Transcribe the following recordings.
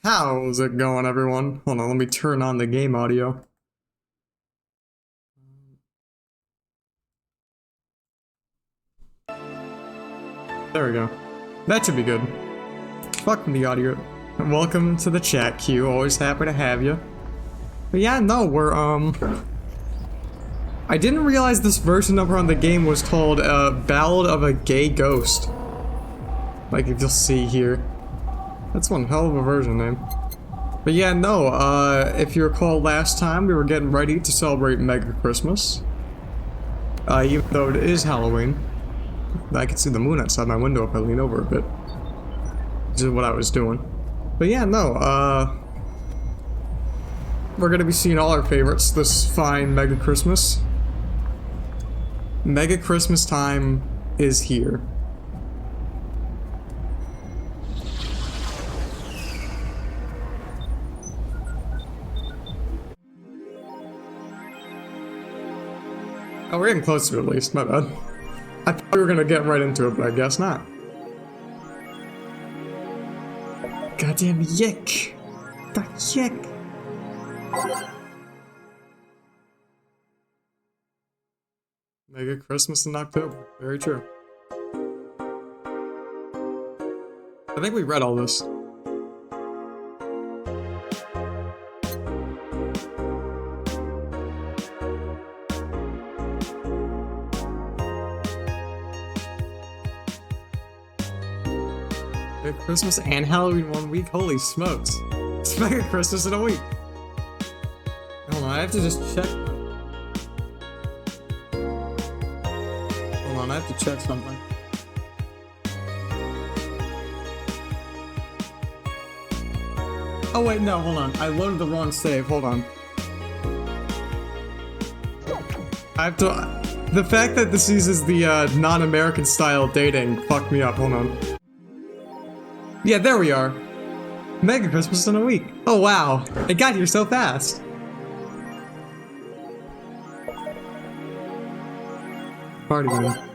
How's it going, everyone? Hold on, let me turn on the game audio. There we go. That should be good. Fuck the audio. Welcome to the chat queue. Always happy to have you. But yeah, no, we're, I didn't realize this version number on the game was called, Ballad of a Gay Ghost. Like, if you'll see here. That's one hell of a version name. But yeah, no, if you recall last time, we were getting ready to celebrate Mega Christmas. Even though it is Halloween. I can see the moon outside my window if I lean over a bit. Which is what I was doing. But yeah, no, we're gonna be seeing all our favorites this fine Mega Christmas. Mega Christmas time is here. Oh, we're getting close to it at least, my bad. I thought we were gonna get right into it, but I guess not. Goddamn yick! The yick! Mega Christmas in October. Very true. I think we read all this. Mega Christmas and Halloween 1 week? Holy smokes. It's Mega Christmas in a week. Hold on, I have to just check. Hold on, I have to check something. Oh wait, no, hold on. I loaded the wrong save, hold on. I have to... The fact that this uses the non-American style dating fucked me up, hold on. Yeah, there we are. Mega Christmas in a week. Oh wow, it got here so fast. Party man.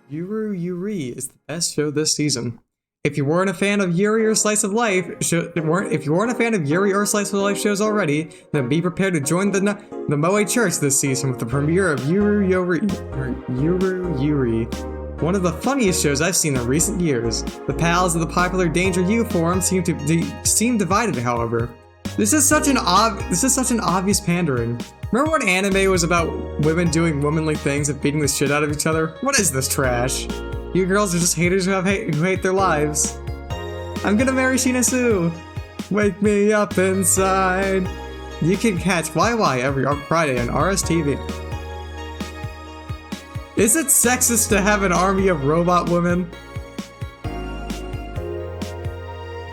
Yuri is the best show this season. If you weren't a fan of Yuri or Slice of Life, if you weren't a fan of Yuri or Slice of Life shows already, then be prepared to join the Moe Church this season with the premiere of Yuri. One of the funniest shows I've seen in recent years. The pals of the popular Danger U forum seem divided, however. This is such an obvious pandering. Remember when anime was about women doing womanly things and beating the shit out of each other? What is this trash? You girls are just haters who hate their lives. I'm gonna marry Shinasu. Wake me up inside. You can catch YY every Friday on RSTV. Is it sexist to have an army of robot women?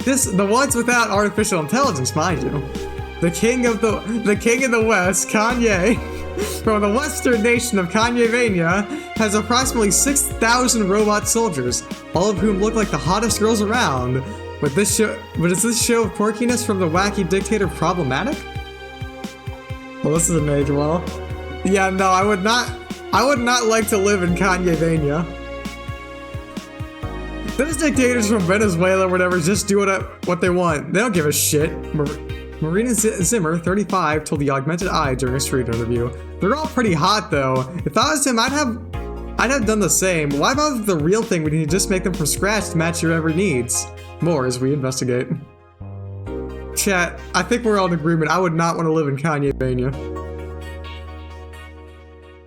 The ones without artificial intelligence, mind you. The king of the West, Kanye, from the western nation of Kanyevania, has approximately 6,000 robot soldiers, all of whom look like the hottest girls around. But is this show of quirkiness from the wacky dictator problematic? Well, this is a major one. Yeah, no, I would not like to live in Kanyevania. Those dictators from Venezuela or whatever just do what they want. They don't give a shit. Marina Zimmer, 35, told the Augmented Eye during a street interview. They're all pretty hot though. If I was him, I'd have done the same. Why bother with the real thing when you can just make them from scratch to match your every needs? More as we investigate. Chat, I think we're all in agreement. I would not want to live in Kanyevania.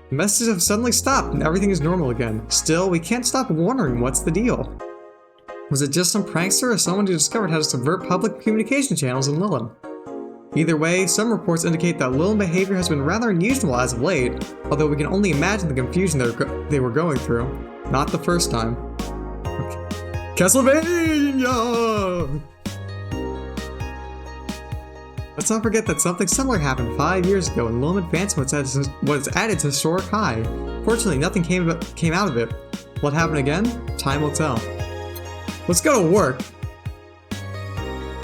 The messages have suddenly stopped and everything is normal again. Still, we can't stop wondering what's the deal. Was it just some prankster or someone who discovered how to subvert public communication channels in Lilin? Either way, some reports indicate that Lilin behavior has been rather unusual as of late, although we can only imagine the confusion they were going through. Not the first time. Okay. Castlevania! Let's not forget that something similar happened 5 years ago when Lilin Advancement was at its historic high. Fortunately, nothing came out of it. Will it happen again? Time will tell. Let's go to work.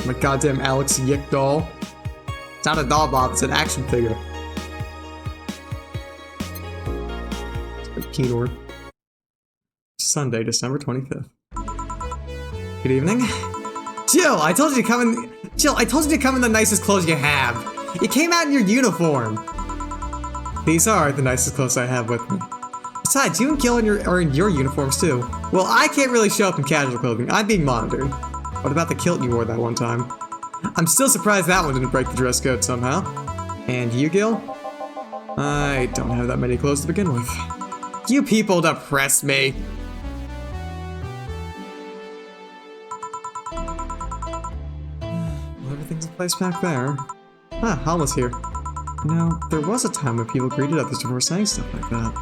My goddamn Alex Yick doll. It's not a doll, Bob, it's an action figure. Keyboard. Sunday, December 25th. Good evening. Jill, I told you to come in. Jill, I told you to come in the nicest clothes you have. You came out in your uniform. These are the nicest clothes I have with me. Besides, you and Gil are in your uniforms too. Well, I can't really show up in casual clothing. I'm being monitored. What about the kilt you wore that one time? I'm still surprised that one didn't break the dress code somehow. And you, Gil? I don't have that many clothes to begin with. You people depress me. Well, everything's in place back there. Ah, Alma's here. You know, there was a time when people greeted others before saying stuff like that.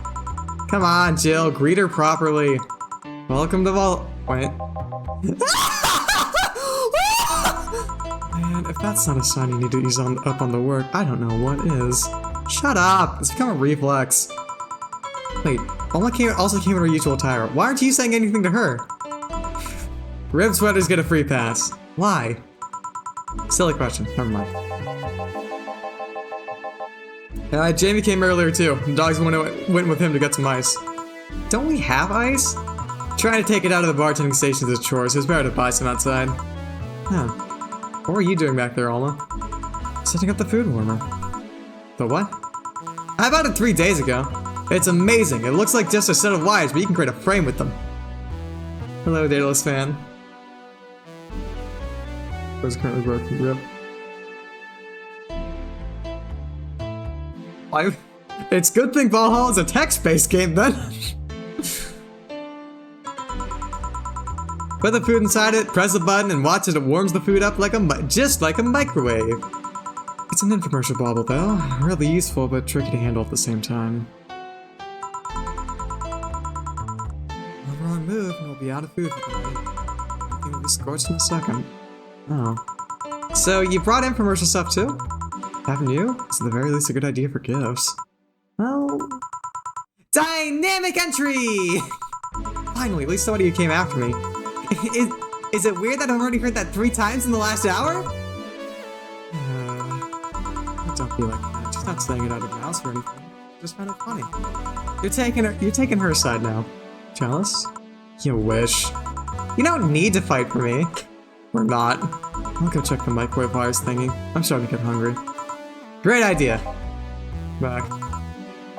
Come on, Jill, greet her properly. Welcome to Wait. Man, if that's not a sign you need to ease up on the work, I don't know what is. Shut up! It's become a reflex. Wait, Alma also came in her usual attire. Why aren't you saying anything to her? Rib Sweaters get a free pass. Why? Silly question. Never mind. Jamie came earlier too. The dogs went with him to get some ice. Don't we have ice? Trying to take it out of the bartending station as a chore, so it's better to buy some outside. Huh. What were you doing back there, Alma? Setting up the food warmer. The what? I bought it 3 days ago. It's amazing. It looks like just a set of wires, but you can create a frame with them. Hello, Daedalus fan. Was currently broken. Rip. It's good thing Valhalla is a text-based game then. Put the food inside it, press the button, and watch as it warms the food up just like a microwave. It's an infomercial bauble though. Really useful, but tricky to handle at the same time. One wrong move and we'll be out of food for the night. Everything will be scorched in a second. Oh. So you brought infomercial stuff too? Haven't you? It's at the very least a good idea for gifts. Well... Dynamic entry! Finally, at least somebody who came after me. Is it weird that I've already heard that 3 times in the last hour? Don't be like that. She's not saying it out of mouth or anything. Just found it funny. You're taking her side now. Jealous? You wish. You don't need to fight for me. Or not. I'll go check the microwave wires thingy. I'm starting to get hungry. Great idea. Back.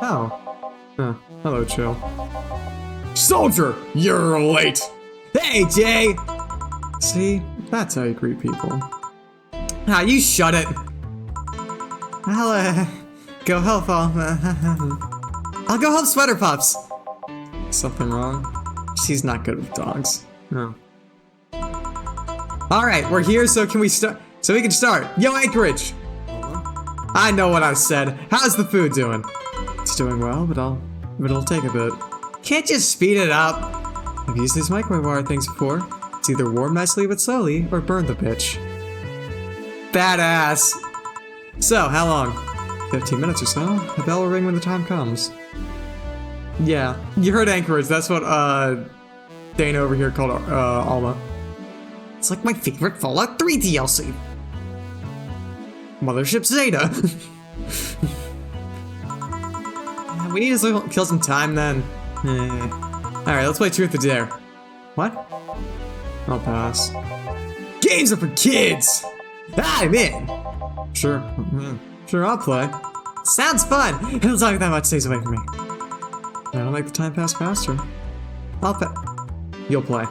Oh. Huh. Hello, Chill. Soldier! You're late! Hey, Jay! See? That's how you greet people. Ah, you shut it! I'll, go help I'll go help Sweater Pups! Something wrong? She's not good with dogs. No. Alright, we're here, so can we start? So we can start. Yo, Anchorage! I know what I said. How's the food doing? It's doing well, but it'll take a bit. Can't you speed it up? I've used these microwave wire things before. It's either warm nicely but slowly, or burn the bitch. Badass! So, how long? 15 minutes or so. The bell will ring when the time comes. Yeah, you heard Anchorage. That's what, Dana over here called, Alma. It's like my favorite Fallout 3 DLC. Mothership Zeta. We need to kill some time then. Alright, let's play Truth or Dare. What? I'll pass. Games are for kids! I'm in! Sure. Sure, I'll play. Sounds fun! It'll talk that much stays away from me. That'll make the time pass faster. I'll play. You'll play.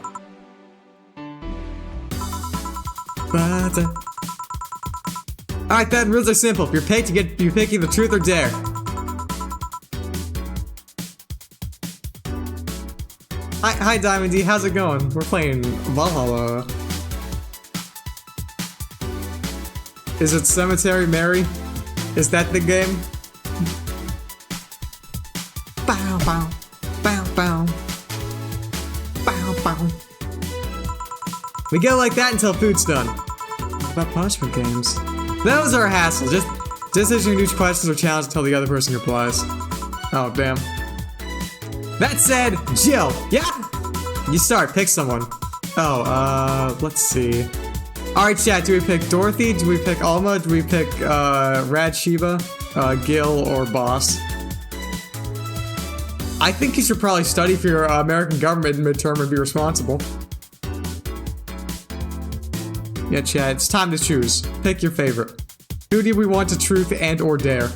Alright then, rules are simple. You're picking the Truth or Dare. Hi Diamond D, how's it going? We're playing Valhalla. Is it Cemetery Mary? Is that the game? Bow bow, bow bow, bow bow. We go like that until food's done. What about punishment games? Those are a hassle. Just introduce questions or challenges until the other person replies. Oh damn. That said, Jill, yeah? You start, pick someone. Oh, let's see. Alright, chat, do we pick Dorothy? Do we pick Alma? Do we pick, Rad Sheba? Gil, or Boss? I think you should probably study for your American government midterm and be responsible. Yeah, Chad, it's time to choose. Pick your favorite. Who do we want to truth and or dare?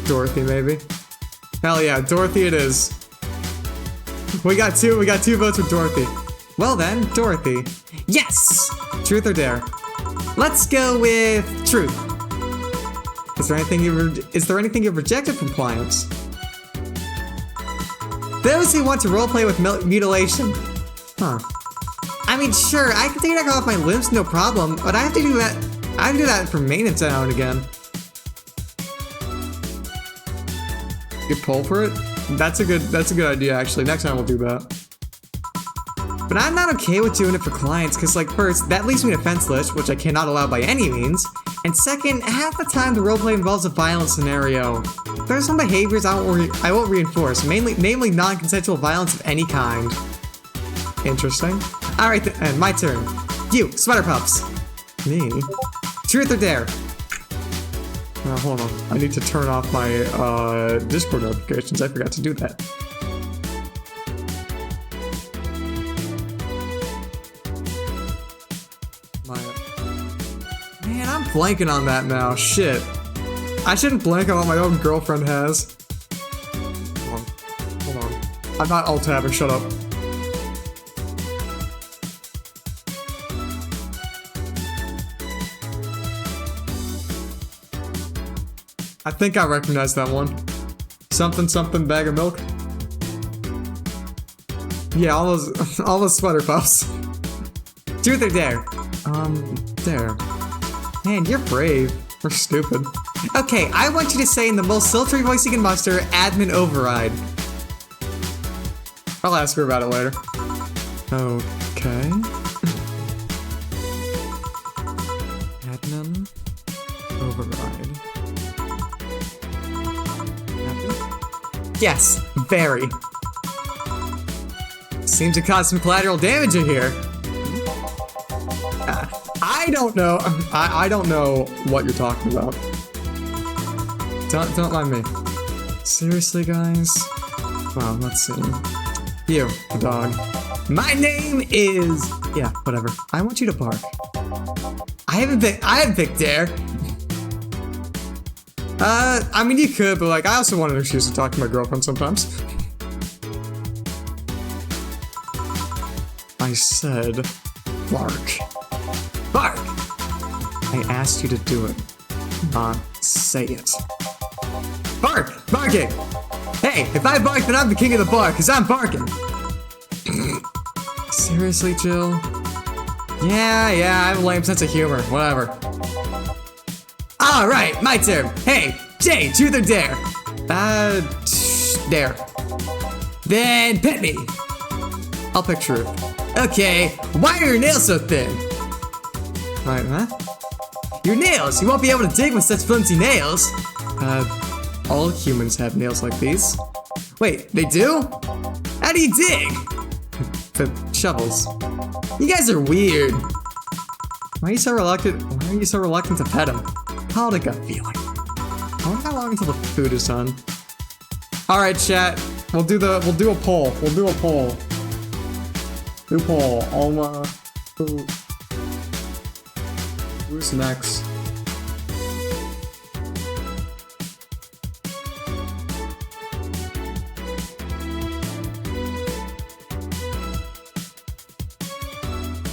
Dorothy, maybe. Hell yeah, Dorothy it is. We got two votes for Dorothy. Well then, Dorothy. Yes! Truth or dare? Let's go with truth. Is there anything you've rejected from clients? Those who want to roleplay with mutilation. Huh. I mean, sure, I can take that off my limbs, no problem, but I have to do that. I have to do that for maintenance now and again. You pull for it? That's a good idea, actually. Next time we'll do that. But I'm not okay with doing it for clients, because, like, first, that leaves me defenseless, which I cannot allow by any means. And second, half the time the roleplay involves a violent scenario. There are some behaviors I won't reinforce, namely non-consensual violence of any kind. Interesting. Alright then, my turn. You, Sweater Puffs. Me? Truth or dare? Hold on. I need to turn off my Discord notifications. I forgot to do that. Man, I'm blanking on that now. Shit. I shouldn't blank on what my own girlfriend has. Hold on. I'm not alt-tabbing, shut up. I think I recognize that one. Something bag of milk. Yeah, all those Sweater Puffs. Truth or dare? Dare. Man, you're brave. We're stupid. Okay, I want you to say in the most sultry voice you can muster, admin override. I'll ask her about it later. Okay. Admin override. Yes, very. Seems to cause some collateral damage in here. I don't know. I don't know what you're talking about. Don't mind me. Seriously, guys? Well, let's see. You, the dog. My name is... Yeah, whatever. I want you to bark. I haven't picked dare. I mean, you could, but like, I also want an excuse to talk to my girlfriend sometimes. I said, bark. Bark! I asked you to do it, not say it. Bark! Barking! Hey, if I bark, then I'm the king of the bark, because I'm barking. Seriously, Jill? Yeah, I have a lame sense of humor, whatever. Alright, my turn. Hey, Jay, truth or dare? Dare. Then pet me. I'll pick truth. Okay, why are your nails so thin? Right, huh? Your nails! You won't be able to dig with such flimsy nails. All humans have nails like these. Wait, they do? How do you dig? With shovels. You guys are weird. Why are you so reluctant to pet him? Call it a gut feeling. I wonder how long until the food is done. Alright, chat. We'll do a poll. Do a poll. Who's next?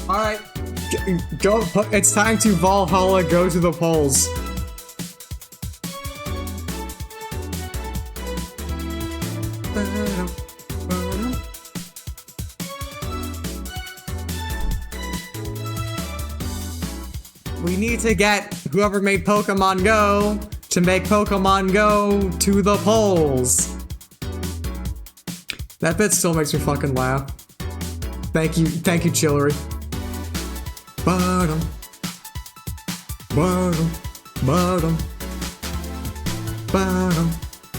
Alright. Go. It's time to Valhalla go to the polls. We need to get whoever made Pokemon Go to make Pokemon Go to the polls. That bit still makes me fucking laugh. Thank you, Chillery. Bottom.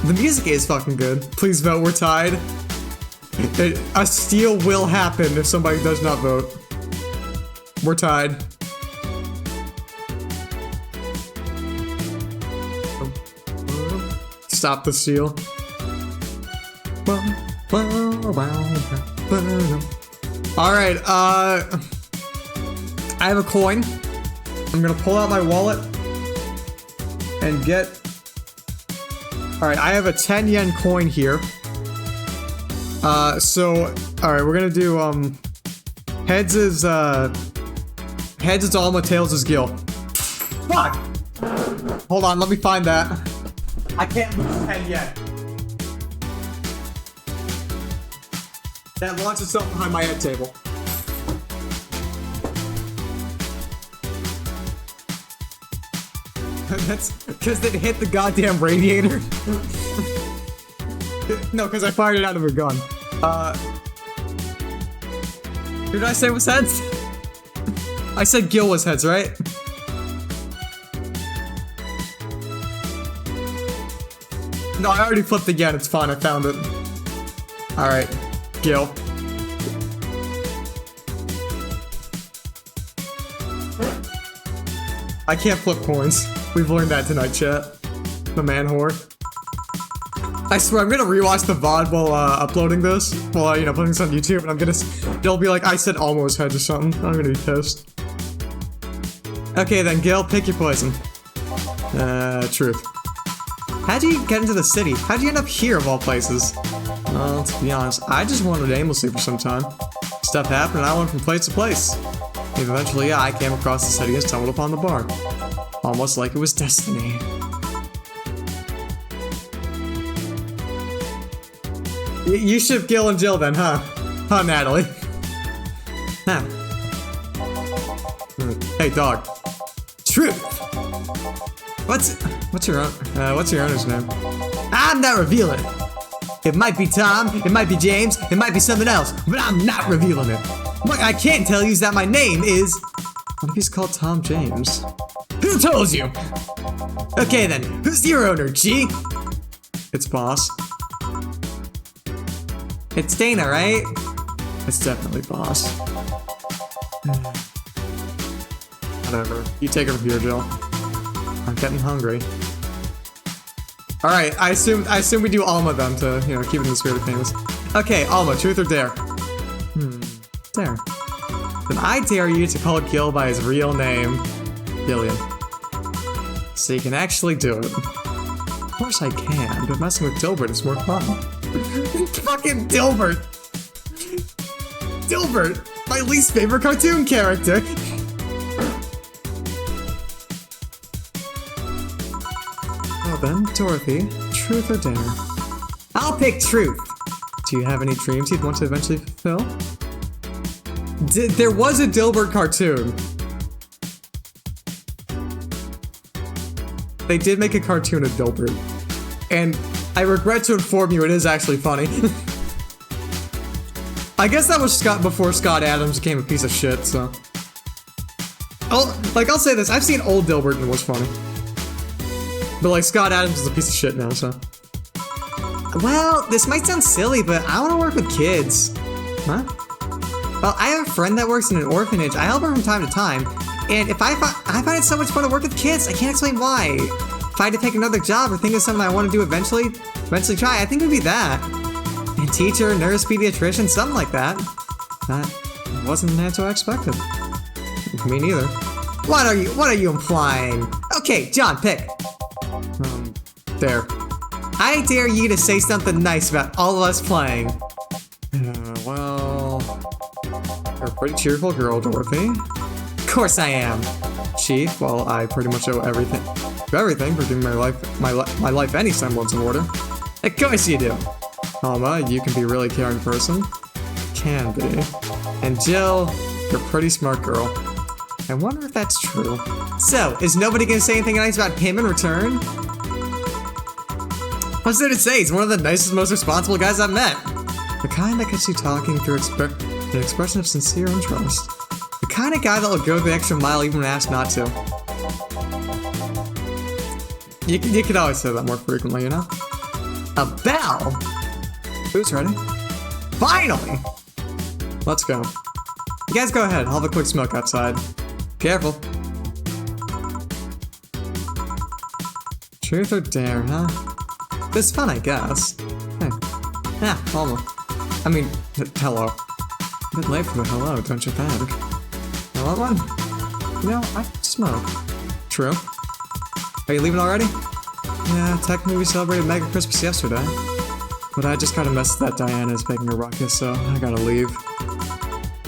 The music is fucking good. Please vote, we're tied. A steal will happen if somebody does not vote. We're tied. stop the seal. Alright, I have a coin. I'm gonna pull out my wallet and get... Alright, I have a 10 yen coin here. Alright, we're gonna do, heads is Alma, tails is Gil. Fuck! Hold on, let me find that. I can't lose 10 yet. That launched itself behind my head table. That's because it hit the goddamn radiator. No, because I fired it out of a gun. Who did I say was heads? I said Gil was heads, right? No, I already flipped again. It's fine. I found it. Alright. Gil. I can't flip coins. We've learned that tonight, chat. The man whore. I swear, I'm gonna rewatch the VOD while uploading this. While, you know, putting this on YouTube, and I'm gonna... It'll be like, I said almost heads or something. I'm gonna be pissed. Okay then, Gil, pick your poison. Truth. How'd you get into the city? How'd you end up here, of all places? Well, to be honest, I just wandered aimlessly for some time. Stuff happened and I went from place to place. And eventually, yeah, I came across the city and stumbled upon the bar. Almost like it was destiny. You ship Gil and Jill then, huh? Huh, Natalie? Huh. Hey, dog. Truth! What's your owner's name? I'm not revealing it. It might be Tom, it might be James, it might be someone else, but I'm not revealing it. What I can tell you is that my name is... What if he's called Tom James? Who told you? Okay then, who's your owner, G? It's Boss. It's Dana, right? It's definitely Boss. Whatever. You take it from here, Jill. I'm getting hungry. Alright, I assume we do Alma then to, you know, keep it in the spirit of things. Okay, Alma, truth or dare? Dare. Then I dare you to call Gil by his real name, Gillian. So you can actually do it. Of course I can, but messing with Dilbert is more fun. Fucking Dilbert! Dilbert! My least favorite cartoon character! Well then, Dorothy, truth or dare? I'll pick truth! Do you have any dreams you'd want to eventually fulfill? There was a Dilbert cartoon. They did make a cartoon of Dilbert. And I regret to inform you, it is actually funny. I guess that was before Scott Adams became a piece of shit, so... I'll say this, I've seen old Dilbert and it was funny. But like, Scott Adams is a piece of shit now, so... Well, this might sound silly, but I want to work with kids. Huh? Well, I have a friend that works in an orphanage. I help her from time to time. And if I find it so much fun to work with kids, I can't explain why. If I had to take another job or think of something I want to do eventually try, I think it would be that. A teacher, nurse, pediatrician, something like that. That wasn't the answer I expected. Me neither. What are you implying? Okay, John, pick. There. I dare you to say something nice about all of us playing. Well... You're a pretty cheerful girl, Dorothy. Of course I am. Chief, well, I pretty much owe everything for giving my life any semblance of order. Of course you do. Alma, you can be a really caring person. Can be. And Jill, you're a pretty smart girl. I wonder if that's true. So, is nobody gonna say anything nice about him in return? What's there to say? He's one of the nicest, most responsible guys I've met. The kind that gets you talking through an expression of sincere interest. The kind of guy that will go the extra mile even when asked not to. You could always say that more frequently, you know? A bell? Who's ready? Finally! Let's go. You guys go ahead, I'll have a quick smoke outside. Careful. Truth or dare, huh? It's fun, I guess. Hey. Yeah, almost. I mean, hello. A bit late for the hello, don't you think? Hello, one? You know, I smoke. True. Are you leaving already? Yeah, technically we celebrated Mega Christmas yesterday. But I just got a message that Diana's making a ruckus, so I gotta leave.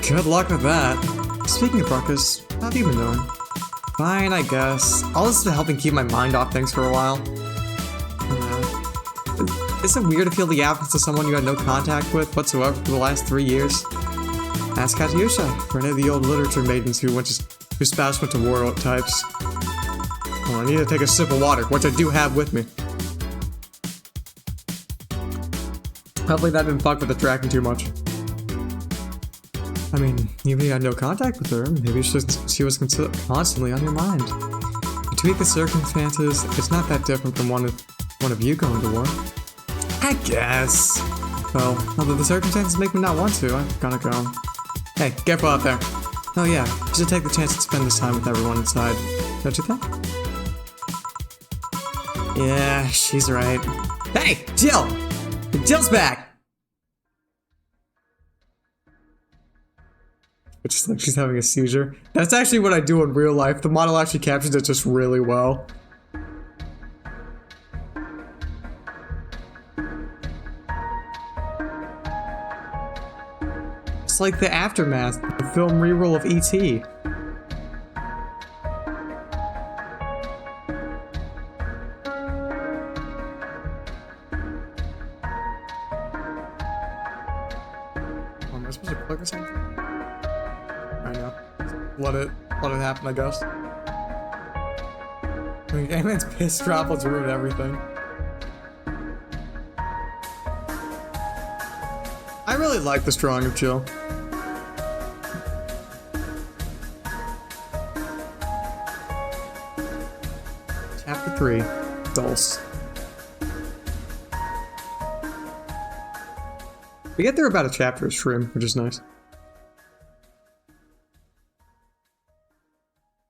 Good luck with that. Speaking of ruckus, how have you been doing? Fine, I guess. All this is helping keep my mind off things for a while. Is it weird to feel the absence of someone you had no contact with whatsoever for the last 3 years? Ask Katyusha, for any of the old literature maidens whose spouse went to war types. Well, I need to take a sip of water, which I do have with me. Hopefully that didn't fuck with the tracking too much. I mean, even if you had no contact with her, maybe she was constantly on your mind. To tweak the circumstances, it's not that different from one of you going to war. I guess. Well, although the circumstances make me not want to, I gotta go. Hey, careful out there. Oh yeah, you should take the chance to spend this time with everyone inside. Don't you think? Yeah, she's right. Hey, Jill! Jill's back! It's just like she's having a seizure. That's actually what I do in real life. The model actually captures it just really well. It's like the aftermath, the film reroll of E.T. Am I supposed to click or something? I know. Let it happen, I guess. I mean, Ant-Man's piss droplets ruin everything. I really like this drawing of Jill. Chapter 3, Dulce. We get through about a chapter of Shroom, which is nice.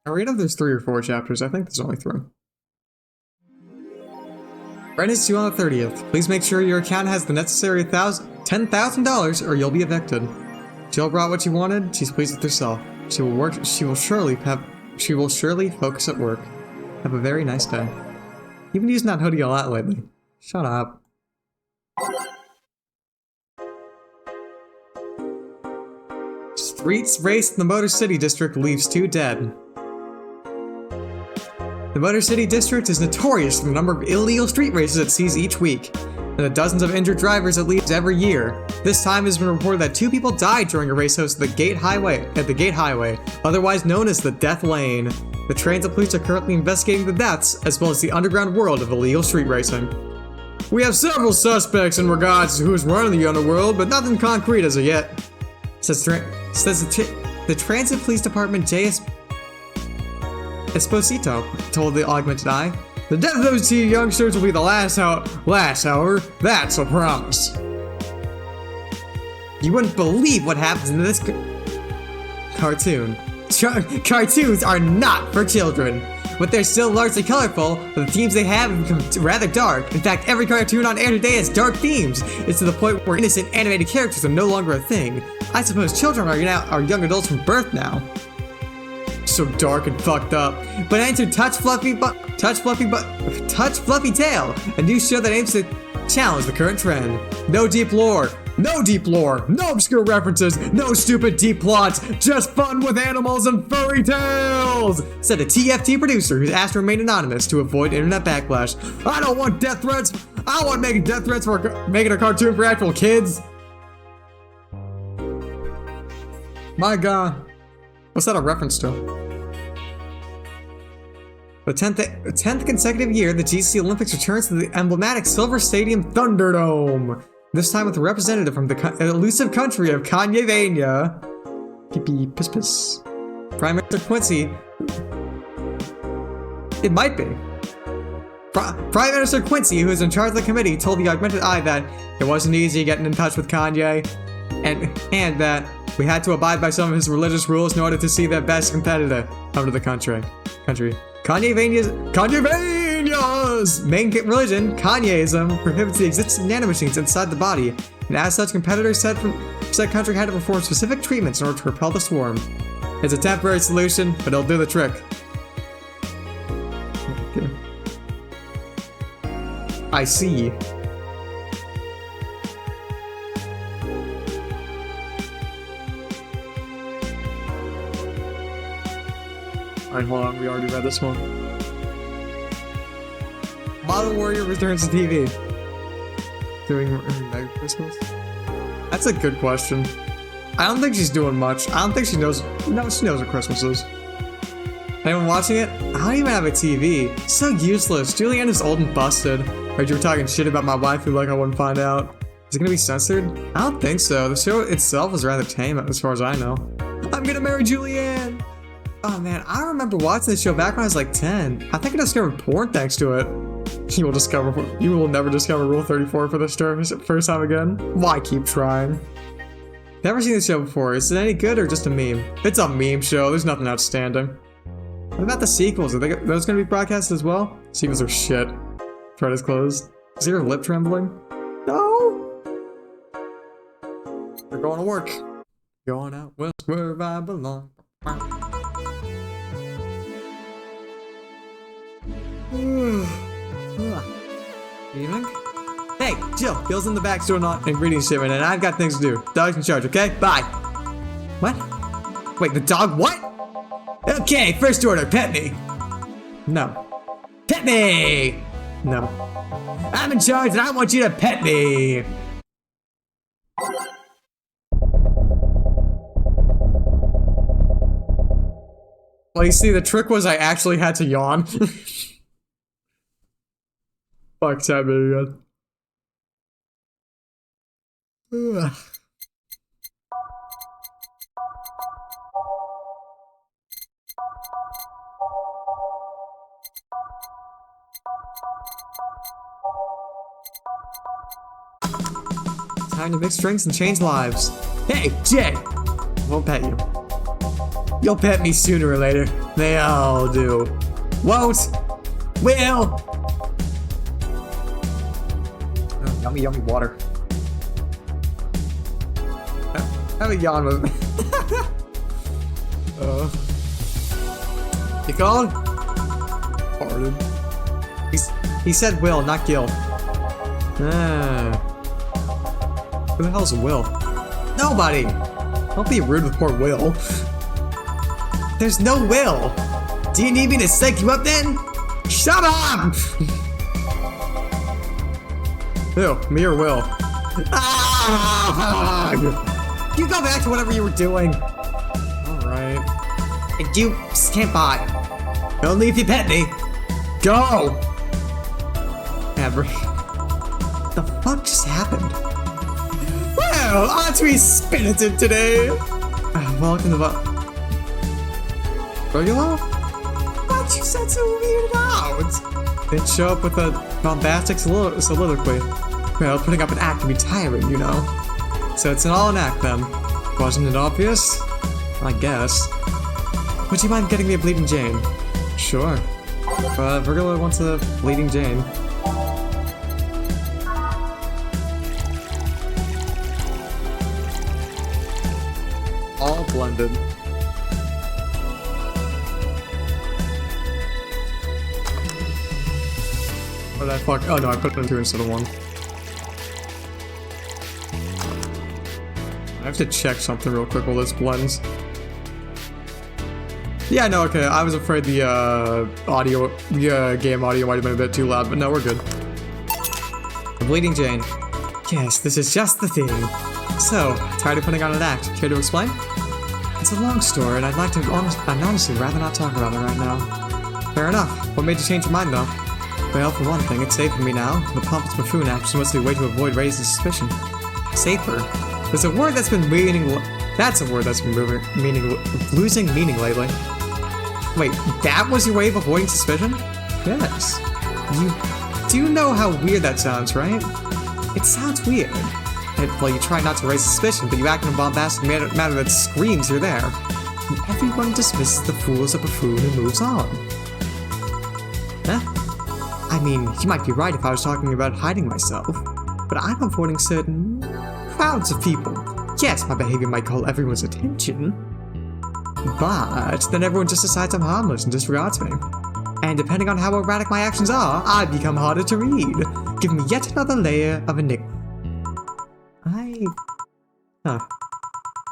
I read if there's 3 or 4 chapters. I think there's only 3. Rent is due on the 30th. Please make sure your account has the necessary $10,000 or you'll be evicted. Jill brought what you wanted. She's pleased with herself. She will surely focus at work. Have a very nice day. You've been using that hoodie a lot lately. Shut up. Streets race in the Motor City District leaves 2 dead. The Motor City District is notorious for the number of illegal street races it sees each week, and the dozens of injured drivers it leaves every year. This time it has been reported that 2 people died during a race hosted at the Gate Highway, otherwise known as the Death Lane. The transit police are currently investigating the deaths, as well as the underground world of illegal street racing. We have several suspects in regards to who's running the underworld, but nothing concrete as of yet. Says the Transit Police Department JS Esposito told the Augmented Eye. The death of those 2 youngsters will be the last hour. That's a promise. You wouldn't believe what happens in this cartoon. Cartoons are not for children, but they're still largely colorful. The themes they have become rather dark. In fact, every cartoon on air today has dark themes. It's to the point where innocent animated characters are no longer a thing. I suppose children are young adults from birth now. So dark and fucked up. But enter Touch Fluffy Tail, a new show that aims to challenge the current trend. No deep lore, no obscure references, no stupid deep plots, just fun with animals and furry tales, said a TFT producer who's asked to remain anonymous to avoid internet backlash. I don't want death threats. I want making death threats for making a cartoon for actual kids. My god. What's that a reference to? The 10th consecutive year, the GC Olympics returns to the emblematic Silver Stadium Thunderdome. This time with a representative from the elusive country of Kanye-vania. Pee-pee, piss-piss. Prime Minister Quincy. It might be. Prime Minister Quincy, who is in charge of the committee, told the Augmented Eye that it wasn't easy getting in touch with Kanye, and that we had to abide by some of his religious rules in order to see their best competitor come to the country. Kanye-vania's Tesla's main religion, Kanyeism, prohibits the existence of nanomachines inside the body, and as such, competitors said country had to perform specific treatments in order to repel the swarm. It's a temporary solution, but it'll do the trick. Okay. I see. Alright, hold on, we already read this one. Model Warrior returns to TV. Doing Merry Christmas? That's a good question. I don't think she's doing much. I don't think she knows. No, she knows what Christmas is. Anyone watching it? I don't even have a TV. So useless. Julianne is old and busted. Heard you were talking shit about my waifu like I wouldn't find out. Is it gonna be censored? I don't think so. The show itself is rather tame as far as I know. I'm gonna marry Julianne! Oh man, I remember watching this show back when I was like 10. I think I discovered porn thanks to it. You will never discover Rule 34 for this first time again. Why keep trying? Never seen this show before. Is it any good or just a meme? It's a meme show. There's nothing outstanding. What about the sequels? Are those going to be broadcasted as well? Sequels are shit. Credits closed. Is your lip trembling? No! We're going to work. Going out west where I belong. Evening? Hey, Jill, Gil's in the back doing an ingredient shipment and I've got things to do. Dog's in charge, okay? Bye. What? Wait, the dog what? Okay, first order, pet me. No. Pet me! No. I'm in charge and I want you to pet me! Well, you see, the trick was I actually had to yawn. Fuck, tap me again. Ugh. Time to mix drinks and change lives. Hey, Jay! Won't pet you. You'll pet me sooner or later. They all do. Won't! Will! Oh, yummy, yummy water. Have a yawn with me. You called? Pardon. He said Will, not Gil. Who the hell's Will? Nobody! Don't be rude with poor Will. There's no Will! Do you need me to psych you up then? Shut up! Who? Me or Will? Ah! You go back to whatever you were doing. Alright. And you stand by. Only if you pet me. Go! Ever. The fuck just happened? Well, aren't we spirited today? Welcome to the... Regular? What? You said so weird out. They'd show up with a bombastic soliloquy. Well, putting up an act can be tiring, you know. So it's all an act then. Wasn't it obvious? I guess. Would you mind getting me a Bleeding Jane? Sure. Virgula wants a Bleeding Jane. All blended. What did I fuck? Oh no, I put it in 2 instead of 1. I have to check something real quick while this blends. Yeah, no, okay. I was afraid the game audio might have been a bit too loud, but no, we're good. The Bleeding Jane. Yes, this is just the thing. So, tired of putting on an act. Care to explain? It's a long story, and I'd honestly rather not talk about it right now. Fair enough. What made you change your mind, though? Well, for one thing, it's safe for me now. The pompous buffoon act is mostly a way to avoid raising suspicion. Safer? There's a word that's been losing meaning lately. Wait, that was your way of avoiding suspicion? Yes. You do know how weird that sounds, right? It sounds weird. Well, you try not to raise suspicion, but you act in a bombastic manner that screams you're there. And everyone dismisses the fool as a buffoon and moves on. Huh? I mean, you might be right if I was talking about hiding myself, but I'm avoiding certain crowds of people. Yes, my behavior might call everyone's attention, but then everyone just decides I'm harmless and disregards me. And depending on how erratic my actions are, I become harder to read, giving me yet another layer of enigma.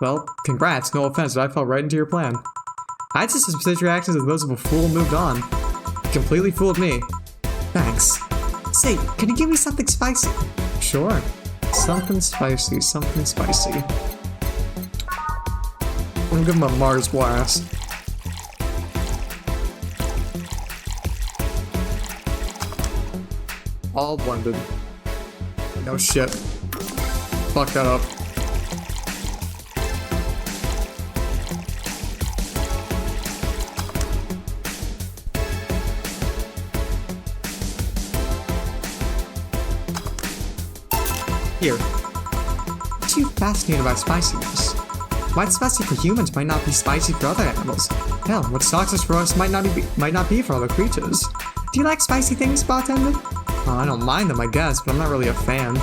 Well, congrats, no offense, but I fell right into your plan. I just suspicious your actions as those of a fool and moved on. You completely fooled me. Thanks. Say, can you give me something spicy? Sure. Something spicy, something spicy. I'm gonna give him a Mars blast. All blended. No shit. Fuck that up. Here. I'm too fascinated by spiciness. What's spicy for humans might not be spicy for other animals. Hell, what's toxic for us might not be for other creatures. Do you like spicy things, bartender? Oh, I don't mind them, I guess, but I'm not really a fan.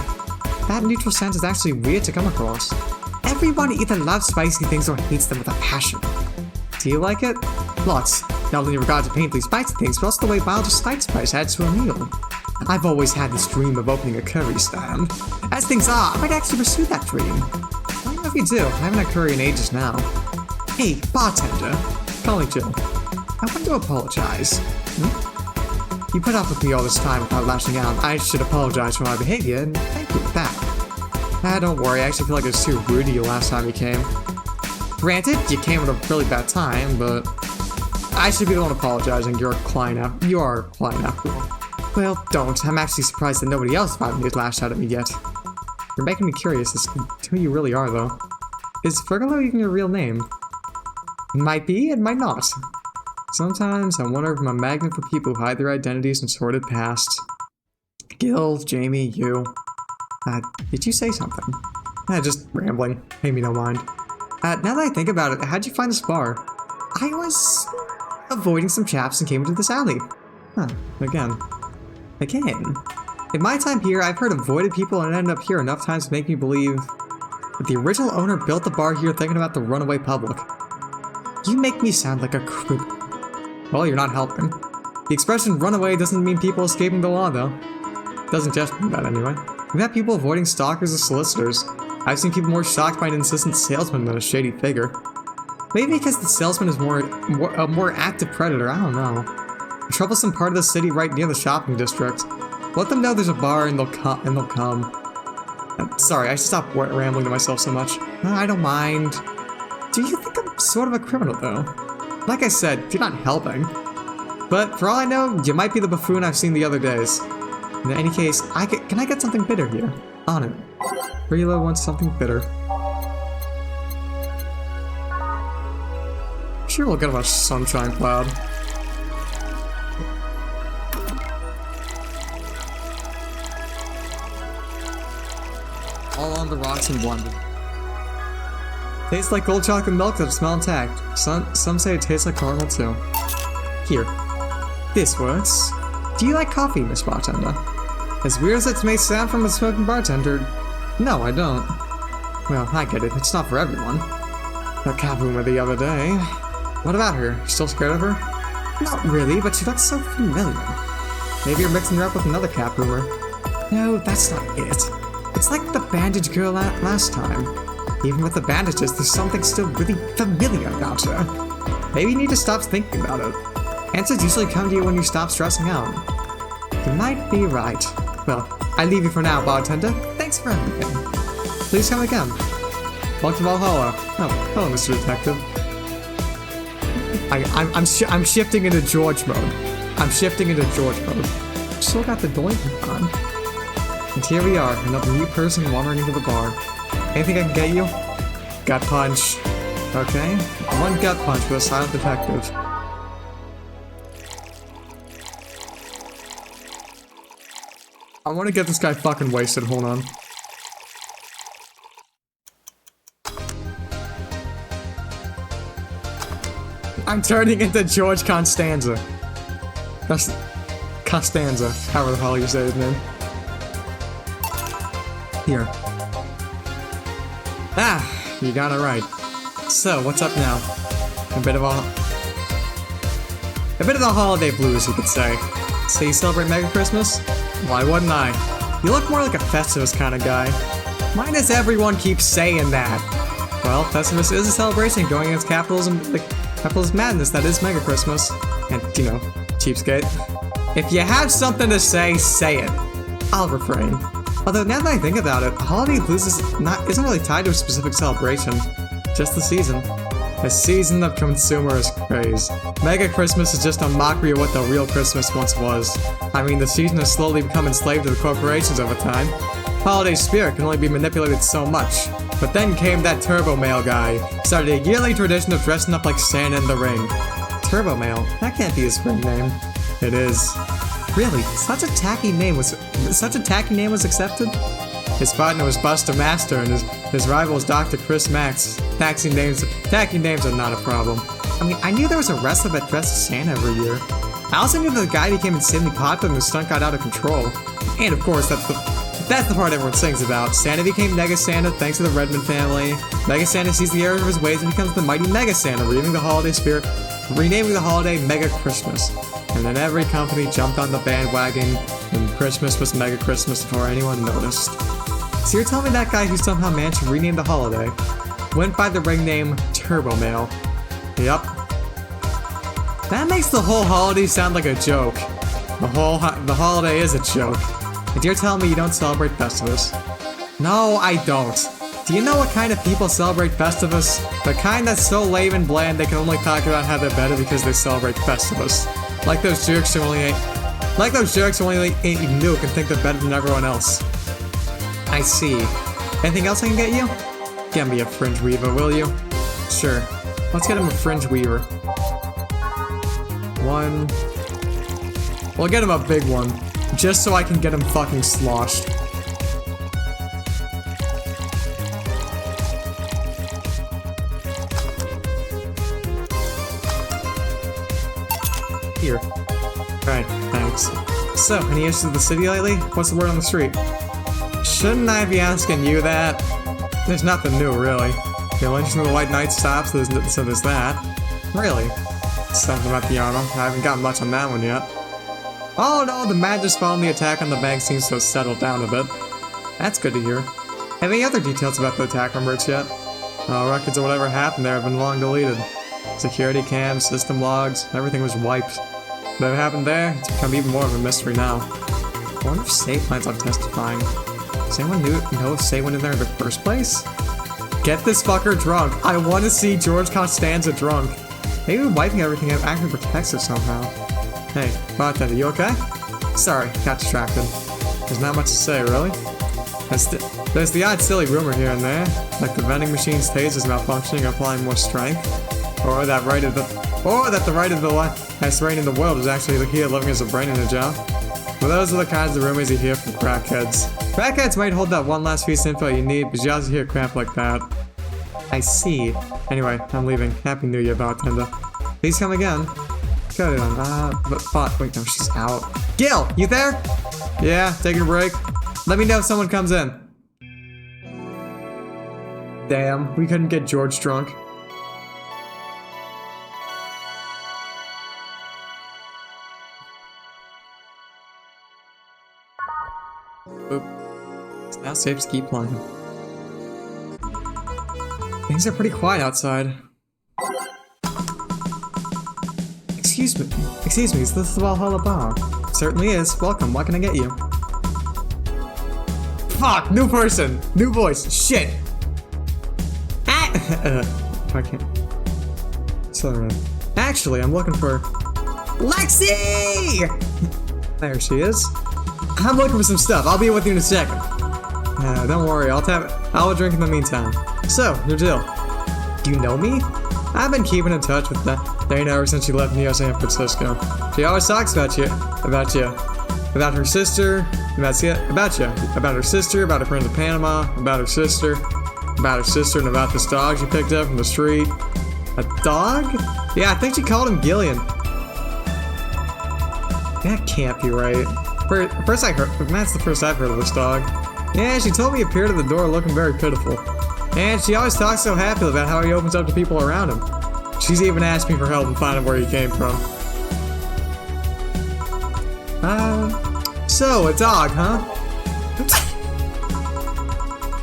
That neutral sense is actually weird to come across. Everyone either loves spicy things or hates them with a passion. Do you like it? Lots. Not only in regard to painfully spicy things, but also the way mild or slight spice adds to a meal. I've always had this dream of opening a curry stand. As things are, I might actually pursue that dream. I don't know if you do. I haven't had curry in ages now. Hey, bartender. Call me Jill. I want to apologize. You put up with me all this time without lashing out. I should apologize for my behavior, and thank you for that. Don't worry, I actually feel like it was too rude to you last time you came. Granted, you came at a really bad time, but I should be the one apologizing. You're a client after all. Well, don't. I'm actually surprised that nobody else found me has lashed out at me yet. You're making me curious as to who you really are, though. Is Fergaloo even your real name? It might be, it might not. Sometimes I wonder if I'm a magnet for people who hide their identities and sordid past. Gil, Jamie, you. Did you say something? Just rambling. Pay me no mind. Now that I think about it, how'd you find this bar? I was avoiding some chaps and came into this alley. Again. In my time here, I've heard of voided people and ended up here enough times to make me believe that the original owner built the bar here thinking about the runaway public. You make me sound like a creep. Well, you're not helping. The expression runaway doesn't mean people escaping the law, though. It doesn't just mean that, anyway. We've had people avoiding stalkers or solicitors. I've seen people more shocked by an insistent salesman than a shady figure. Maybe because the salesman is a more active predator, I don't know. A troublesome part of the city right near the shopping district. Let them know there's a bar and they'll come. Sorry, I should stop rambling to myself so much. I don't mind. Do you think I'm sort of a criminal, though? Like I said, you're not helping. But for all I know, you might be the buffoon I've seen the other days. In any case, can I get something bitter here? On it. Relo wants something bitter. Sure, we'll get him a sunshine cloud. All on the rocks and blended. Tastes like gold chocolate milk that smell intact. Some say it tastes like caramel too. Here. This works. Do you like coffee, Miss Bartender? As weird as it may sound from a smoking bartender, no, I don't. Well, I get it. It's not for everyone. That cab rumor the other day. What about her? You still scared of her? Not really, but she looks so familiar. Maybe you're mixing her up with another cat rumor. No, that's not it. It's like the bandage girl last time. Even with the bandages, there's something still really familiar about her. Maybe you need to stop thinking about it. Answers usually come to you when you stop stressing out. You might be right. Well, I leave you for now, bartender. Thanks for everything. Please come again. Welcome to Valhalla. Oh, hello, Mr. Detective. I'm shifting into George mode. Still got the doink on. And here we are, another new person wandering into the bar. Anything I can get you? Gut punch. Okay, one gut punch for the silent detective. I want to get this guy fucking wasted, hold on. I'm turning into George Constanza. Costanza, however the hell you say his name. Here. Ah, you got it right. So, what's up now? A bit of the holiday blues, you could say. So you celebrate Mega Christmas? Why wouldn't I? You look more like a Festivus kind of guy. Why does everyone keep saying that? Well, Festivus is a celebration going against capitalism, the capitalist madness that is Mega Christmas. And, you know, cheapskate. If you have something to say it. I'll refrain. Although now that I think about it, holiday blues isn't really tied to a specific celebration. Just the season. A season of consumerist craze. Mega Christmas is just a mockery of what the real Christmas once was. I mean, the season has slowly become enslaved to the corporations over time. Holiday spirit can only be manipulated so much. But then came that Turbo Male guy. Started a yearly tradition of dressing up like Santa in the ring. Turbo Male? That can't be his ring name. It is. Really? Such a tacky name was accepted? His partner was Buster Master, and his rival was Dr. Chris Max. Tacky names are not a problem. I mean, I knew there was a wrestler that dressed as Santa every year. I also knew that the guy became insanely popular and his stunt got out of control. And of course, that's the part everyone sings about. Santa became Mega Santa thanks to the Redmond family. Mega Santa sees the error of his ways and becomes the mighty Mega Santa, renaming the holiday Mega Christmas. And then every company jumped on the bandwagon, and Christmas was Mega Christmas before anyone noticed. So you're telling me that guy who somehow managed to rename the holiday went by the ring name Turbo Male? Yup. That makes the whole holiday sound like a joke. The holiday is a joke. And you're telling me you don't celebrate Festivus? No, I don't. Do you know what kind of people celebrate Festivus? The kind that's so lame and bland they can only talk about how they're better because they celebrate Festivus. Like those jerks who only eat Nuke and think they're better than everyone else. I see. Anything else I can get you? Get me a Fringe Weaver, will you? Sure. Let's get him a Fringe Weaver. One. We'll get him a big one. Just so I can get him fucking sloshed. Here. Alright, thanks. So, any issues with the city lately? What's the word on the street? Shouldn't I be asking you that? There's nothing new, really. The lynching of the White Knight stops, so there's that. Really? Something about the armor. I haven't gotten much on that one yet. Oh no, the madness following the attack on the bank seems to have settled down a bit. That's good to hear. Have any other details about the attack emerged yet? Records of whatever happened there have been long deleted. Security cams, system logs, everything was wiped. Whatever happened there, it's become even more of a mystery now. I wonder if Say plans on testifying. Does anyone know if Say went in there in the first place? Get this fucker drunk. I want to see George Costanza drunk. Maybe wiping everything out actually protects us somehow. Hey, bartender, you okay? Sorry, got distracted. There's not much to say, really. There's the odd silly rumor here and there, like the vending machine's taser's malfunctioning or applying more strength, or that the right of the highest brain in the world is actually here living as a brain in a jar. But those are the kinds of rumors you hear from crackheads. Crackheads might hold that one last piece of info you need, but you also hear crap like that. I see. Anyway, I'm leaving. Happy New Year, bartender. Please come again. Good on. Wait, no, she's out. Gil, you there? Yeah, taking a break. Let me know if someone comes in. Damn, we couldn't get George drunk. Oop. It's now safe to keep playing. Things are pretty quiet outside. Excuse me, is this the Valhalla Bar? Certainly is. Welcome, what can I get you? Fuck! New person! New voice! Shit! I can't. Sorry. Actually, I'm looking for... Lexi! There she is. I'm looking for some stuff. I'll be with you in a second. Don't worry, I'll have a drink in the meantime. So, your deal. Do you know me? I've been keeping in touch with Dana ever since she left Neo San Francisco. She always talks about her sister, about her sister, about her friend in Panama, about her sister, and about this dog she picked up from the street. A dog? Yeah, I think she called him Gillian. That can't be right. First I heard, that's the first I've heard of this dog. Yeah, she told me he appeared at the door looking very pitiful. And she always talks so happily about how he opens up to people around him. She's even asked me for help in finding where he came from. So, a dog, huh?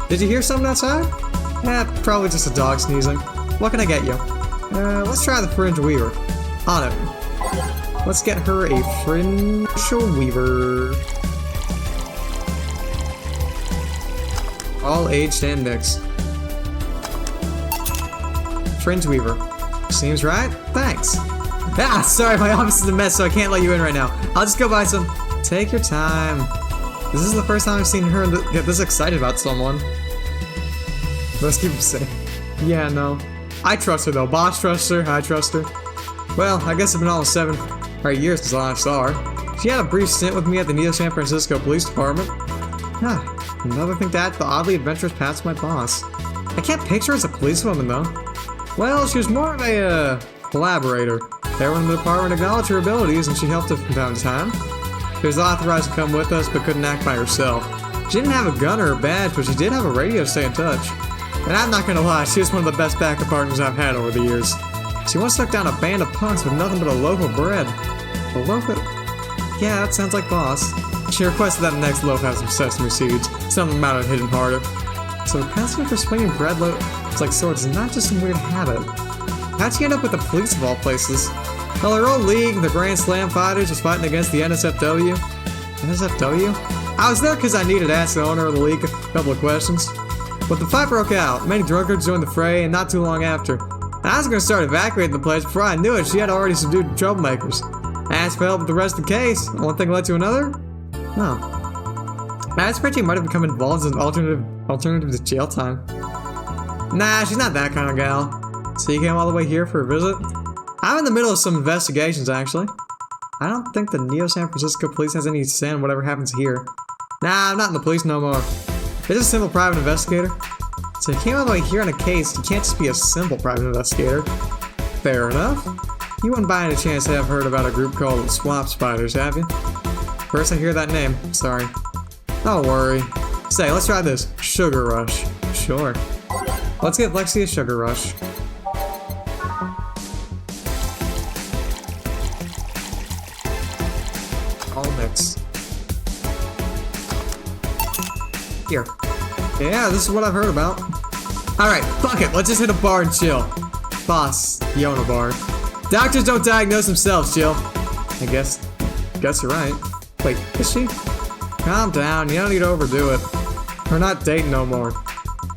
Did you hear something outside? Probably just a dog sneezing. What can I get you? Let's try the Fringe Weaver. On it. Let's get her a Fringe Weaver. All aged and mixed. Fringe Weaver. Seems right? Thanks. Ah, sorry, my office is a mess, so I can't let you in right now. I'll just go buy some. Take your time. This is the first time I've seen her get this excited about someone. Let's keep it safe. Yeah, no. I trust her though. Boss trusts her. I trust her. Well, I guess it's been almost 7 or 8 years since I last saw her. She had a brief stint with me at the Neo San Francisco Police Department. Another thing to add to the oddly adventurous past of my boss. I can't picture her as a policewoman though. Well, she was more of a collaborator. Everyone in the department acknowledged her abilities and she helped us from time to time. She was authorized to come with us but couldn't act by herself. She didn't have a gun or a badge, but she did have a radio to stay in touch. And I'm not gonna lie, she was one of the best backup partners I've had over the years. She once took down a band of punks with nothing but a loaf of bread. A loaf of... Yeah, that sounds like boss. She requested that the next loaf have some sesame seeds, something about it hidden harder. So the passion for swinging bread loaves like swords is not just some weird habit. How'd she end up with the police of all places? Well, her old league, the Grand Slam Fighters, was fighting against the NSFW. NSFW? I was there because I needed to ask the owner of the league a couple of questions. But the fight broke out. Many drunkards joined the fray, and not too long after, I was going to start evacuating the place. Before I knew it, she had already subdued the troublemakers. I asked for help with the rest of the case. One thing led to another? No. I suspect she might have become involved in alternative to jail time. Nah, she's not that kind of gal. So you came all the way here for a visit? I'm in the middle of some investigations, actually. I don't think the Neo San Francisco police has any say in whatever happens here. Nah, I'm not in the police no more. Just a simple private investigator. So you came all the way here on a case, you can't just be a simple private investigator. Fair enough. You wouldn't by any chance have heard about a group called the Swamp Spiders, have you? First I hear that name, sorry. Don't worry. Say, let's try this. Sugar Rush. Sure. Let's get Lexi a Sugar Rush. All mixed. Here. Yeah, this is what I've heard about. Alright, fuck it, let's just hit a bar and chill. Boss, you own a bar. Doctors don't diagnose themselves, Jill. I guess you're right. Wait, is she? Calm down, you don't need to overdo it. We're not dating no more.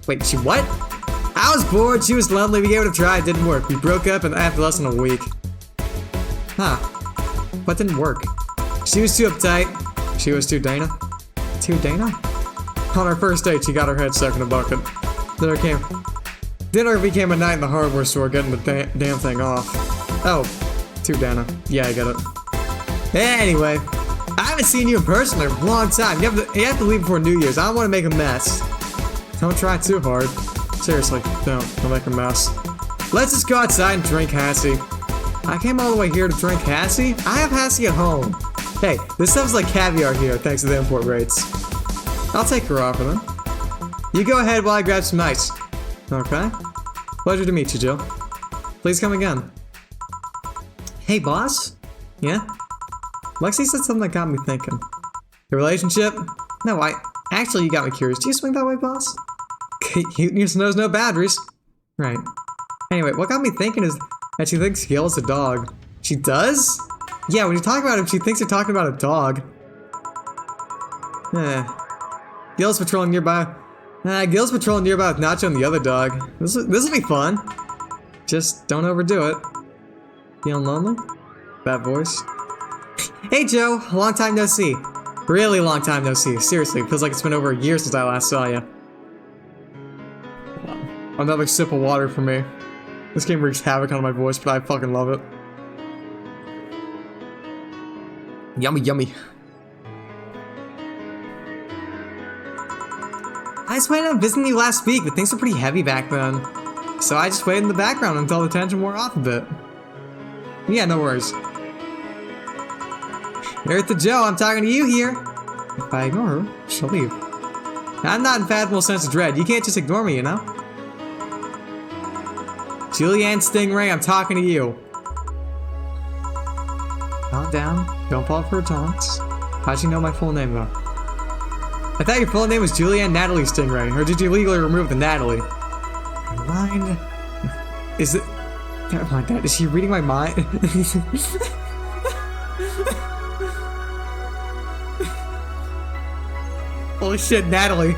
Wait, she what? I was bored, she was lovely, we gave it a try, it didn't work. We broke up after less than a week. Huh. What didn't work? She was too uptight. She was too Dana. Too Dana? On our first date, she got her head stuck in a bucket. Dinner became a night in the hardware store getting the damn thing off. Oh, too Dana. Yeah, I get it. Anyway, I haven't seen you in person in a long time. You have to leave before New Year's. I don't want to make a mess. Don't try too hard. Seriously, don't make a mess. Let's just go outside and drink Hassie. I came all the way here to drink Hassie? I have Hassie at home. Hey, this stuff's like caviar here, thanks to the import rates. I'll take your offer then. You go ahead while I grab some ice. Okay. Pleasure to meet you, Jill. Please come again. Hey, boss? Yeah? Lexi said something that got me thinking. The relationship? No, actually, you got me curious. Do you swing that way, boss? Cuteness knows no boundaries. Right. Anyway, what got me thinking is that she thinks Gil is a dog. She does? Yeah, when you talk about him, she thinks you're talking about a dog. Gil's patrolling nearby. Gil's patrolling nearby with Nacho and the other dog. This will be fun. Just don't overdo it. Feeling lonely? That voice. Hey Joe, long time no see. Really long time no see. Seriously, it feels like it's been over a year since I last saw you. Another sip of water for me. This game wreaks havoc on my voice, but I fucking love it. Yummy, yummy. I just waited on visiting you last week, but things were pretty heavy back then. So I just waited in the background until the tension wore off a bit. Yeah, no worries. Earth to Joe, I'm talking to you here. If I ignore her, she'll leave. I'm not infallible sense of dread. You can't just ignore me, you know? Julianne Stingray, I'm talking to you. Calm down. Don't fall for her taunts. How'd you know my full name, though? I thought your full name was Julianne Natalie Stingray, or did you legally remove the Natalie? Mind? Is it? Never mind that. Is she reading my mind? Holy shit, Natalie.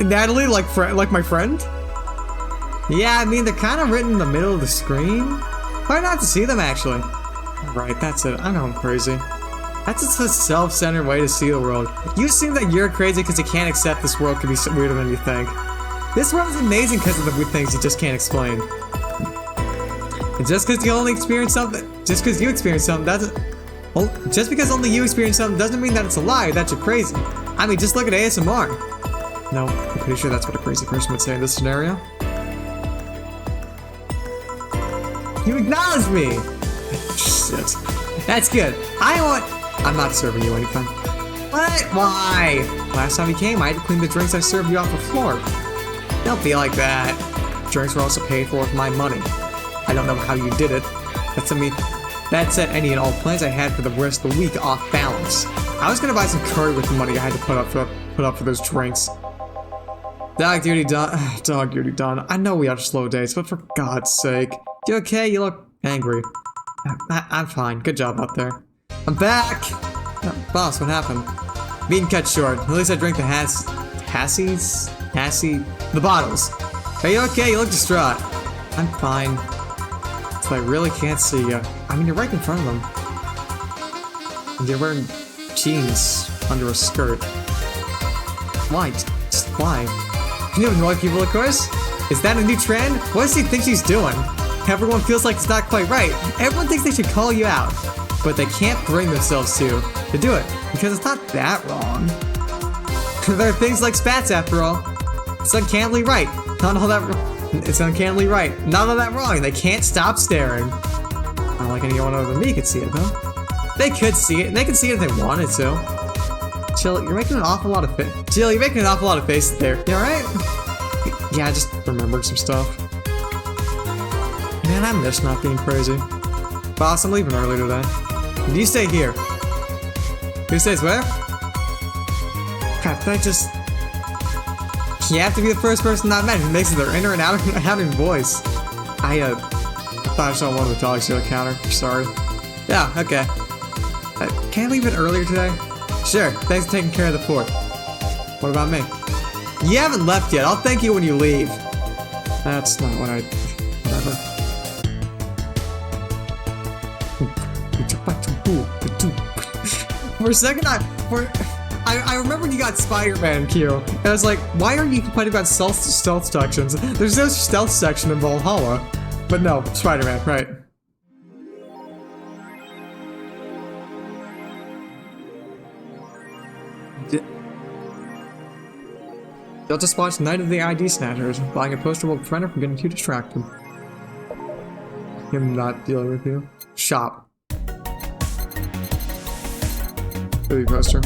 Natalie, like my friend? Yeah, I mean, they're kind of written in the middle of the screen. Hard not to see them, actually. Right, that's it. I know I'm crazy. That's just a self-centered way to see the world. You assume that you're crazy because you can't accept this world could be weirder than you think. This world is amazing because of the weird things you just can't explain. And just because you only experience something, just because you experience something doesn't... Well, just because only you experience something doesn't mean that it's a lie, that you're crazy. I mean, just look at ASMR. No, I'm pretty sure that's what a crazy person would say in this scenario. You acknowledge me! Shit. That's good. I'm not serving you anything. What? Why? Last time you came, I had to clean the drinks I served you off the floor. Don't be like that. Drinks were also paid for with my money. I don't know how you did it. That set any and all plans I had for the rest of the week off balance. I was gonna buy some curry with the money I had to put up for those drinks. Dog duty done. Dog duty done. I know we have slow days, but for God's sake. You okay? You look angry. I'm fine. Good job out there. I'm back! Boss, what happened? Being cut short. At least I drank the the bottles. Are you okay? You look distraught. I'm fine. So I really can't see you. I mean, you're right in front of them. And you're wearing jeans under a skirt. Why? Just why? Can you annoy people, of course? Is that a new trend? What does she think she's doing? Everyone feels like it's not quite right. Everyone thinks they should call you out. But they can't bring themselves to do it. Because it's not that wrong. There are things like spats, after all. It's uncannily right. It's uncannily right. None of that wrong. They can't stop staring. Not like anyone other than me could see it, though. They could see it. They could see it if they wanted to. Jill, you're making an awful lot of faces there. You alright? Yeah, I just remembered some stuff. Man, I miss not being crazy. Boss, I'm leaving early today. You stay here. Who stays where? Crap, did I just... You have to be the first person I've met who makes their inner and outer voice. I thought I saw one of the dogs to the counter. Sorry. Yeah, okay. Can I leave it earlier today? Sure, thanks for taking care of the fort. What about me? You haven't left yet. I'll thank you when you leave. That's not what I... Whatever. For a second, I remember when you got Spider-Man Q. And I was like, why are you complaining about stealth sections? There's no stealth section in Valhalla. But no, Spider-Man, right. You'll just watch Night of the ID Snatchers. Buying a poster will prevent her from getting too distracted. Him not dealing with you. Shop. Movie poster.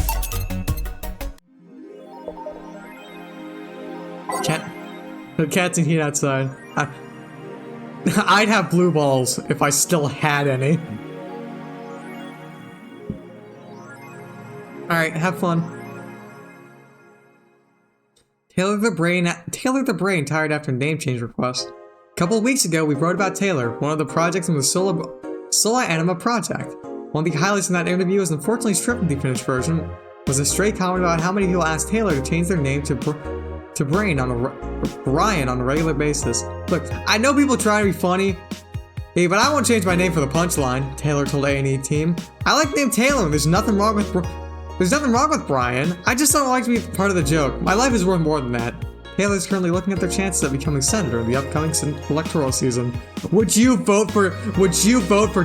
The cat's in heat outside. I'd have blue balls if I still had any. Alright, have fun. Taylor the Brain tired after name change request. A couple of weeks ago, we wrote about Taylor, one of the projects in the Sola Anima project. One of the highlights in that interview was unfortunately stripped from the finished version, was a stray comment about how many people asked Taylor to change their name to Brian on a regular basis. Look, I know people try to be funny, hey, but I won't change my name for the punchline, Taylor told A&E team. I like the name Taylor, there's nothing wrong with Brian. I just don't like to be part of the joke. My life is worth more than that. Taylor's currently looking at their chances of becoming senator in the upcoming electoral season. Would you vote for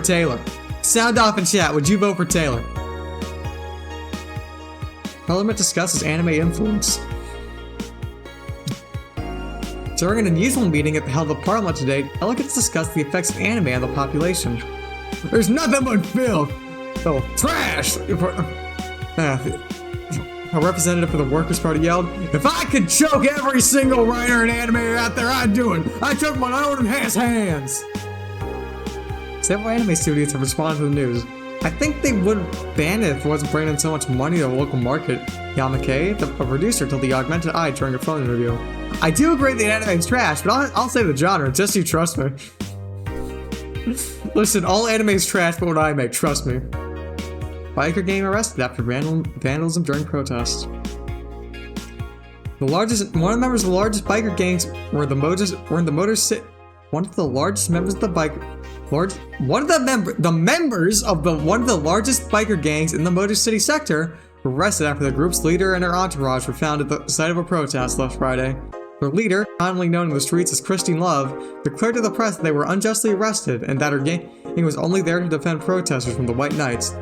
Taylor? Sound off in chat, would you vote for Taylor? Parliament discusses anime influence. During an unusual meeting held at Parliament today, delegates discussed the effects of anime on the population. There's nothing but filth! Oh, trash! A representative for the Workers' Party yelled, "If I could choke every single writer and animator out there, I'd do it! I took my own hands!" Several anime studios have responded to the news. I think they would ban it if it wasn't bringing in so much money to the local market. Yamake, a producer, told the Augmented Eye during a phone interview. I do agree that anime is trash, but I'll say the genre, just you trust me. Listen, all anime is trash, but what I make, trust me. Biker gang arrested after vandalism during protests. One of the members of the largest biker gangs were in the Motor City. One of the largest members of the one of the largest biker gangs in the Motor City sector were arrested after the group's leader and her entourage were found at the site of a protest last Friday. Their leader, commonly known in the streets as Christine Love, declared to the press that they were unjustly arrested and that her gang was only there to defend protesters from the White Knights.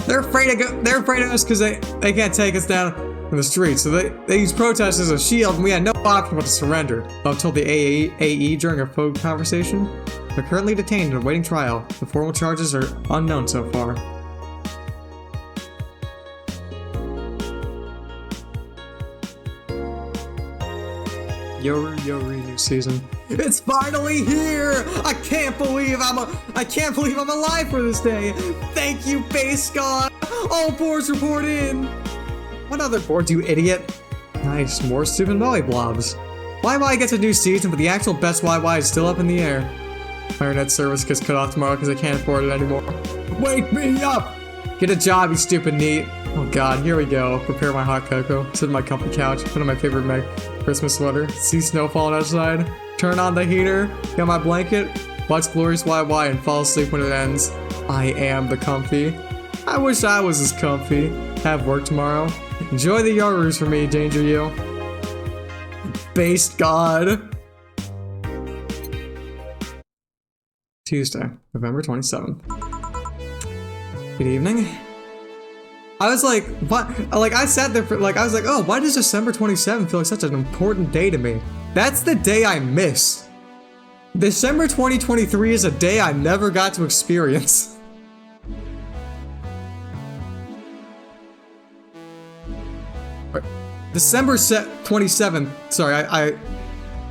They're afraid of us because they can't take us down in the streets, so they use protests as a shield, and we had no option but to surrender. Love told the AE during a phone conversation. They're currently detained and awaiting trial. The formal charges are unknown so far. Yori new season. It's finally here! I can't believe I'm alive for this day! Thank you, Base God! All boards report in! What other boards, you idiot? Nice, more stupid Moe blobs. YY gets a new season, but the actual best YY is still up in the air. My internet service gets cut off tomorrow because I can't afford it anymore. Wake me up! Get a job, you stupid neat. Oh god, here we go. Prepare my hot cocoa, sit on my comfy couch, put on my favorite Christmas sweater, see snowfall outside, turn on the heater, get my blanket, watch Glorious YY and fall asleep when it ends. I am the comfy. I wish I was as comfy. Have work tomorrow. Enjoy the Yorus for me, Danger You. Based God. Tuesday, November 27th. Good evening. I was like, what? Like, I sat there for, like, I was like, oh, why does December 27th feel like such an important day to me? That's the day I miss. December 2023 is a day I never got to experience. December 27th, sorry,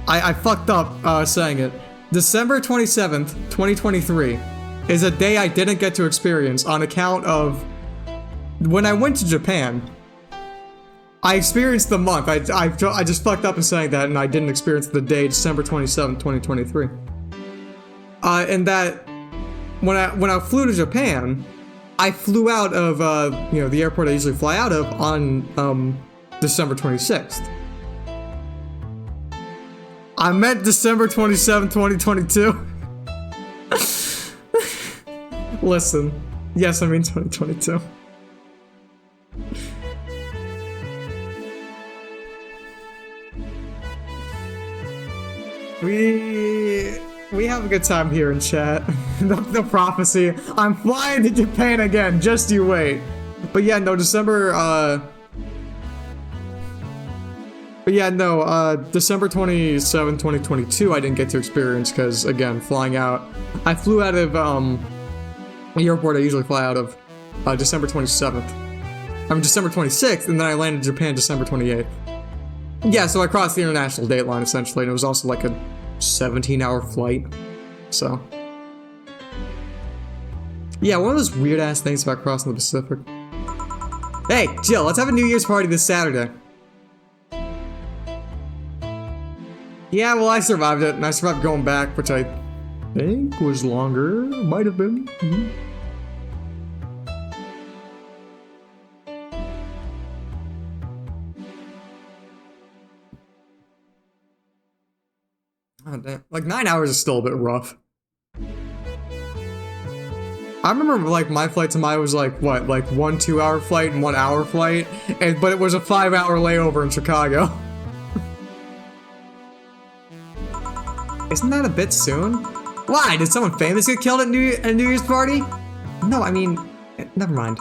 I fucked up saying it. December 27th, 2023 is a day I didn't get to experience on account of when I went to Japan. I experienced the month. I just fucked up in saying that, and I didn't experience the day December 27th, 2023. And that when I flew to Japan, I flew out of the airport I usually fly out of on December 26th. I meant December 27th, 2022. Listen, yes, I mean 2022. We have a good time here in chat. the prophecy. I'm flying to Japan again. Just you wait. But yeah, no, December 27, 2022, I didn't get to experience because, again, flying out. I flew out of the airport I usually fly out of December 27th. I mean, December 26th, and then I landed in Japan December 28th. Yeah, so I crossed the international date line, essentially, and it was also like a 17-hour flight. So. Yeah, one of those weird-ass things about crossing the Pacific. Hey, Jill, let's have a New Year's party this Saturday. Yeah, well, I survived it, and I survived going back, which I think was longer. Might have been. Oh, damn. Like, 9 hours is still a bit rough. I remember, like, my flight to Maya was like, what, like 1 2-hour flight and 1 hour flight, but it was a 5-hour layover in Chicago. Isn't that a bit soon? Why? Did someone famous get killed at a New Year's party? No, I mean, never mind.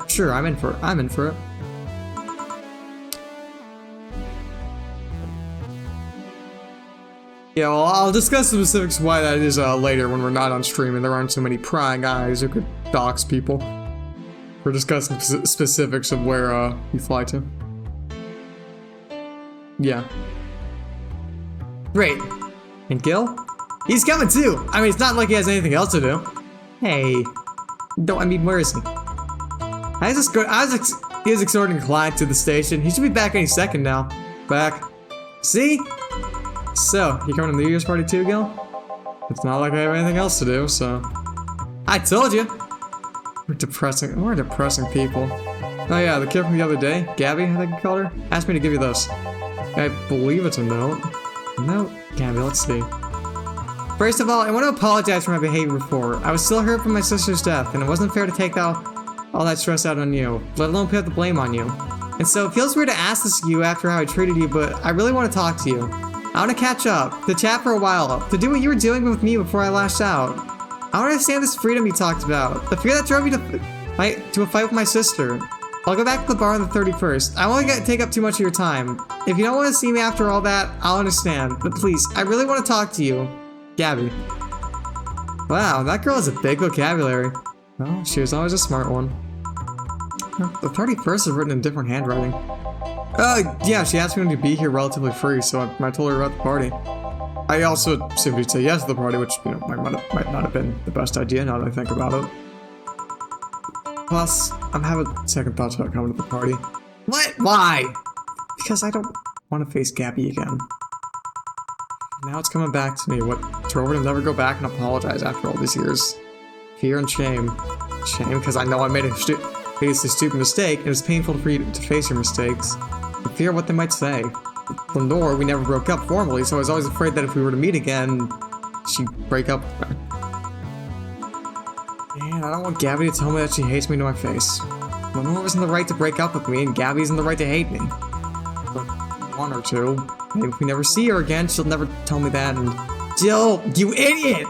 Sure, I'm in for it. Yeah, well, I'll discuss the specifics why that is later when we're not on stream and there aren't so many prying eyes who could dox people. We're discussing specifics of where you fly to. Yeah. Great. And Gil? He's coming too! I mean, it's not like he has anything else to do. Hey. I mean, where is he? He was escorting a client to the station. He should be back any second now. Back. See? So, you coming to the New Year's party too, Gil? It's not like I have anything else to do, so... I told you! We're depressing people. Oh yeah, the kid from the other day, Gabby, I think you called her, asked me to give you this. I believe it's a note. A note? Gabby, let's see. First of all, I want to apologize for my behavior before. I was still hurt from my sister's death, and it wasn't fair to take all that stress out on you, let alone put the blame on you. And so it feels weird to ask this of you after how I treated you, but I really want to talk to you. I want to catch up, to chat for a while, to do what you were doing with me before I lashed out. I want to understand this freedom you talked about, the fear that drove you to a fight with my sister. I'll go back to the bar on the 31st. I won't take up too much of your time. If you don't want to see me after all that, I'll understand. But please, I really want to talk to you. Gabby. Wow, that girl has a big vocabulary. Well, she was always a smart one. The 31st is written in different handwriting. Yeah, she asked me to be here relatively free, so I told her about the party. I also assumed you'd say yes to the party, which, you know, might not have been the best idea now that I think about it. Plus, I'm having second thoughts about coming to the party. What? Why? Because I don't want to face Gabby again. Now it's coming back to me. What drove her to never go back and apologize after all these years? Fear and shame. Shame because I know I made a stupid mistake, and it's painful for you to face your mistakes. The fear of what they might say. With Lenore, we never broke up formally, so I was always afraid that if we were to meet again, she'd break up with me. Man, I don't want Gabby to tell me that she hates me to my face. Lenore was in the right to break up with me, and Gabby's in the right to hate me. But one or two. Maybe if we never see her again, she'll never tell me that, and... Jill, you idiot!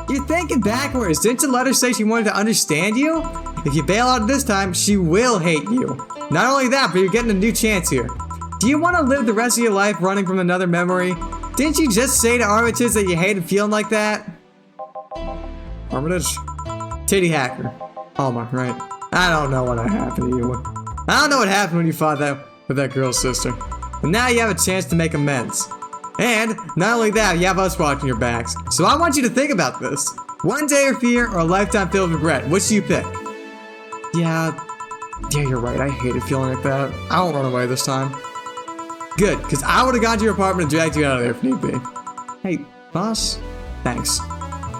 You're thinking backwards. Didn't you let her say she wanted to understand you? If you bail out this time, she will hate you. Not only that, but you're getting a new chance here. Do you want to live the rest of your life running from another memory? Didn't you just say to Armitage that you hated feeling like that? Armitage? Titty hacker. Alma, right. I don't know what happened to you. I don't know what happened when you fought with that girl's sister. But now you have a chance to make amends. And, not only that, you have us watching your backs. So I want you to think about this. One day of fear or a lifetime filled with regret. Which do you pick? Yeah, you're right. I hated feeling like that. I won't run away this time. Good, because I would have gone to your apartment and dragged you out of there if need be. Hey, boss? Thanks.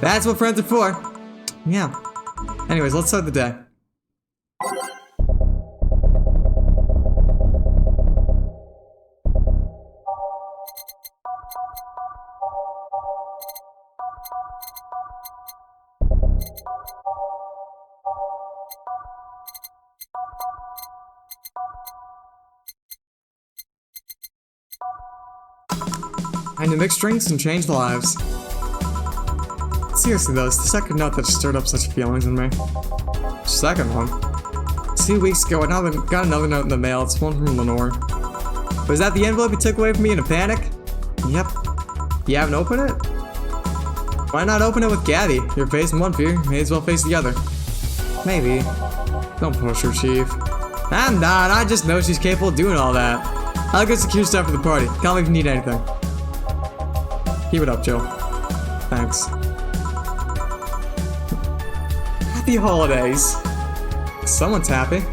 That's what friends are for. Yeah. Anyways, let's start the day. I knew mixed drinks and changed lives. Seriously though, it's the second note that stirred up such feelings in me. Second one? 2 weeks ago, I got another note in the mail. It's one from Lenore. Was that the envelope you took away from me in a panic? Yep. You haven't opened it? Why not open it with Gabby? You're facing one fear, may as well face the other. Maybe. Don't push her, Chief. I'm not, I just know she's capable of doing all that. I'll go secure stuff for the party. Call me if you need anything. Keep it up, Jill. Thanks. Happy holidays. Someone's happy.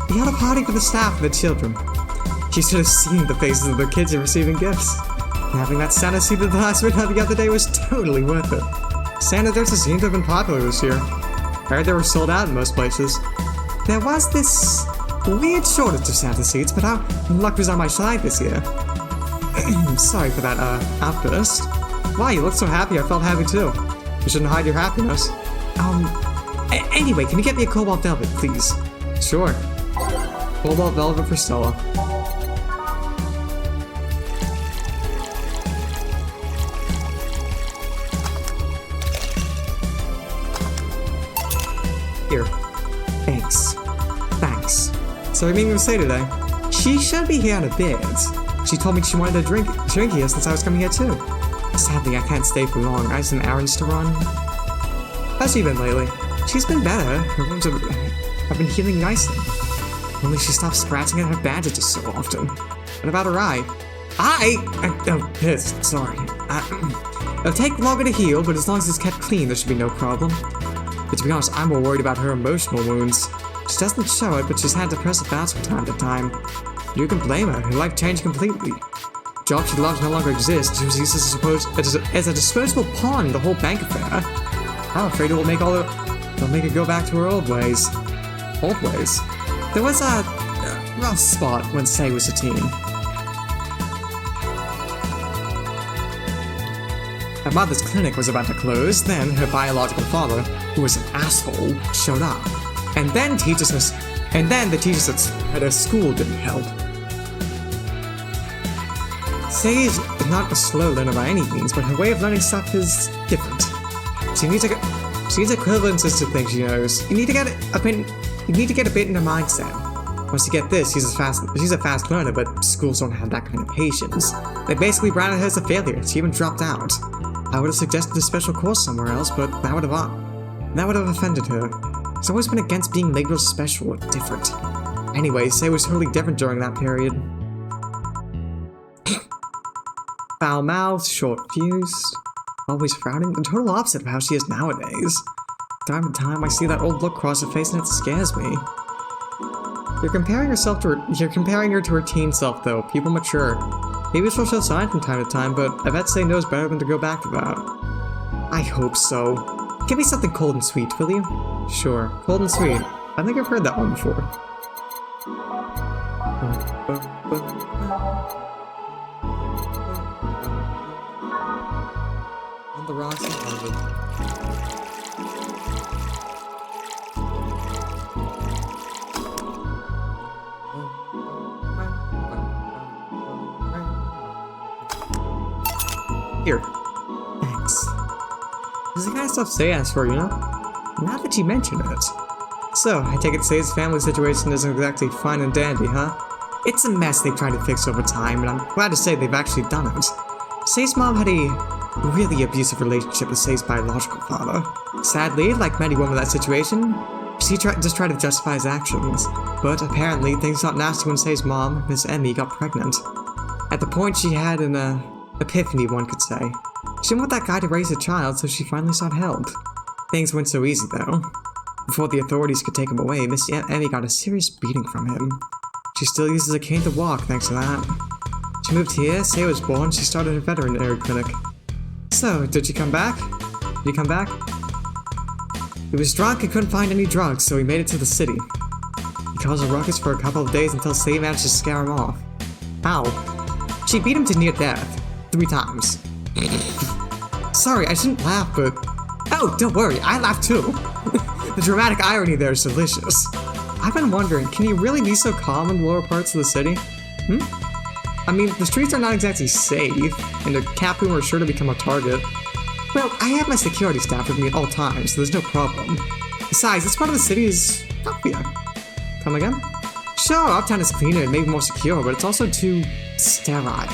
We had a party for the staff and the children. You should have seen the faces of the kids in receiving gifts. Having that Santa seat at the last minute the other day was totally worth it. Santa dresses seem to have been popular this year. I heard they were sold out in most places. There was this weird shortage of Santa seats, but luck was on my side this year. Sorry for that, outburst. Wow, you look so happy, I felt happy too. You shouldn't hide your happiness. Anyway, can you get me a cobalt velvet, please? Sure. Cobalt velvet for Stella. Here. Thanks. So what are you going to say today? She should be here in a bit. She told me she wanted to drink here since I was coming here too. Sadly, I can't stay for long. I have some errands to run. How's she been lately? She's been better. Her wounds have been healing nicely. Only she stops scratching at her bandages so often. What about her eye? Oh, pissed. Sorry. It'll take longer to heal, but as long as it's kept clean, there should be no problem. But to be honest, I'm more worried about her emotional wounds. She doesn't show it, but she's had depressive bouts from time to time. You can blame her. Her life changed completely. The job she loves no longer exists. She was used as a disposable pawn in the whole bank affair. I'm afraid it'll make her go back to her old ways. Old ways? There was a rough spot when Say was a teen. Her mother's clinic was about to close, then her biological father, who was an asshole, showed up. And then the teachers at her school didn't help. Say is not a slow learner by any means, but her way of learning stuff is different. She needs equivalences to things she knows. You need to get a bit in her mindset. Once you get this, she's a fast learner, but schools don't have that kind of patience. They basically branded her as a failure. She even dropped out. I would have suggested a special course somewhere else, but that would have offended her. She's always been against being labeled special or different. Anyway, Say was totally different during that period. Foul mouthed, short fused, always frowning, the total opposite of how she is nowadays. Time to time, I see that old look cross her face and it scares me. You're comparing her to her teen self, though. People mature. Maybe she'll show signs from time to time, but I bet Say knows better than to go back to that. I hope so. Give me something cold and sweet, will you? Sure, cold and sweet. I think I've heard that one before. On the rocks in Harvard. Here. Thanks. This is the kind of stuff Say asks for, you know? Now that you mention it. So, I take it Say's family situation isn't exactly fine and dandy, huh? It's a mess they've tried to fix over time, and I'm glad to say they've actually done it. Say's mom had a really abusive relationship with Say's biological father. Sadly, like many women in that situation, she just tried to justify his actions. But apparently, things got nasty when Say's mom, Miss Emmy, got pregnant. At the point, she had an epiphany, one could say. She didn't want that guy to raise a child, so she finally sought help. Things weren't so easy, though. Before the authorities could take him away, Miss Emmy got a serious beating from him. She still uses a cane to walk, thanks to that. She moved here, Say was born, she started a veterinary clinic. So, did she come back? Did he come back? He was drunk and couldn't find any drugs, so he made it to the city. He caused a ruckus for a couple of days until Say managed to scare him off. How? She beat him to near death. 3 times. Sorry, I shouldn't laugh, but... Oh, don't worry, I laugh too. The dramatic irony there is delicious. I've been wondering, can you really be so calm in the lower parts of the city? I mean, the streets are not exactly safe, and a cat boomer is sure to become a target. Well, I have my security staff with me at all times, so there's no problem. Besides, this part of the city is healthier. Come again? Sure, Uptown is cleaner and maybe more secure, but it's also too sterile.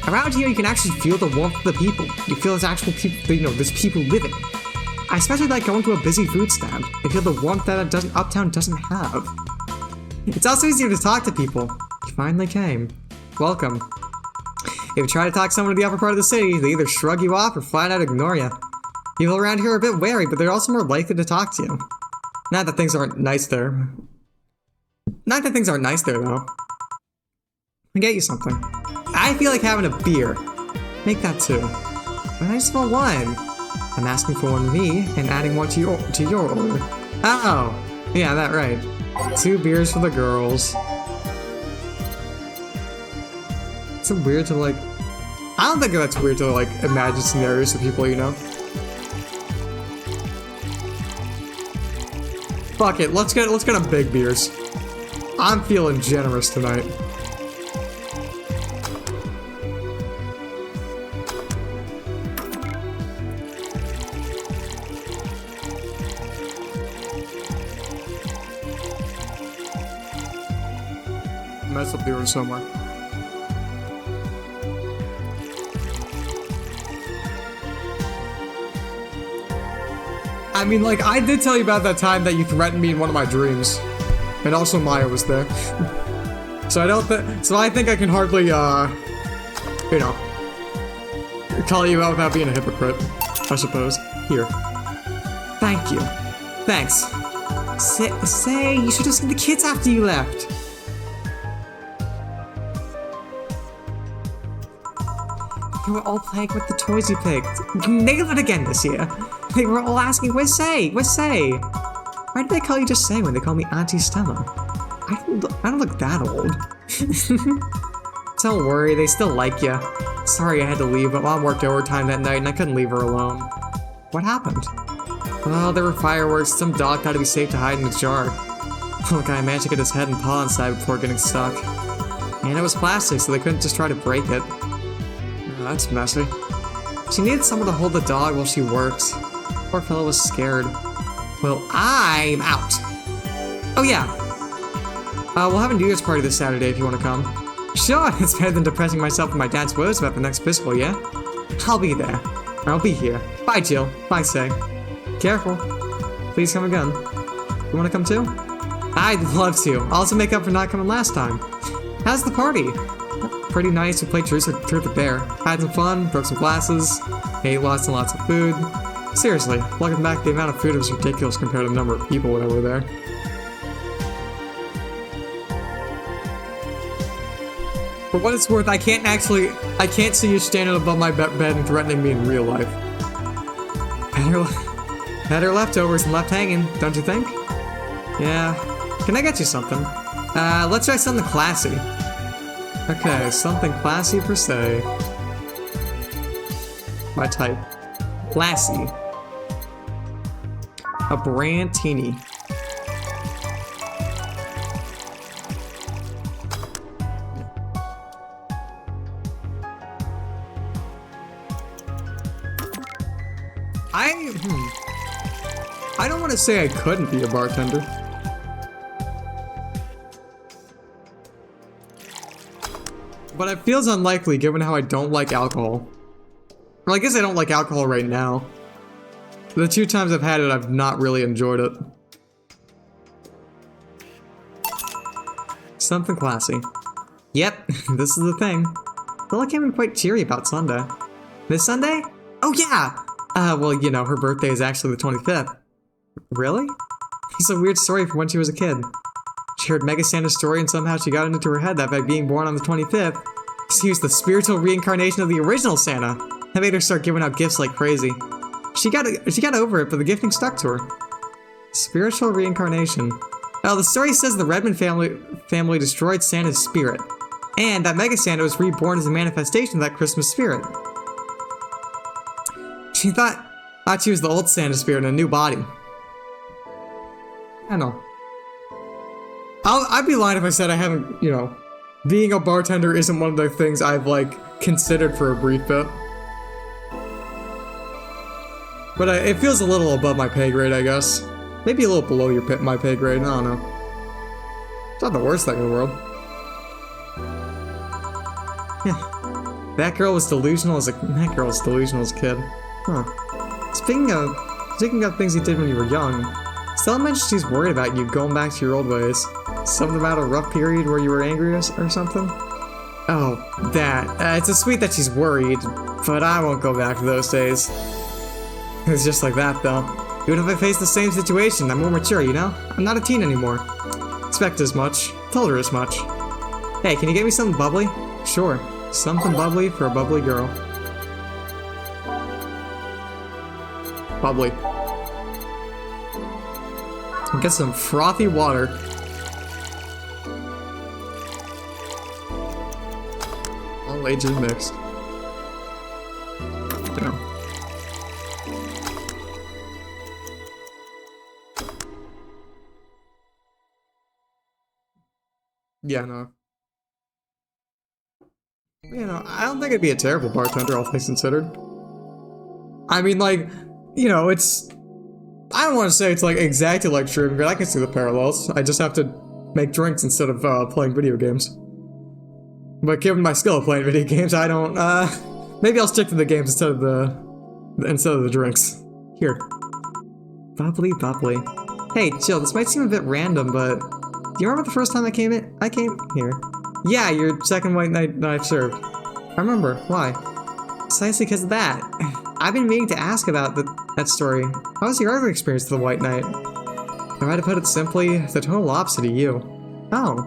Around here, you can actually feel the warmth of the people. You feel there's actual people, there's people living. I especially like going to a busy food stand. I feel the warmth that Uptown doesn't have. It's also easier to talk to people. You finally came. Welcome. If you try to talk to someone in the upper part of the city, they either shrug you off or flat out ignore you. People around here are a bit wary, but they're also more likely to talk to you. Not that things aren't nice there. Though. I'll get you something. I feel like having a beer. Make that 2. But I just want 1. I'm asking for 1 me and adding 1 to your order. Oh, yeah, that right. 2 beers for the girls. It's so weird to like... I don't think that's weird to like imagine scenarios of people, you know? Fuck it, let's get them big beers. I'm feeling generous tonight. Mess up the order somewhere. I mean, like, I did tell you about that time that you threatened me in one of my dreams. And also Maya was there. So I think I can hardly, you know, call you out without being a hypocrite, I suppose. Here. Thank you. Thanks. Say, you should have seen the kids after you left. They were all playing with the toys you picked. You nailed it again this year. They were all asking, where's Say? Where's Say? Why did they call you just Say when they call me Auntie Stella? I don't look that old. Don't worry, they still like you. Sorry I had to leave, but Mom worked overtime that night and I couldn't leave her alone. What happened? Well, there were fireworks, some dog thought it'd be safe to hide in a jar. The guy managed to get his head and paw inside before getting stuck. And it was plastic, so they couldn't just try to break it. Oh, that's messy. She needed someone to hold the dog while she worked. Poor fellow was scared. Well, I'm out. Oh yeah. We'll have a New Year's party this Saturday if you want to come. Sure, it's better than depressing myself with my dad's words about the next fiscal year. I'll be there. I'll be here. Bye, Jill. Bye, Say. Careful. Please come again. You want to come too? I'd love to. I'll also make up for not coming last time. How's the party? Pretty nice. We played Truth or Dare. Had some fun, broke some glasses, ate lots and lots of food. Seriously, looking back, the amount of food was ridiculous compared to the number of people that were there. For what it's worth, I can't see you standing above my bed and threatening me in real life. Better leftovers than left hanging, don't you think? Yeah. Can I get you something? Let's try something classy. Okay, something classy per se. My type. Classy. A Brantini. I don't want to say I couldn't be a bartender. But it feels unlikely given how I don't like alcohol. Well, I guess I don't like alcohol right now. The 2 times I've had it, I've not really enjoyed it. Something classy. Yep, this is the thing. Bella came in quite cheery about Sunday. This Sunday? Oh yeah! Well, you know, her birthday is actually the 25th. Really? It's a weird story from when she was a kid. She heard Mega Santa's story and somehow she got it into her head that by being born on the 25th, she was the spiritual reincarnation of the original Santa. That made her start giving out gifts like crazy. She got over it, but the gifting stuck to her. Spiritual reincarnation. Well, the story says the Redmond family destroyed Santa's spirit, and that Mega Santa was reborn as a manifestation of that Christmas spirit. She thought she was the old Santa spirit in a new body. I know. I'd be lying if I said I haven't, you know, being a bartender isn't one of the things I've, like, considered for a brief bit. But it feels a little above my pay grade, I guess. Maybe a little below my pay grade, I don't know. It's not the worst thing in the world. Yeah. That girl was delusional as a kid. Huh. Speaking of things you did when you were young, Stella mentioned she's worried about you going back to your old ways. Something about a rough period where you were angry or something? Oh, that. It's a sweet that she's worried, but I won't go back to those days. It's just like that, though. Even if I face the same situation, I'm more mature, you know? I'm not a teen anymore. Expect as much. Told her as much. Hey, can you get me something bubbly? Sure. Something bubbly for a bubbly girl. Bubbly. Get some frothy water. All ages mixed. Damn. Yeah, no. You know, I don't think I'd be a terrible bartender, all things considered. I mean, like, you know, it's... I don't want to say it's, like, exactly like Shroom, but I can see the parallels. I just have to make drinks instead of, playing video games. But given my skill of playing video games, I don't, maybe I'll stick to the games instead of the drinks. Here. Bubbly, bubbly. Hey, Jill, this might seem a bit random, but do you remember the first time I came here? Yeah, your second white night that I've served. I remember. Why? Precisely because of that. I've been meaning to ask about that story. How was your other experience with the White Knight? If I had to put it simply, the total opposite of you. Oh.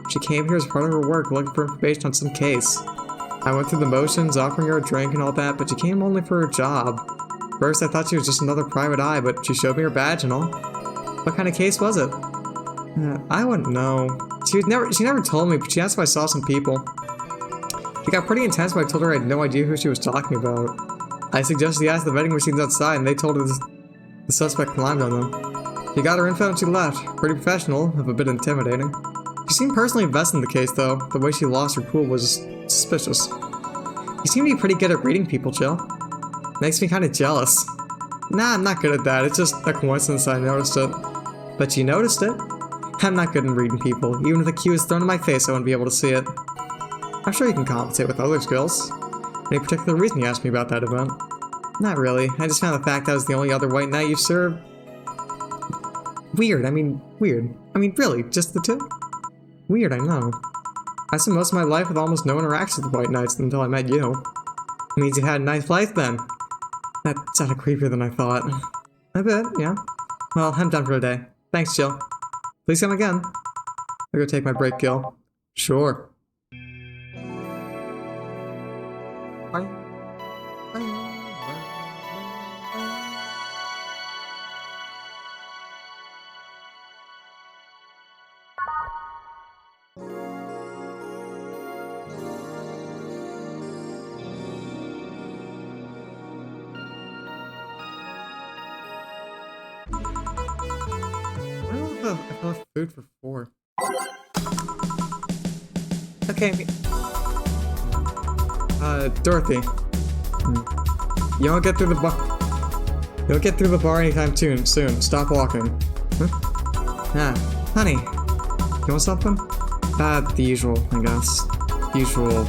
She came here as part of her work looking for information on some case. I went through the motions, offering her a drink and all that, but she came only for her job. First, I thought she was just another private eye, but she showed me her badge and all. What kind of case was it? I wouldn't know. She never told me, but she asked if I saw some people. It got pretty intense when I told her I had no idea who she was talking about. I suggested she ask the vending machines outside, and they told her the suspect climbed on them. She got her info and she left. Pretty professional, if a bit intimidating. She seemed personally invested in the case, though. The way she lost her cool was suspicious. You seem to be pretty good at reading people, Jill. Makes me kind of jealous. Nah, I'm not good at that. It's just a coincidence I noticed it. But you noticed it. I'm not good in reading people. Even if the cue is thrown in my face, I wouldn't be able to see it. I'm sure you can compensate with other skills. Any particular reason you asked me about that event? Not really. I just found the fact that I was the only other white knight you've served. Weird. Weird. Really, just the two? Weird, I know. I spent most of my life with almost no interaction with white knights until I met you. It means you had a nice life then. That sounded creepier than I thought. A bit, yeah. Well, I'm done for the day. Thanks, Jill. Please come again. I'll go take my break, Gil. Sure. I left food for 4. Okay. Dorothy. You won't get through the bar. You won't get through the bar anytime soon. Stop walking. Huh? Ah, honey. You want something? The usual, I guess. Usual.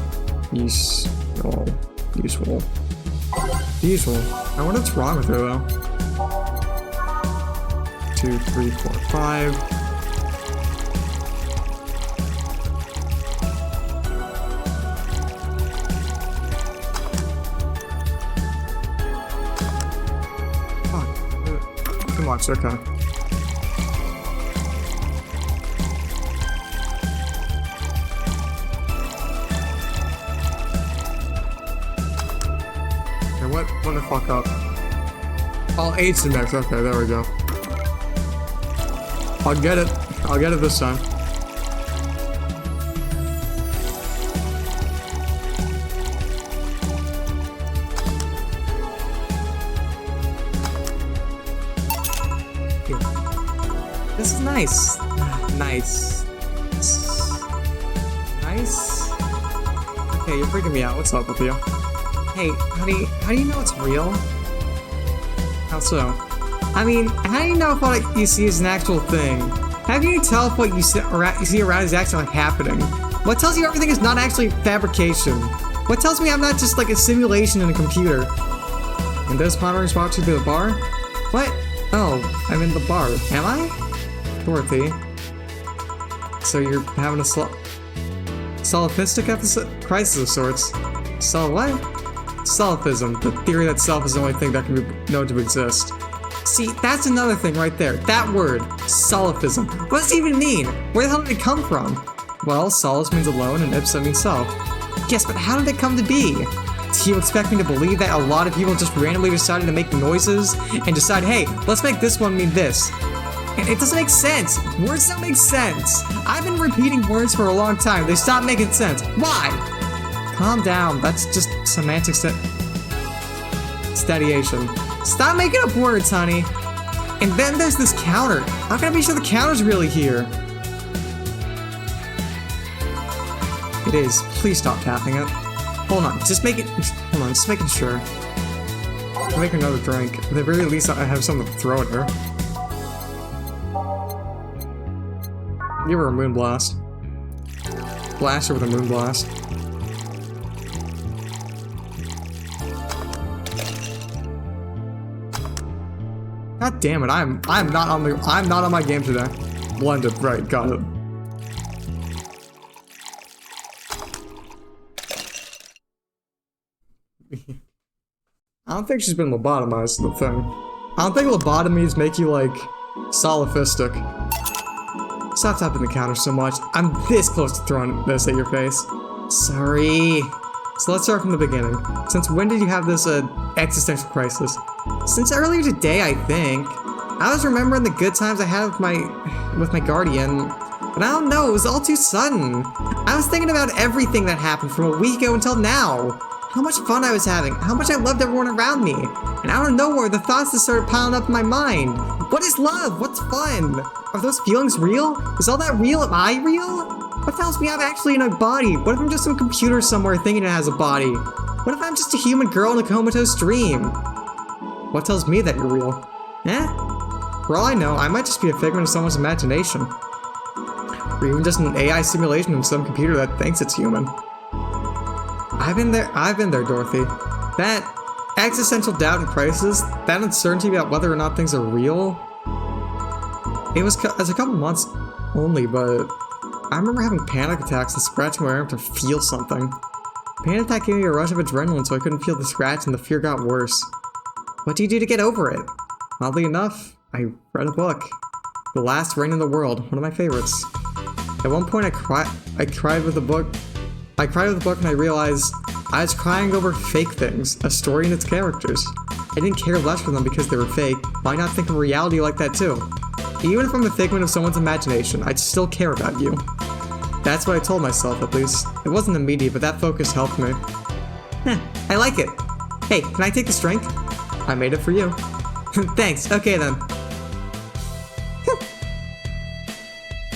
I wonder what's wrong with her though. 2, 3, 4, 5. Fuck. Too much, okay. Okay, what the fuck up? All 8's the next, okay, there we go. I'll get it this time. Here. This is nice. Nice. Nice. Okay, you're freaking me out. What's up with you? Hey, honey, how do you know it's real? How so? How do you know if what you see is an actual thing? How can you tell if what you see around is actually happening? What tells you everything is not actually fabrication? What tells me I'm not just like a simulation in a computer? And those monitors brought you to the bar? What? Oh, I'm in the bar. Am I? Dorothy. So you're having a solipsistic crisis of sorts. What? Solipsism, the theory that self is the only thing that can be known to exist. See, that's another thing right there. That word, solipsism. What does it even mean? Where the hell did it come from? Well, solace means alone and ipsa means self. Yes, but how did it come to be? Do you expect me to believe that a lot of people just randomly decided to make noises and decide, hey, let's make this one mean this? And it doesn't make sense. Words don't make sense. I've been repeating words for a long time. They stop making sense. Why? Calm down. That's just semantic steadiation. Stop making up words, honey. And then there's this counter. How can I be sure the counter's really here? It is. Please stop tapping it. Hold on. Just making sure. I'll make another drink. At the very least, I have something to throw at her. Give her a moon blast. Blast her with a moon blast. God damn it, I'm not on my game today. Blended, right, got it. I don't think she's been lobotomized, the thing. I don't think lobotomies make you, like, soliphistic. Stop tapping the counter so much. I'm this close to throwing this at your face. Sorry. So let's start from the beginning. Since when did you have this, existential crisis? Since earlier today, I think. I was remembering the good times I had with my guardian. But I don't know, it was all too sudden. I was thinking about everything that happened from a week ago until now. How much fun I was having, how much I loved everyone around me. And out of nowhere, the thoughts just started piling up in my mind. What is love? What's fun? Are those feelings real? Is all that real? Am I real? What tells me I'm actually in a body? What if I'm just some computer somewhere thinking it has a body? What if I'm just a human girl in a comatose dream? What tells me that you're real? Eh? For all I know, I might just be a figment of someone's imagination. Or even just an AI simulation of some computer that thinks it's human. I've been there, Dorothy. That existential doubt and crisis, that uncertainty about whether or not things are real, it was a couple months only, but I remember having panic attacks and scratching my arm to feel something. Panic attack gave me a rush of adrenaline so I couldn't feel the scratch and the fear got worse. What do you do to get over it? Oddly enough, I read a book. The Last Reign in the World, one of my favorites. At one point I cried with the book. I cried with the book and I realized I was crying over fake things, a story and its characters. I didn't care less for them because they were fake. Why not think of reality like that too? Even if I'm a figment of someone's imagination, I'd still care about you. That's what I told myself, at least. It wasn't immediate, but that focus helped me. I like it. Hey, can I take this drink? I made it for you. Thanks, okay then.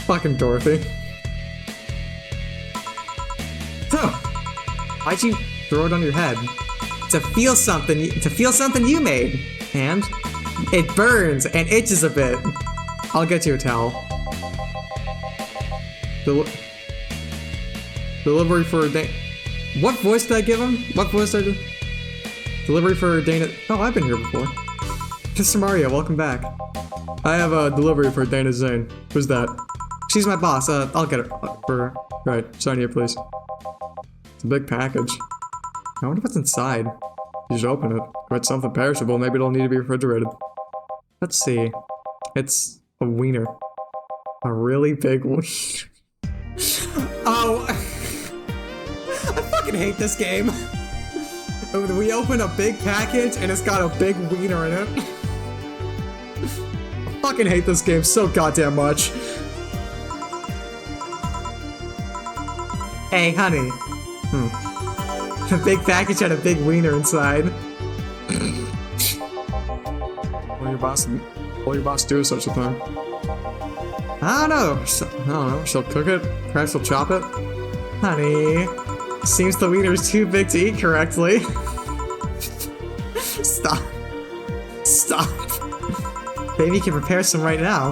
Fucking Dorothy. Why'd you throw it on your head? To feel something you made. And it burns and itches a bit. I'll get you a towel. Delivery for Dana. What voice did I give him? What voice did I do? Delivery for Dana. Oh, I've been here before. Mr. Mario, welcome back. I have a delivery for Dana Zane. Who's that? She's my boss. I'll get it for her. Right, sign here, please. It's a big package. I wonder what's inside. You should open it. If it's something perishable, maybe it'll need to be refrigerated. Let's see. It's a wiener. A really big wiener. Oh. I fucking hate this game. We open a big package and it's got a big wiener in it. I fucking hate this game so goddamn much. Hey, honey. The big package had a big wiener inside. Will your boss do such a thing? I don't know. She'll cook it. Perhaps she'll chop it. Honey, seems the wiener is too big to eat correctly. Stop. Baby can prepare some right now.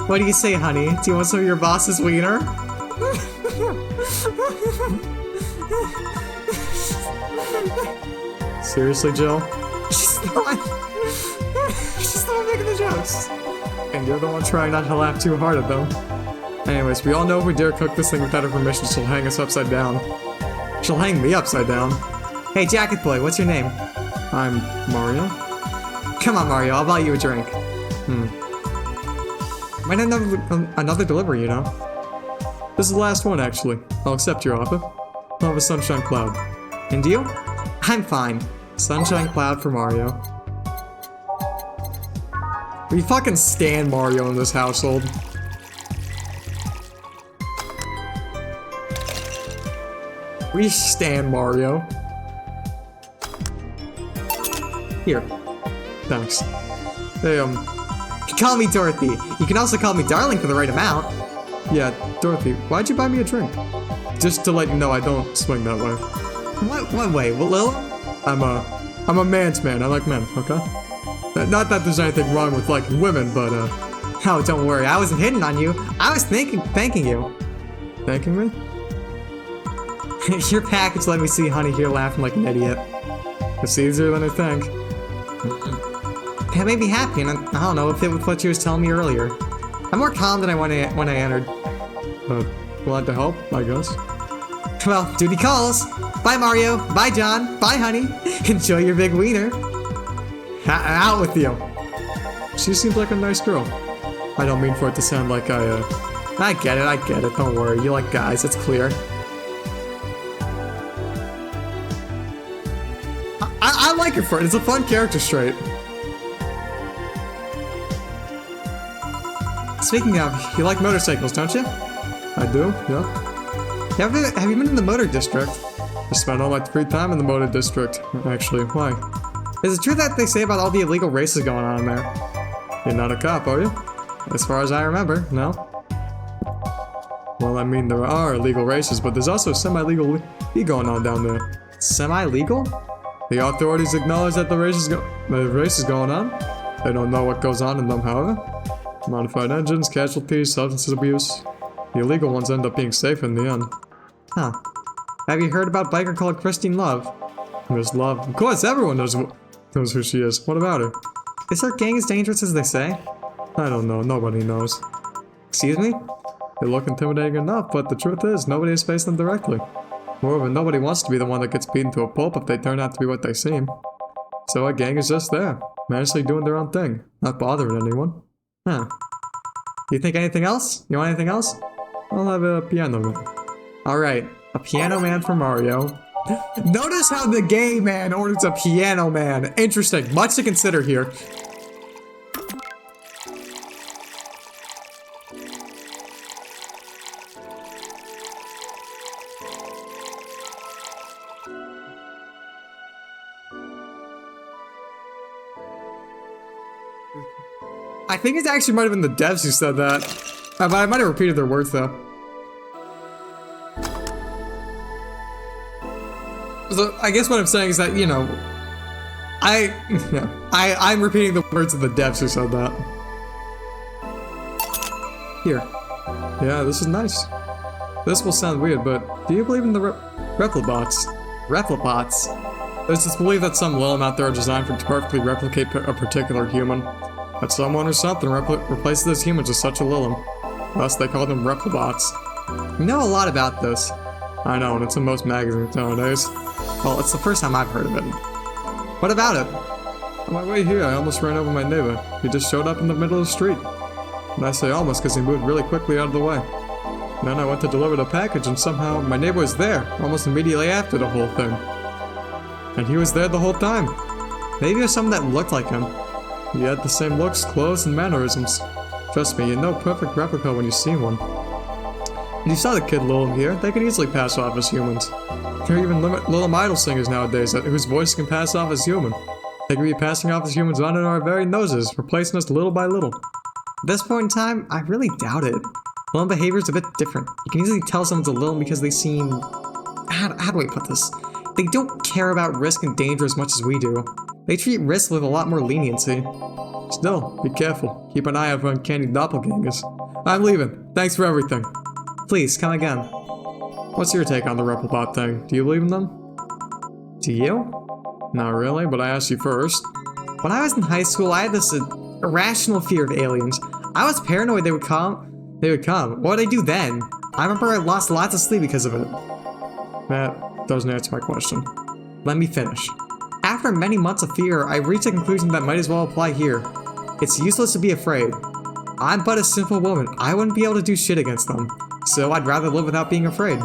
What do you say, honey? Do you want some of your boss's wiener? Seriously, Jill? She's the one making the jokes. And you're the one trying not to laugh too hard at them. Anyways, we all know if we dare cook this thing without her permission, she'll hang us upside down. She'll hang me upside down. Hey, Jacket Boy, what's your name? I'm Mario. Come on, Mario, I'll buy you a drink. Might have another delivery, you know? This is the last one, actually. I'll accept your offer. I'll have a sunshine cloud. And you? I'm fine. Sunshine cloud for Mario. We fucking stan Mario in this household. We stan Mario. Here. Thanks. Hey, call me Dorothy. You can also call me Darling for the right amount. Yeah, Dorothy, why'd you buy me a drink? Just to let you know I don't swing that way. What way? Well, I'm a man's man. I like men, okay? Not that there's anything wrong with liking women, but, oh, don't worry. I wasn't hitting on you. I was thanking you. Thanking me? Your package let me see Honey here laughing like an idiot. It's easier than I think. It made me happy, and I don't know if it was what she was telling me earlier. I'm more calm than I when I entered. Glad to help, I guess. Well, duty calls. Bye, Mario. Bye, John. Bye, honey. Enjoy your big wiener. Out with you. She seems like a nice girl. I don't mean for it to sound like I get it. Don't worry. You like guys. It's clear. I like her for it. It's a fun character trait. Speaking of, you like motorcycles, don't you? I do, yeah. Have you been in the motor district? I spent all my free time in the motor district, actually. Why? Is it true that they say about all the illegal races going on there? You're not a cop, are you? As far as I remember, no? Well, I mean, there are illegal races, but there's also semi-legal going on down there. Semi-legal? The authorities acknowledge that the race is going on. They don't know what goes on in them, however. Modified engines, casualties, substance abuse. The illegal ones end up being safe in the end. Huh. Have you heard about biker called Christine Love? Miss Love. Of course, everyone knows who she is. What about her? Is her gang as dangerous as they say? I don't know. Nobody knows. Excuse me? They look intimidating enough, but the truth is, nobody has faced them directly. Moreover, nobody wants to be the one that gets beaten to a pulp if they turn out to be what they seem. So our gang is just there, managedly doing their own thing, not bothering anyone. Huh. You think anything else? You want anything else? I'll have a piano man. Alright, a piano man for Mario. Notice how the gay man orders a piano man. Interesting, much to consider here. I think it actually might have been the devs who said that. But I might have repeated their words though. So I guess what I'm saying is that, you know, I'm repeating the words of the devs who said that. Here. Yeah, this is nice. This will sound weird, but do you believe in the replibots? Replibots? There's this belief that some Lilum out there are designed to perfectly replicate a particular human. That someone or something replaces those humans with such a Lilum. Thus, they call them replibots. We know a lot about this. I know, and it's in most magazines nowadays. Well, it's the first time I've heard of it. What about it? On my way here, I almost ran over my neighbor. He just showed up in the middle of the street. And I say almost because he moved really quickly out of the way. And then I went to deliver the package, and somehow my neighbor was there, almost immediately after the whole thing. And he was there the whole time. Maybe there's someone that looked like him. He had the same looks, clothes, and mannerisms. Trust me, you know perfect replica when you see one. And you saw the kid Lilum here, they could easily pass off as humans. There are even Lilum idol singers nowadays whose voice can pass off as human. They could be passing off as humans under our very noses, replacing us little by little. At this point in time, I really doubt it. Lilum behavior is a bit different. You can easily tell someone's a Lilum because they seem... How do I put this? They don't care about risk and danger as much as we do. They treat risk with a lot more leniency. Still, be careful. Keep an eye out for uncanny doppelgangers. I'm leaving. Thanks for everything. Please, come again. What's your take on the Replibot thing? Do you believe in them? Do you? Not really, but I asked you first. When I was in high school, I had this irrational fear of aliens. I was paranoid they would come. What would I do then? I remember I lost lots of sleep because of it. That doesn't answer my question. Let me finish. After many months of fear, I reached a conclusion that might as well apply here. It's useless to be afraid. I'm but a simple woman. I wouldn't be able to do shit against them. So I'd rather live without being afraid.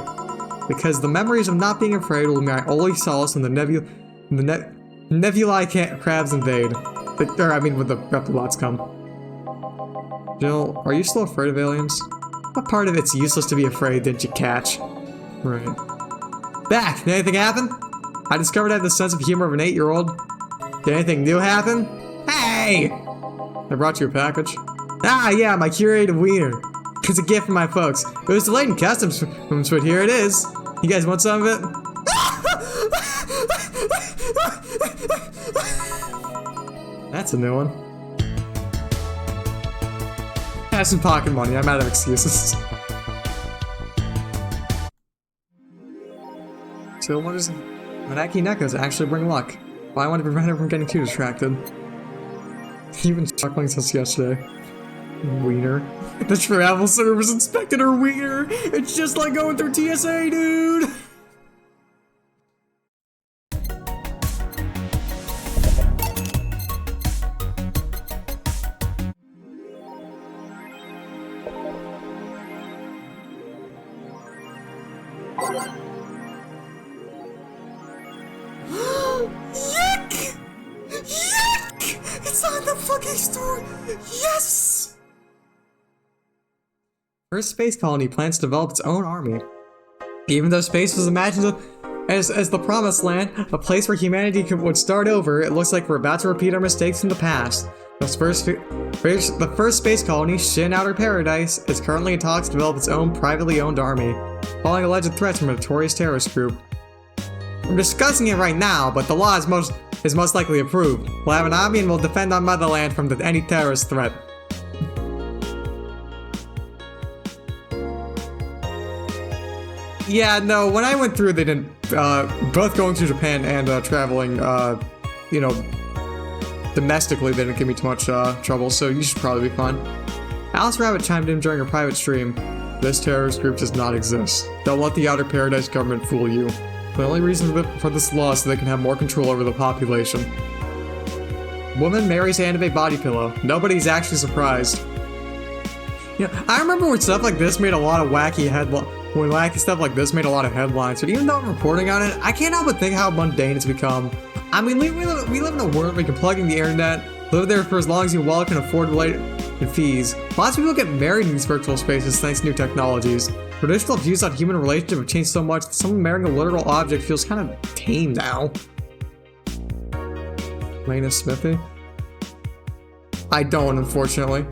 Because the memories of not being afraid will be my only solace when the nebulae crabs invade. When the Replibots come. Jill, are you still afraid of aliens? What part of it's useless to be afraid didn't you catch? Right. Back! Did anything happen? I discovered I have the sense of humor of an 8-year-old. Did anything new happen? Hey! I brought you a package. Ah, yeah, my curated wiener. It's a gift from my folks. It was delayed in customs, but here it is. You guys want some of it? That's a new one. I have some pocket money. I'm out of excuses. So what is it? Manaki Nekas actually bring luck. But I want to prevent her from getting too distracted. You've been chuckling since yesterday. Wiener. The travel service inspected her wiener. It's just like going through TSA, dude. Yuck! Yuck! It's on the fucking store! Yes! First space colony plans to develop its own army. Even though space was imagined as the promised land, a place where humanity would start over, it looks like we're about to repeat our mistakes from the past. The first space colony, Shin Outer Paradise, is currently in talks to develop its own privately owned army, following alleged threats from a notorious terrorist group. We're discussing it right now, but the law is most likely approved. We'll have an army and we'll defend our motherland from any terrorist threat. Yeah, no, when I went through, they didn't, both going to Japan and traveling, you know, domestically, they didn't give me too much trouble, so you should probably be fine. Alice Rabbit chimed in during a private stream. This terrorist group does not exist. Don't let the Outer Paradise government fool you. The only reason for this law is so they can have more control over the population. Woman marries anime body pillow. Nobody's actually surprised. You know, I remember when stuff like this made a lot of wacky stuff like this made a lot of headlines, but even though I'm reporting on it, I can't help but think how mundane it's become. I mean, we live in a world where you can plug in the internet, live there for as long as you well can afford related fees. Lots of people get married in these virtual spaces thanks to new technologies. Traditional views on human relationships have changed so much that someone marrying a literal object feels kind of tame now. Lena Smithy? I don't, unfortunately.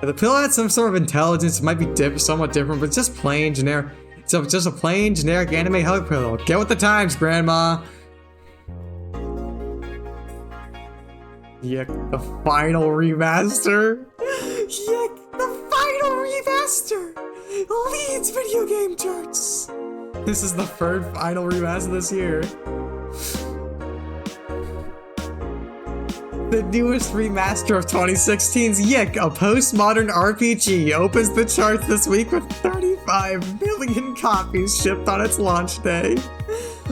The pillow had some sort of intelligence. It might be somewhat different, but it's just plain generic. So it's just a plain generic anime hug pillow. Get with the times, Grandma. Yuck, the final remaster. Yuck, the final remaster leads video game charts. This is the third final remaster this year. The newest remaster of 2016's Yick, a postmodern RPG, opens the charts this week with 35 million copies shipped on its launch day.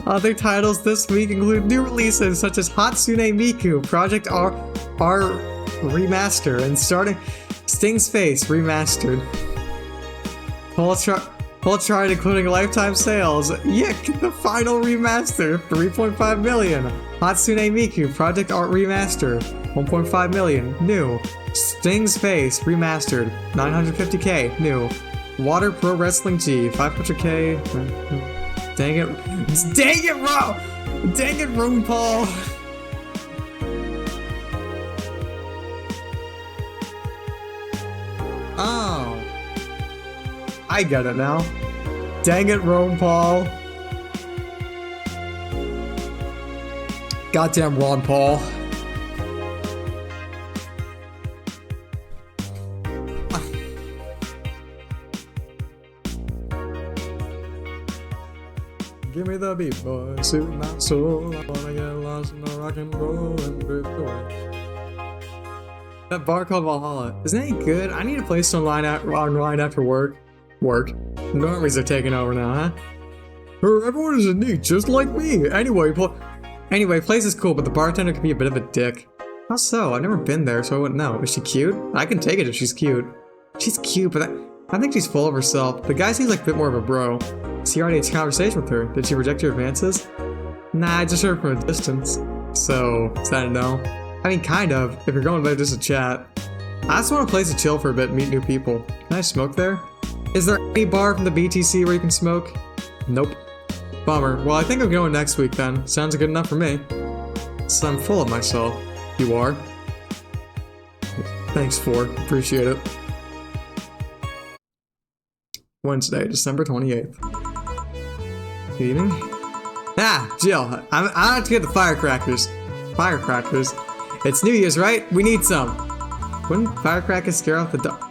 Other titles this week include new releases such as Hatsune Miku, Project R Remaster, and Sting's Face Remastered. Full chart including lifetime sales. Yick, the final remaster, 3.5 million. Hatsune Miku, Project Art Remaster, 1.5 million. New. Sting's Face Remastered, 950k. New. Water Pro Wrestling G, 500k. Dang it. Dang it, bro! Dang it, Rune Paul! Oh. I get it now. Dang it, Rome Paul. Goddamn Ron Paul. Give me the beat, boy. Soothe my soul. I wanna get lost in the rock and roll and drift away. That bar called Valhalla. Isn't any good? I need a place to online after work. Normies are taking over now, huh? Everyone is in need, just like me. Anyway, place is cool, but the bartender can be a bit of a dick. How so? I've never been there, so I wouldn't know. Is she cute? I can take it if she's cute. She's cute, but I think she's full of herself. The guy seems like a bit more of a bro. See, already had a conversation with her. Did she reject your advances? Nah, I just heard from a distance. So, is that a no? I mean, kind of, if you're going there just to chat. I just want a place to chill for a bit and meet new people. Can I smoke there? Is there any bar from the BTC where you can smoke? Nope. Bummer. Well, I think I'm going next week then. Sounds good enough for me. So I'm full of myself. You are? Thanks, Ford. Appreciate it. Wednesday, December 28th. Good evening. Ah, Jill. I have to get the firecrackers. Firecrackers? It's New Year's, right? We need some. Wouldn't firecrackers scare off the dog?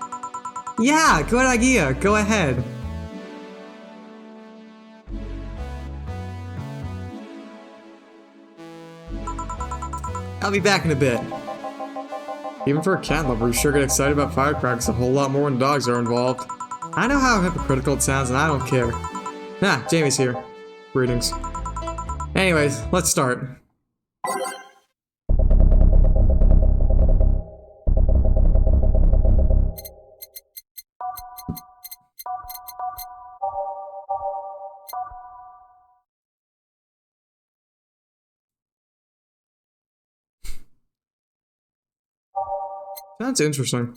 Yeah, good idea. Go ahead. I'll be back in a bit. Even for a cat lover, you sure get excited about firecrackers a whole lot more when dogs are involved. I know how hypocritical it sounds and I don't care. Ah, Jamie's here. Greetings. Anyways, let's start. Sounds interesting.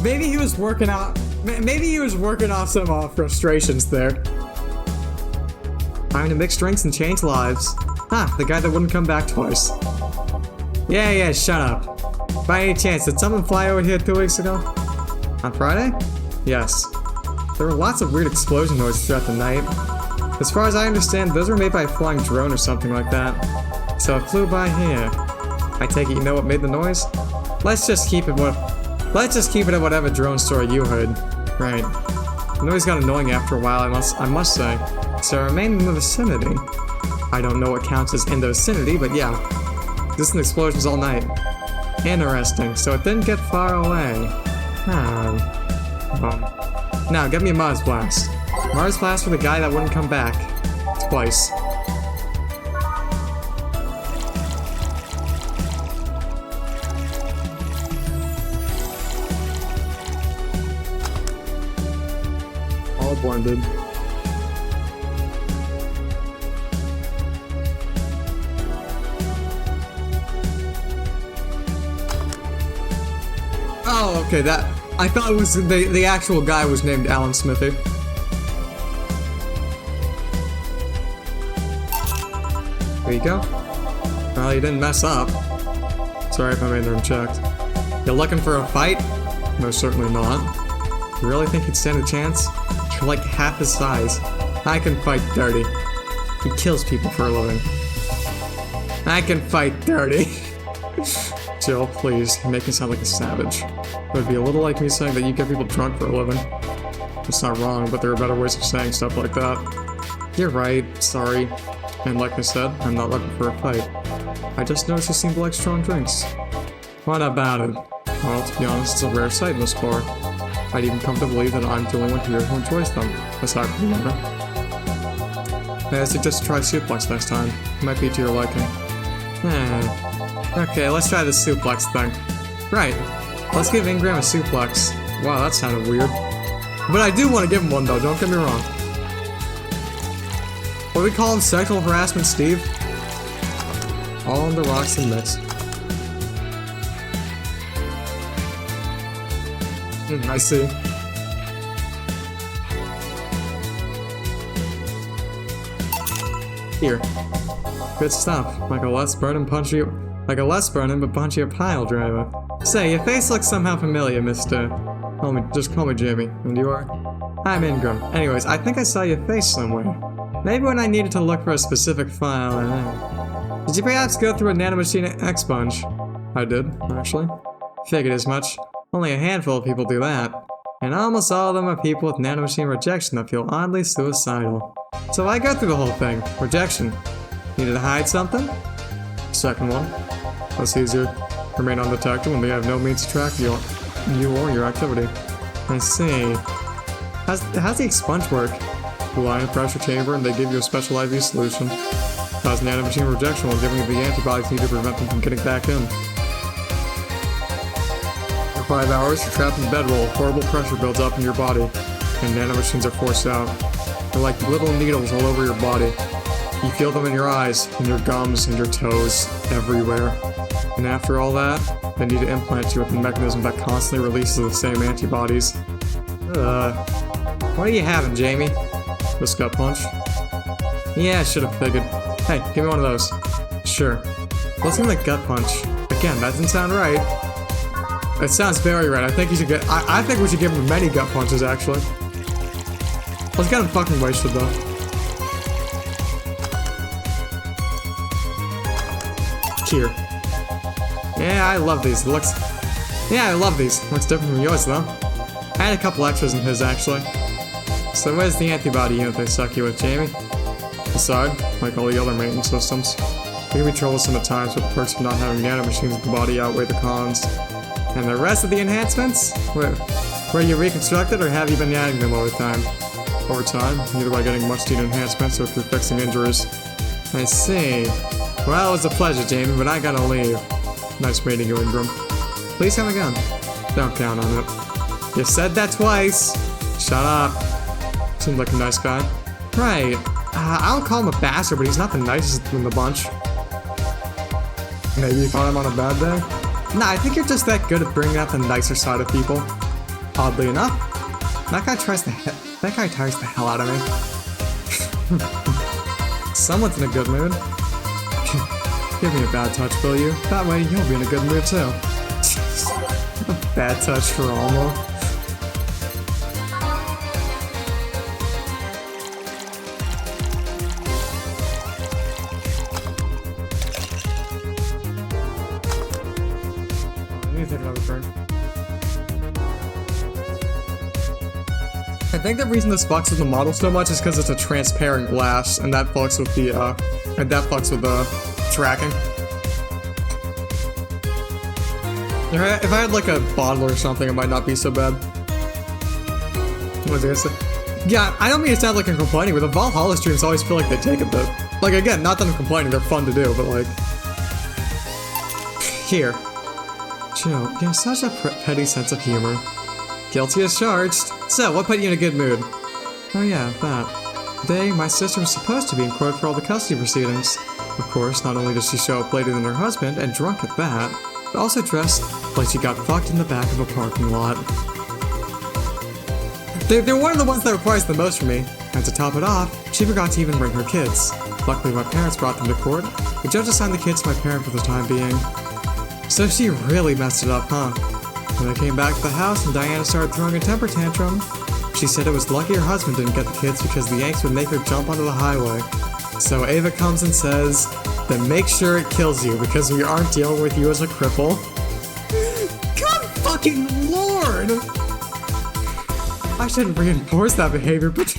Maybe he was working out. Maybe he was working off some frustrations there. Time to mix drinks and change lives. Ah, the guy that wouldn't come back twice. Yeah, shut up. By any chance, did someone fly over here 2 weeks ago? On Friday? Yes. There were lots of weird explosion noises throughout the night. As far as I understand, those were made by a flying drone or something like that. So it flew by here. I take it you know what made the noise? Let's just keep it at whatever drone story you heard. Right. The noise got annoying after a while, I must say. So I remained in the vicinity. I don't know what counts as in the vicinity, but yeah. Distant explosions all night. Interesting, so it didn't get far away. Now, get me a Mars Blast. Mars Blast for the guy that wouldn't come back. Twice. All blended. Oh, okay, that... I thought it was the actual guy was named Alan Smithy. There you go. Well, you didn't mess up. Sorry if I made them checked. You're looking for a fight? No, certainly not. You really think you'd stand a chance? You're like half his size. I can fight dirty. He kills people for a living. I can fight dirty. Jill, please, you make me sound like a savage. It would be a little like me saying that you get people drunk for a living. It's not wrong, but there are better ways of saying stuff like that. You're right, sorry. And like I said, I'm not looking for a fight. I just noticed you seem to like strong drinks. What about it? Well, to be honest, it's a rare sight in this bar. I'd even come to believe that I'm the only one here who enjoys them, aside from the owner. May I suggest try suplex next time? It might be to your liking. Okay, let's try the suplex thing. Right. Let's give Ingram a suplex. Wow, that sounded weird. But I do want to give him one though, don't get me wrong. What do we call him? Sexual harassment, Steve? All on the rocks and mix. I see. Here. Good stuff. Like a less burning but punchier pile driver. Say, your face looks somehow familiar, Mr. Just call me Jamie. And you are? I'm Ingram. Anyways, I think I saw your face somewhere. Maybe when I needed to look for a specific file, Did you perhaps go through a nanomachine expunge? I did, actually. Figured as much. Only a handful of people do that. And almost all of them are people with nanomachine rejection that feel oddly suicidal. So I go through the whole thing. Rejection. Needed to hide something? Second one. That's easier. Remain undetected when they have no means to track you or your activity. I see. How's the expunge work? You lie in a pressure chamber and they give you a special IV solution. Cause nanomachine rejection while giving you the antibodies needed to prevent them from getting back in. For 5 hours, you're trapped in bedroll. Horrible pressure builds up in your body, and nanomachines are forced out. They're like little needles all over your body. You feel them in your eyes, in your gums, and your toes, everywhere. And after all that, they need to implant you with a mechanism that constantly releases the same antibodies. What are you having, Jamie? This gut punch? Yeah, I should have figured. Hey, give me one of those. Sure. Let's give him the gut punch. Again, that doesn't sound right. It sounds very right. I think you should get. I think we should give him many gut punches, actually. Let's get him fucking wasted, though. Here. Yeah, I love these. Looks. Yeah, I love these. Looks different from yours, though. I had a couple extras in his, actually. So where's the antibody unit they suck you with, Jamie? Aside, like all the other maintenance systems, it can be troublesome at times, but the perks of not having nanomachines in the body outweigh the cons. And the rest of the enhancements? Were you reconstructed, or have you been adding them over time? Over time, either by getting much-needed enhancements or through fixing injuries. I see. Well, it was a pleasure, Jamie, but I gotta leave. Nice meeting you, Ingram. Please come again. Don't count on it. You said that twice. Shut up. Seems like a nice guy. Right. I don't call him a bastard, but he's not the nicest in the bunch. Maybe you caught him on a bad day? Nah, I think you're just that good at bringing out the nicer side of people. Oddly enough, that guy tires the hell out of me. Someone's in a good mood. Give me a bad touch, will you? That way you'll be in a good mood too. A bad touch for Alma. I think the reason this fucks with the model so much is because it's a transparent glass, and that fucks with the tracking. If I had like a bottle or something, it might not be so bad. What was I gonna say? Yeah, I don't mean to sound like I'm complaining, but the Valhalla streams always feel like they take a bit. Like again, not that I'm complaining, they're fun to do, but like... Here. Joe, you have such a petty sense of humor. Guilty as charged. So, what put you in a good mood? Oh yeah, that. Today, my sister was supposed to be in court for all the custody proceedings. Of course, not only does she show up later than her husband, and drunk at that, but also dressed like she got fucked in the back of a parking lot. They're one of the ones that requires the most from me, and to top it off, she forgot to even bring her kids. Luckily, my parents brought them to court. The judge assigned the kids to my parent for the time being. So she really messed it up, huh? When I came back to the house and Diana started throwing a temper tantrum, she said it was lucky her husband didn't get the kids because the Yanks would make her jump onto the highway. So Ava comes and says, then make sure it kills you because we aren't dealing with you as a cripple. God fucking lord! I shouldn't reinforce that behavior, but...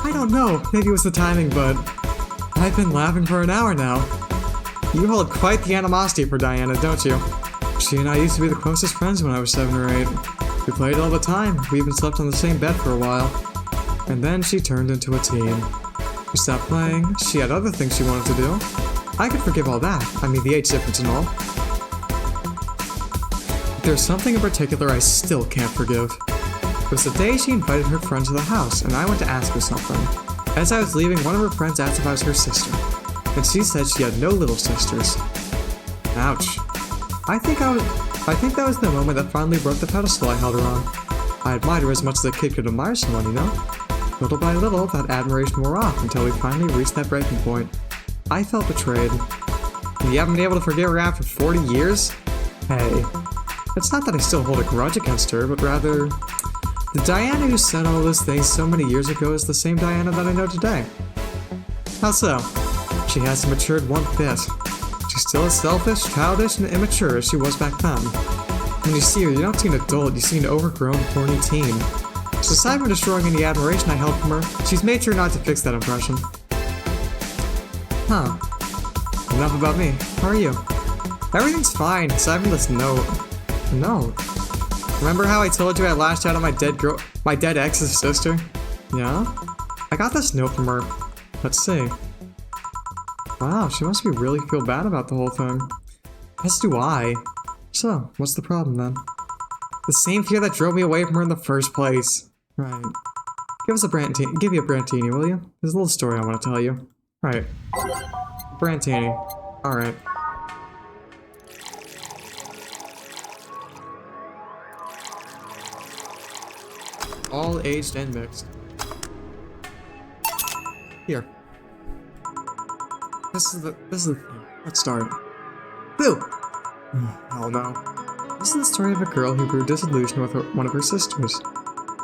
I don't know, maybe it was the timing, but... I've been laughing for an hour now. You hold quite the animosity for Diana, don't you? She and I used to be the closest friends when I was 7 or 8. We played all the time, we even slept on the same bed for a while. And then she turned into a teen. We stopped playing, she had other things she wanted to do. I could forgive all that, I mean the age difference and all. There's something in particular I still can't forgive. It was the day she invited her friend to the house, and I went to ask her something. As I was leaving, one of her friends asked if I was her sister. And she said she had no little sisters. Ouch. I think that was the moment that finally broke the pedestal I held her on. I admired her as much as a kid could admire someone, you know? Little by little, that admiration wore off until we finally reached that breaking point. I felt betrayed. And you haven't been able to forgive her after 40 years? Hey. It's not that I still hold a grudge against her, but rather... The Diana who said all those things so many years ago is the same Diana that I know today. How so? She hasn't matured one bit. She's still as selfish, childish, and immature as she was back then. When you see her, you don't see an adult, you see an overgrown, horny teen. So aside from destroying any admiration I held from her, she's made sure not to fix that impression. Huh. Enough about me. How are you? Everything's fine, aside from this note. Note? Remember how I told you I lashed out on my dead ex's sister? Yeah? I got this note from her. Let's see. Wow, she must really feel bad about the whole thing. As do I. So, what's the problem then? The same fear that drove me away from her in the first place. Right. Give me a Brantini, will you? There's a little story I want to tell you. Right. Brantini. Alright. All aged and mixed. Here. This is the let's start. Boo! Oh no. This is the story of a girl who grew disillusioned with one of her sisters.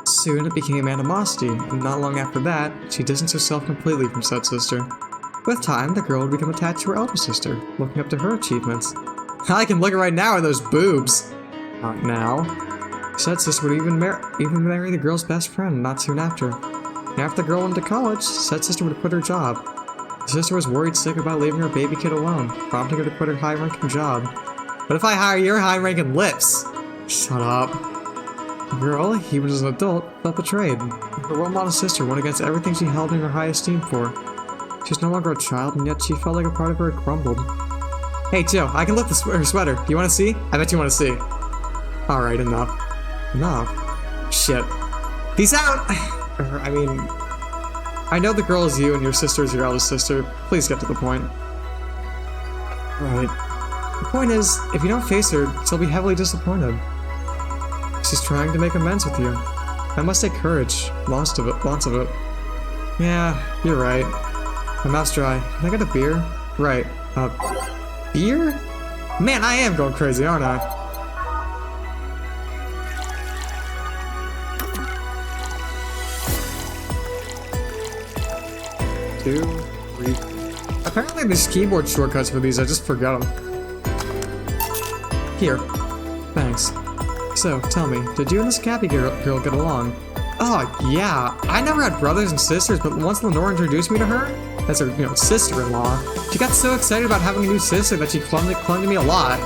Soon it became animosity, and not long after that, she distanced herself completely from said sister. With time, the girl would become attached to her elder sister, looking up to her achievements. I can look right now at those boobs! Not now. Said sister would even marry the girl's best friend not soon after. And after the girl went to college, said sister would quit her job. The sister was worried sick about leaving her baby kid alone, prompting her to quit her high-ranking job. What if I hire your high-ranking lips? Shut up. The girl, even as an adult, felt betrayed. Her role model sister went against everything she held in her high esteem for. She was no longer a child, and yet she felt like a part of her had crumbled. Hey, Joe, I can lift her sweater. Do you want to see? I bet you want to see. Alright, enough. Enough. Shit. Peace out! I mean, I know the girl is you and your sister is your eldest sister. Please get to the point. Right. The point is, if you don't face her, she'll be heavily disappointed. She's trying to make amends with you. That must take courage. Lots of it. Yeah, you're right. My mouth's dry. Can I get a beer? Right. Beer? Man, I am going crazy, aren't I? Two, three. Apparently there's keyboard shortcuts for these, I just forgot them. Here. Thanks. So, tell me, did you and this Cappy girl get along? Oh, yeah. I never had brothers and sisters, but once Lenore introduced me to her, as her, sister-in-law, she got so excited about having a new sister that she clung to me a lot.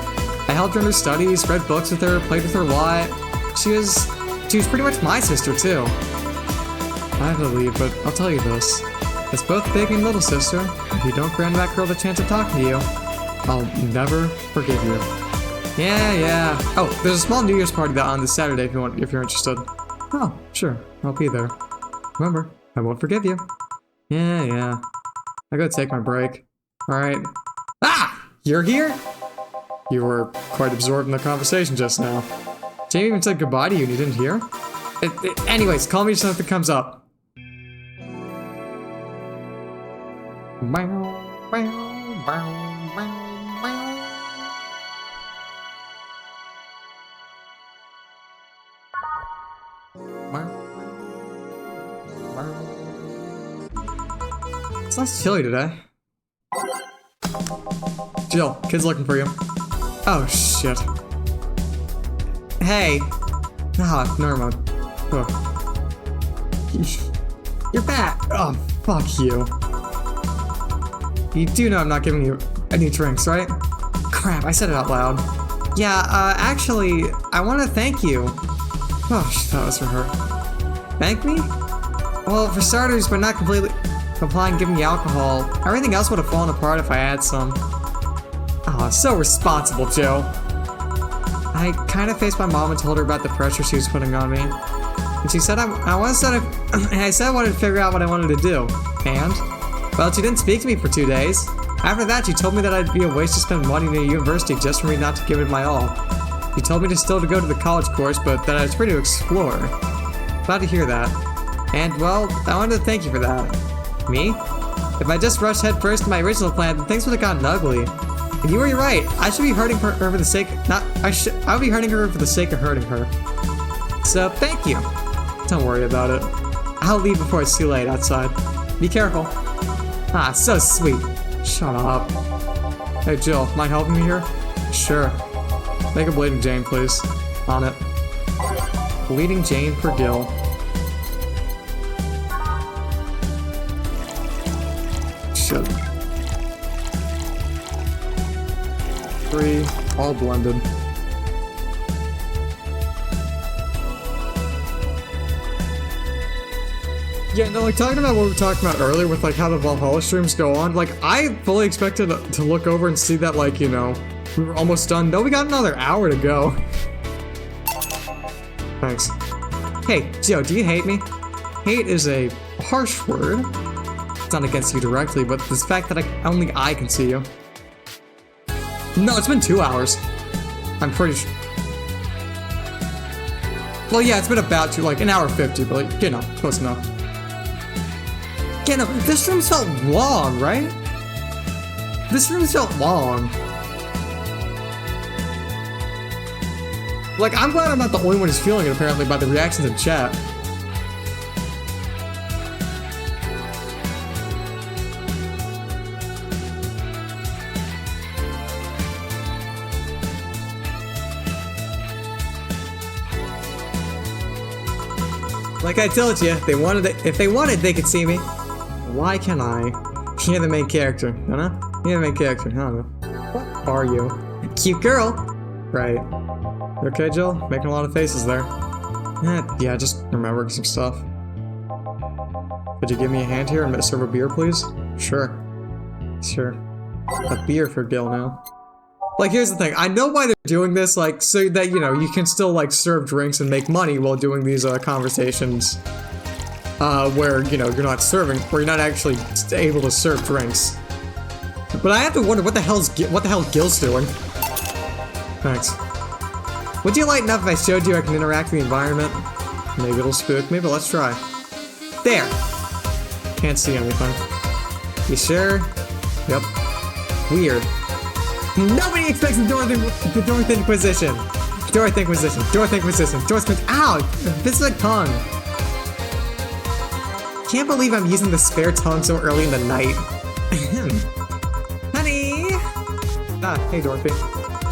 I helped her in her studies, read books with her, played with her a lot. She was pretty much my sister, too. I have to leave, but I'll tell you this. As both big and little sister, if you don't grant that girl the chance of talking to you, I'll never forgive you. Yeah. Oh, there's a small New Year's party on this Saturday if you're interested. Oh, sure, I'll be there. Remember, I won't forgive you. Yeah. I gotta take my break. Alright. Ah! You're here? You were quite absorbed in the conversation just now. Jamie even said goodbye to you and you didn't hear? Anyways, call me if something comes up. It's nice chilly today. Jill, kid's looking for you. Oh shit. Hey. Ah, never mind. You're back. Oh, fuck you. You do know I'm not giving you any drinks, right? Crap, I said it out loud. Yeah, actually, I want to thank you. Oh, that was for her. Thank me? Well, for starters, by not completely complying giving me alcohol, everything else would have fallen apart if I had some. Oh, so responsible, Joe. I kind of faced my mom and told her about the pressure she was putting on me. And she said I said I wanted to figure out what I wanted to do. And? Well, she didn't speak to me for 2 days. After that, she told me that I'd be a waste to spend money in a university just for me not to give it my all. She told me to still go to the college course, but that I was free to explore. Glad to hear that. And, well, I wanted to thank you for that. Me? If I just rushed headfirst to my original plan, then things would have gotten ugly. And you were right. I should be hurting her for the sake I would be hurting her for the sake of hurting her. So, thank you. Don't worry about it. I'll leave before it's too late outside. Be careful. Ah, so sweet. Shut up. Hey, Jill, mind helping me here? Sure. Make a bleeding Jane, please. On it. Bleeding Jane per Gil. Shit. 3, all blended. Yeah, no, like, talking about what we were talking about earlier with, like, how the Valhalla streams go on, like, I fully expected to look over and see that, like, we were almost done. No, we got another hour to go. Thanks. Hey, Joe, do you hate me? Hate is a harsh word. It's not against you directly, but the fact that only I can see you. No, it's been 2 hours. I'm pretty sure. Well, yeah, it's been about an hour 50, but, close enough. Yeah, no, this room felt long, right? This room felt long. Like, I'm glad I'm not the only one who's feeling it, apparently, by the reactions in chat. Like I told you, they wanted it. If they wanted, they could see me. Why can't I? You're the main character, you know? You're the main character, I don't know. What are you? Cute girl! Right. You okay, Jill? Making a lot of faces there. Yeah, just remembering some stuff. Could you give me a hand here and serve a beer, please? Sure. Sure. A beer for Gil now. Like, here's the thing. I know why they're doing this, like, so that, you know, you can still, like, serve drinks and make money while doing these, conversations. Where, you know, you're not serving, where you're not actually able to serve drinks. But I have to wonder what the hell Gil's doing. Thanks. Would you lighten up if I showed you I can interact with the environment? Maybe it'll spook me, but let's try. There! Can't see anything. You sure? Yep. Weird. Nobody expects the Dorth Inquisition! Dorth Inquisition, Dorth Inquisition, Dorth Inquisition. Ow! This is a tongue. Can't believe I'm using the spare tongue so early in the night. Honey! Ah, hey Dorothy.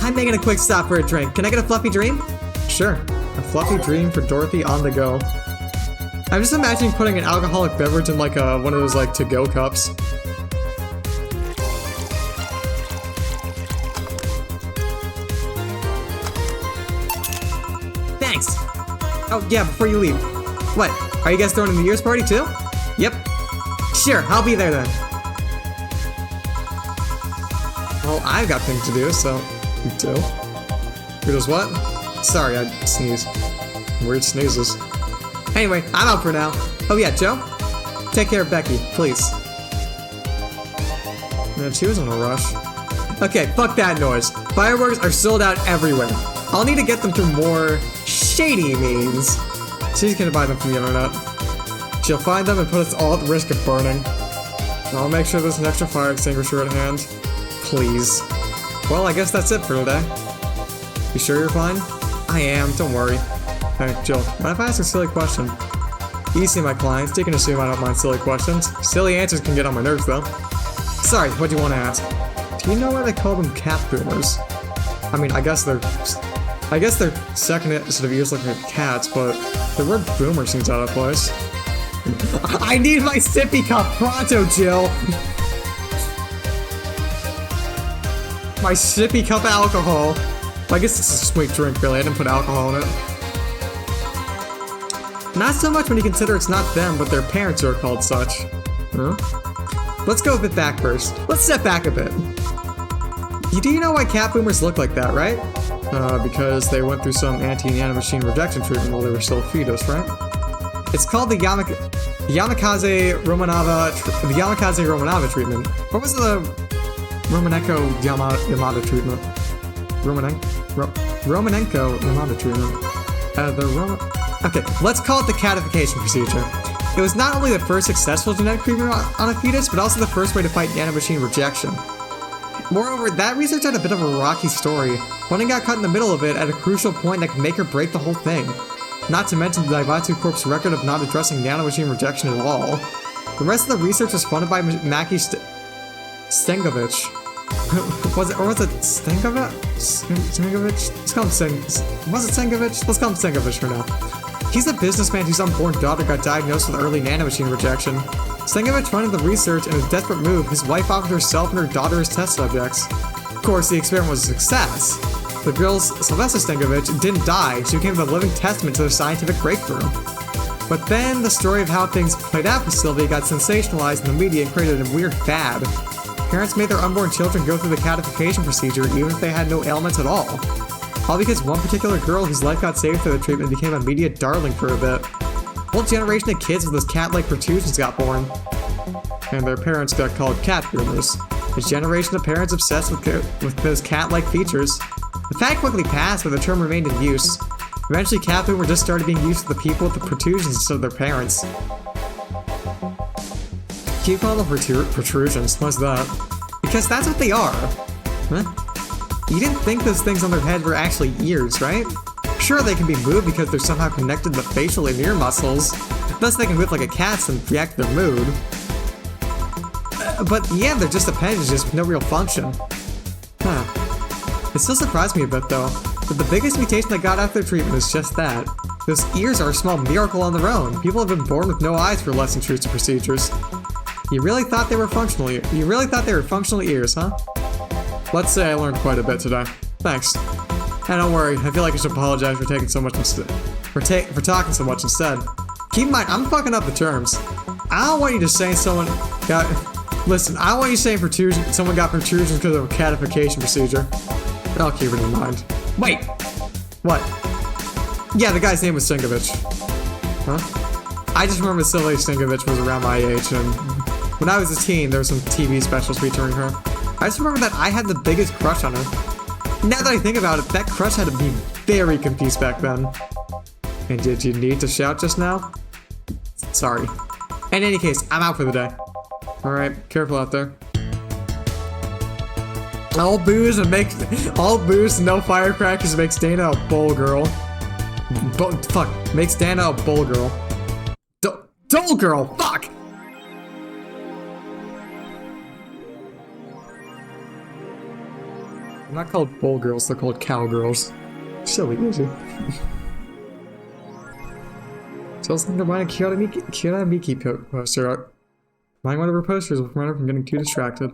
I'm making a quick stop for a drink. Can I get a fluffy dream? Sure. A fluffy dream for Dorothy on the go. I'm just imagining putting an alcoholic beverage in like one of those like to-go cups. Thanks! Oh yeah, before you leave. What? Are you guys throwing a New Year's party too? Yep. Sure, I'll be there then. Well, I've got things to do, so you too. Who does what? Sorry, I sneezed. Weird sneezes. Anyway, I'm out for now. Oh yeah, Joe? Take care of Becky, please. Man, she was in a rush. Okay, fuck that noise. Fireworks are sold out everywhere. I'll need to get them through more shady means. She's gonna buy them from the internet. She'll find them and put us all at risk of burning. I'll make sure there's an extra fire extinguisher at hand. Please. Well, I guess that's it for today. You sure you're fine? I am, don't worry. Hey, Jill, mind if I ask a silly question? Easy, my clients. You can assume I don't mind silly questions. Silly answers can get on my nerves, though. Sorry, what do you want to ask? Do you know why they call them cat boomers? I mean, I guess they're second sort of used like cats, but the word boomer seems out of place. I need my sippy cup pronto, Jill! My sippy cup of alcohol. I guess it's a sweet drink, really. I didn't put alcohol in it. Not so much when you consider it's not them, but their parents who are called such. Huh? Let's go a bit back first. Let's step back a bit. Do you know why cat boomers look like that, right? Because they went through some anti-nanomachine rejection treatment while they were still a fetus, right? It's called the Yamakase Romanava treatment. What was the Romanenko Yamada treatment? Romanenko Yamada treatment. Okay, let's call it the catification procedure. It was not only the first successful genetic treatment on a fetus, but also the first way to fight nanomachine rejection. Moreover, that research had a bit of a rocky story. One got cut in the middle of it at a crucial point that could make or break the whole thing. Not to mention the Daibatsu Corp's record of not addressing nanomachine rejection at all. The rest of the research was funded by Maki Stengovich. Was it Stengovich? Stengovich? Let's call him Was it Stengovich? Let's call him Stengovich for now. He's a businessman whose unborn daughter got diagnosed with early nanomachine rejection. Stengovich funded the research, and in a desperate move, his wife offered herself and her daughter as test subjects. Of course, the experiment was a success. The girl, Sylvester Stengovich, didn't die. She became a living testament to their scientific breakthrough. But then, the story of how things played out for Sylvia got sensationalized in the media and created a weird fad. Parents made their unborn children go through the catification procedure even if they had no ailments at all. All because one particular girl whose life got saved through the treatment became a media darling for a bit. A whole generation of kids with those cat-like protrusions got born. And their parents got called cat boomers. A generation of parents obsessed with those cat-like features. The fact quickly passed, but the term remained in use. Eventually, cat boomer just started being used for the people with the protrusions instead of their parents. Keep calling them protrusions. What's that? Because that's what they are. Huh? You didn't think those things on their head were actually ears, right? Sure, they can be moved because they're somehow connected to the facial and ear muscles. Thus, they can move like a cat's and react to their mood. But yeah, they're just appendages with no real function. Huh. It still surprised me a bit, though, that the biggest mutation that got after their treatment is just that. Those ears are a small miracle on their own. People have been born with no eyes for less intrusive procedures. You really thought they were functional ears, huh? Let's say I learned quite a bit today. Thanks. And don't worry, I feel like I should apologize for taking so much instead. For talking so much instead. Keep in mind, I'm fucking up the terms. I don't want you to say someone got... Listen, I don't want you saying someone got protrusions because of a catification procedure. But I'll keep it in mind. Wait! What? Yeah, the guy's name was Singovich. Huh? I just remember Sylvia Singovich was around my age, and when I was a teen, there were some TV specials featuring her. I just remember that I had the biggest crush on her. Now that I think about it, that crush had to be very confused back then. And did you need to shout just now? Sorry. In any case, I'm out for the day. Alright, careful out there. All booze and no firecrackers makes Dana a bull girl. Makes Dana a bull girl. Dull girl, fuck! They're not called bull girls, they're called cowgirls. Silly, easy. So I was thinking about a Kyoto Miki poster. Mind one of her posters will prevent her from getting too distracted.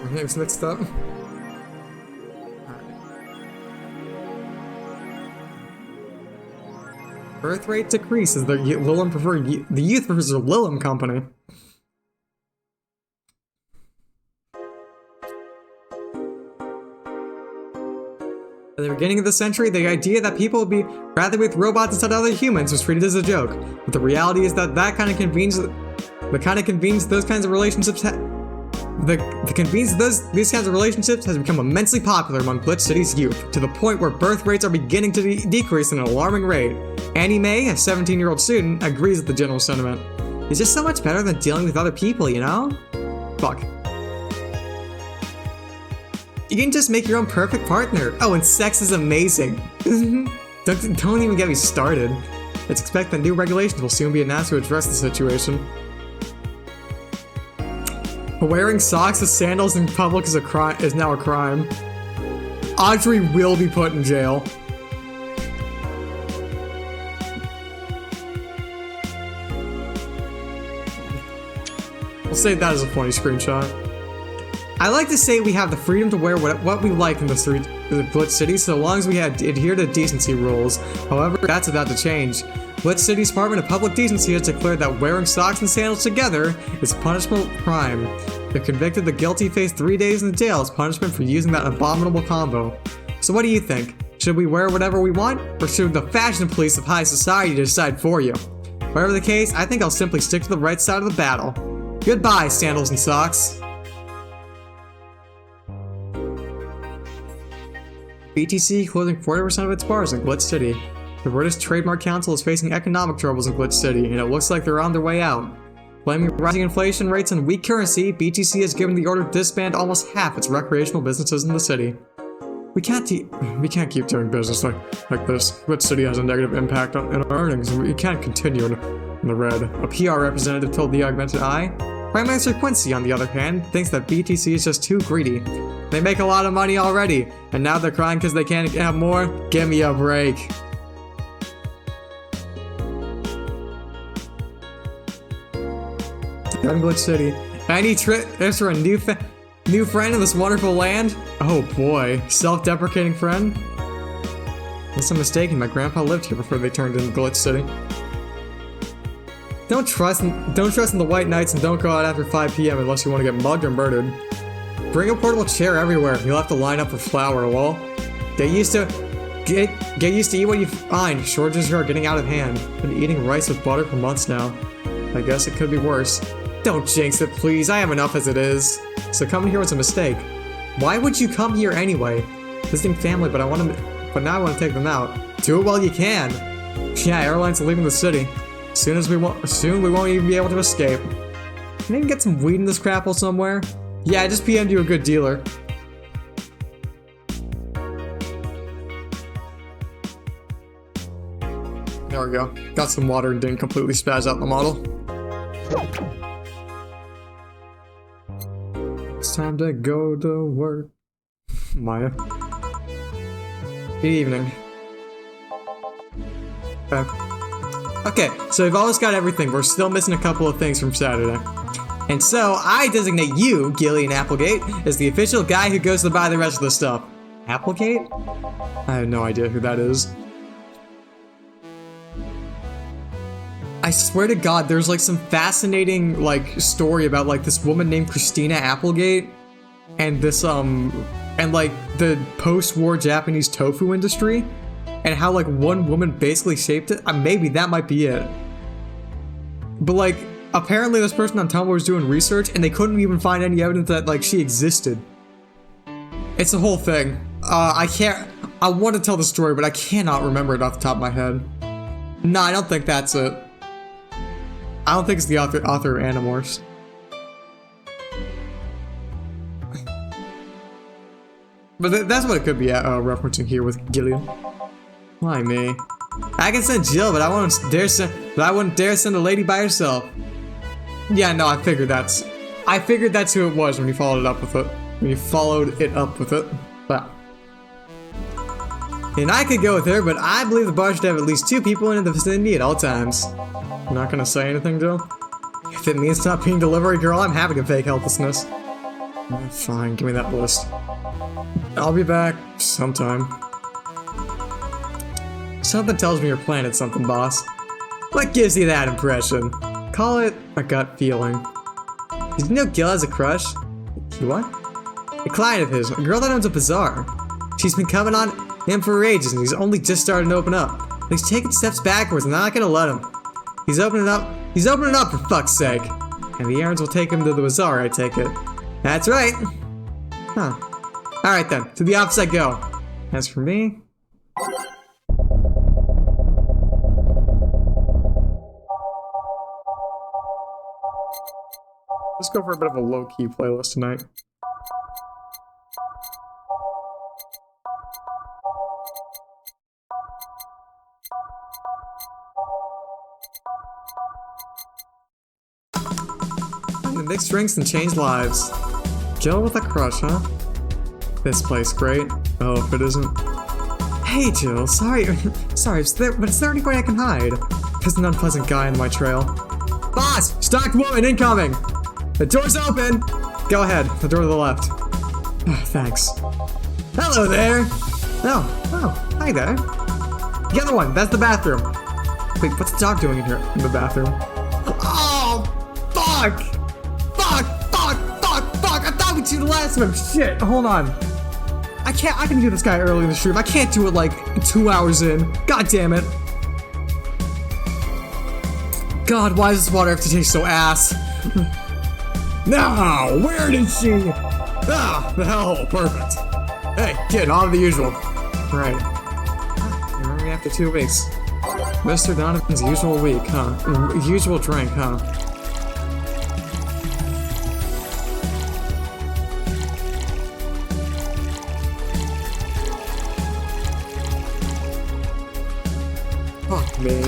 My name's mixed up. Birth rate decreases. The youth prefers the Lilum company. At the beginning of the century, the idea that people would be rather with robots instead of other humans was treated as a joke. But the reality is that those kinds of relationships these kinds of relationships has become immensely popular among Glitch City's youth, to the point where birth rates are beginning to decrease at an alarming rate. Annie May, a 17-year-old student, agrees with the general sentiment. It's just so much better than dealing with other people, you know? Fuck. You can just make your own perfect partner. Oh, and sex is amazing. Don't even get me started. It's expected that new regulations will soon be announced to address the situation. Wearing socks with sandals in public is now a crime. Audrey will be put in jail. We'll say that as a funny screenshot. I like to say we have the freedom to wear what we like in the Glitch City, so long as we adhere to decency rules. However, that's about to change. Glitch City's Department of Public Decency has declared that wearing socks and sandals together is a punishable crime. If convicted, the guilty face 3 days in jail as punishment for using that abominable combo. So what do you think? Should we wear whatever we want, or should the fashion police of high society decide for you? Whatever the case, I think I'll simply stick to the right side of the battle. Goodbye, sandals and socks. BTC closing 40% of its bars in Glitch City. The British Trademark Council is facing economic troubles in Glitch City, and it looks like they're on their way out. Blaming rising inflation rates and weak currency, BTC has given the order to disband almost half its recreational businesses in the city. We can't keep doing business like this. Glitch City has a negative impact on our earnings, and we can't continue in the red. A PR representative told the Augmented Eye. Prime Minister Quincy, on the other hand, thinks that BTC is just too greedy. They make a lot of money already, and now they're crying because they can't have more? Give me a break. Glitch City. Any trip is for a new friend in this wonderful land? Oh boy, self-deprecating friend? Unless I'm mistaken, my grandpa lived here before they turned into Glitch City. Don't trust in the White Knights, and don't go out after 5 p.m. unless you want to get mugged or murdered. Bring a portable chair everywhere. You'll have to line up for flour, lol. Get used to eat what you find. Shortages are getting out of hand. Been eating rice with butter for months now. I guess it could be worse. Don't jinx it, please. I have enough as it is. So coming here was a mistake. Why would you come here anyway? Visiting family, but now I want to take them out. Do it while you can. Yeah, airlines are leaving the city. Soon we won't even be able to escape. Can I even get some weed in this crapple somewhere? Yeah, I just PM'd you a good dealer. There we go. Got some water and didn't completely spaz out the model. It's time to go to work. Maya. Good evening. Okay, so we've almost got everything. We're still missing a couple of things from Saturday. And so, I designate you, Gillian Applegate, as the official guy who goes to buy the rest of the stuff. Applegate? I have no idea who that is. I swear to God, there's like some fascinating like story about like this woman named Christina Applegate and this and like the post-war Japanese tofu industry and how like one woman basically shaped it. Maybe that might be it. But like apparently this person on Tumblr was doing research and they couldn't even find any evidence that like she existed. It's a whole thing. I want to tell the story, but I cannot remember it off the top of my head. No, I don't think that's it. I don't think it's the author of Animorphs. But that's what it could be referencing here with Gillian. Why me? I can send Jill, but I wouldn't dare send a lady by herself. Yeah, no, I figured that's who it was when you followed it up with it. But and I could go with her, but I believe the bar should have at least 2 people in the vicinity at all times. I'm not gonna say anything, Jill. If it means not being delivery girl, I'm happy to fake helplessness. Fine, give me that list. I'll be back sometime. Something tells me you're planning something, boss. What gives you that impression? Call it a gut feeling. Did you know Gil has a crush? What? A client of his, a girl that owns a bazaar. She's been coming on him for ages and he's only just starting to open up. But he's taking steps backwards and I'm not gonna let him. He's opening up for fuck's sake. And the errands will take him to the bazaar, I take it. That's right. Huh. Alright then, to the office I go. As for me... Let's go for a bit of a low-key playlist tonight. Mix drinks and change lives. Jill with a crush, huh? This place great. Oh, if it isn't. Hey, Jill. Sorry, but is there any way I can hide? There's an unpleasant guy in my trail. Boss! Stocked woman incoming! The door's open! Go ahead. The door to the left. Thanks. Hello there! Oh, hi there. The other one, that's the bathroom. Wait, what's the dog doing in here? In the bathroom? Oh, fuck! Fuck! I thought we'd see the last of him. Shit, hold on. I can do this guy early in the stream. I can't do it like 2 hours in. God damn it. God, why does this water have to taste so ass? Now, where did she? Ah, the hell, perfect. Hey, kid, on to the usual. Right. Remember me after 2 weeks. Mr. Donovan's usual week, huh? Usual drink, huh? Fuck me.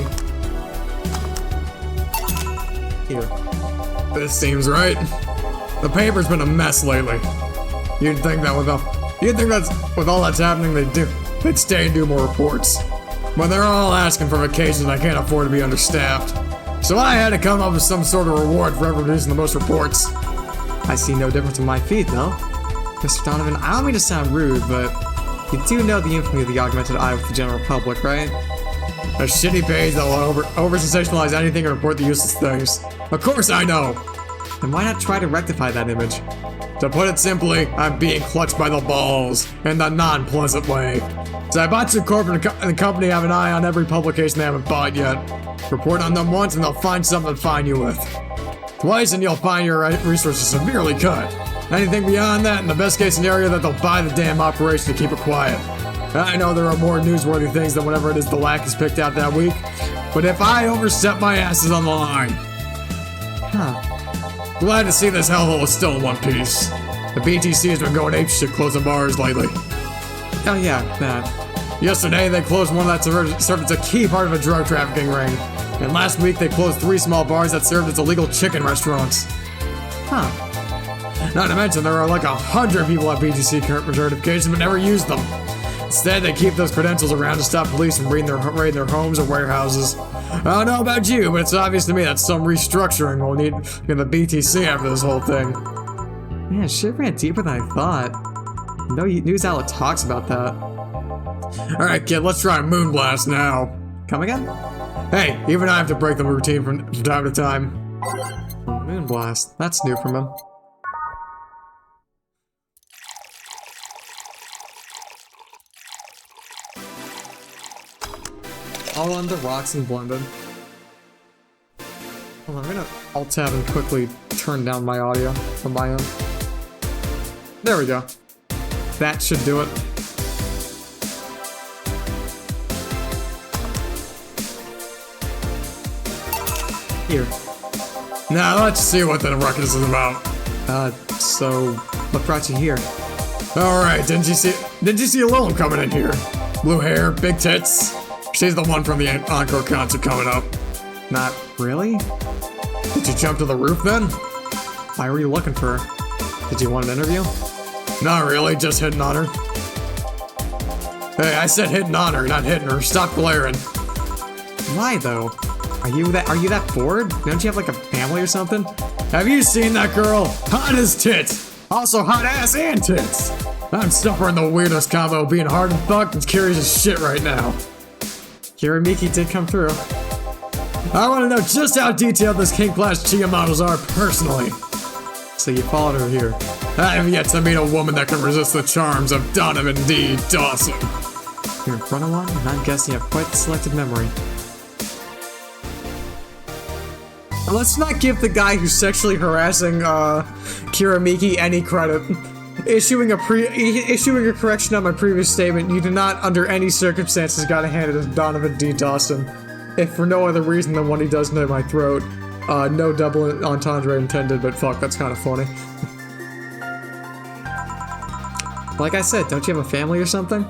Here. This seems right. The paper's been a mess lately. You'd think that with all that's happening, they'd stay and do more reports. But they're all asking for vacations and I can't afford to be understaffed. So I had to come up with some sort of reward for ever producing the most reports. I see no difference in my feed, though. Mr. Donovan, I don't mean to sound rude, but you do know the infamy of the augmented eye with the general public, right? A shitty page that will over-sensationalize anything and report the useless things. Of course I know! Then why not try to rectify that image? To put it simply, I'm being clutched by the balls, in the non-pleasant way. So I bought some corporate and the company have an eye on every publication they haven't bought yet. Report on them once and they'll find something to fine you with. Twice and you'll find your resources severely cut. Anything beyond that, in the best case scenario, that they'll buy the damn operation to keep it quiet. I know there are more newsworthy things than whatever it is the lack has picked out that week, but if I overstep my asses on the line. Huh. Glad to see this hellhole is still in one piece. The BTC has been going apeshit closing bars lately. Oh yeah, that. Yesterday they closed one that served as a key part of a drug trafficking ring. And last week they closed 3 small bars that served as illegal chicken restaurants. Huh. Not to mention there are like 100 people at BTC current certification but never use them. Instead, they keep those credentials around to stop police from raiding their homes or warehouses. I don't know about you, but it's obvious to me that some restructuring will need in the BTC after this whole thing. Man, shit ran deeper than I thought. No news outlet talks about that. Alright, kid, let's try Moonblast now. Come again? Hey, even I have to break the routine from time to time. Moonblast. That's new from him. All on the rocks and blended. Hold on, I'm gonna alt-tab and quickly turn down my audio from my end. There we go. That should do it. Here. Now let's see what the ruckus is about. So what brought you here? Alright, didn't you see a little coming in here? Blue hair, big tits. She's the one from the Encore concert coming up. Not really? Did you jump to the roof then? Why were you looking for her? Did you want an interview? Not really, just hitting on her. Hey, I said hitting on her, not hitting her. Stop glaring. Why though? Are you that bored? Don't you have like a family or something? Have you seen that girl? Hot as tits. Also hot ass and tits. I'm suffering the weirdest combo of being hard and fucked and curious as shit right now. Hiramiki did come through. I want to know just how detailed this King Class Chia models are personally. So you followed her here. I have yet to meet a woman that can resist the charms of Donovan D. Dawson. You're in front of one, and I'm guessing you have quite the selective memory. Let's not give the guy who's sexually harassing Kiramiki any credit. Issuing a correction on my previous statement, you do not, under any circumstances, gotta hand it to Donovan D. Dawson. If for no other reason than what he does to my throat. No double entendre intended, but fuck, that's kind of funny. Like I said, don't you have a family or something?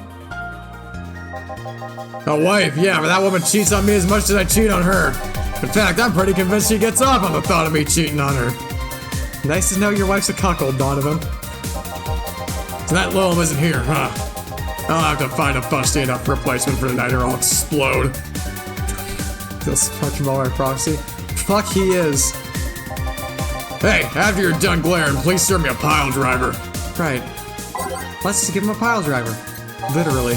A wife, yeah, but that woman cheats on me as much as I cheat on her. In fact, I'm pretty convinced she gets off on the thought of me cheating on her. Nice to know your wife's a cuckold, Donovan. So that Lilith isn't here, huh? I'll have to find a busty enough replacement for tonight or I'll explode. This fucking by proxy. Fuck, he is. Hey, after you're done glaring, please serve me a pile driver. Right. Let's just give him a pile driver. Literally.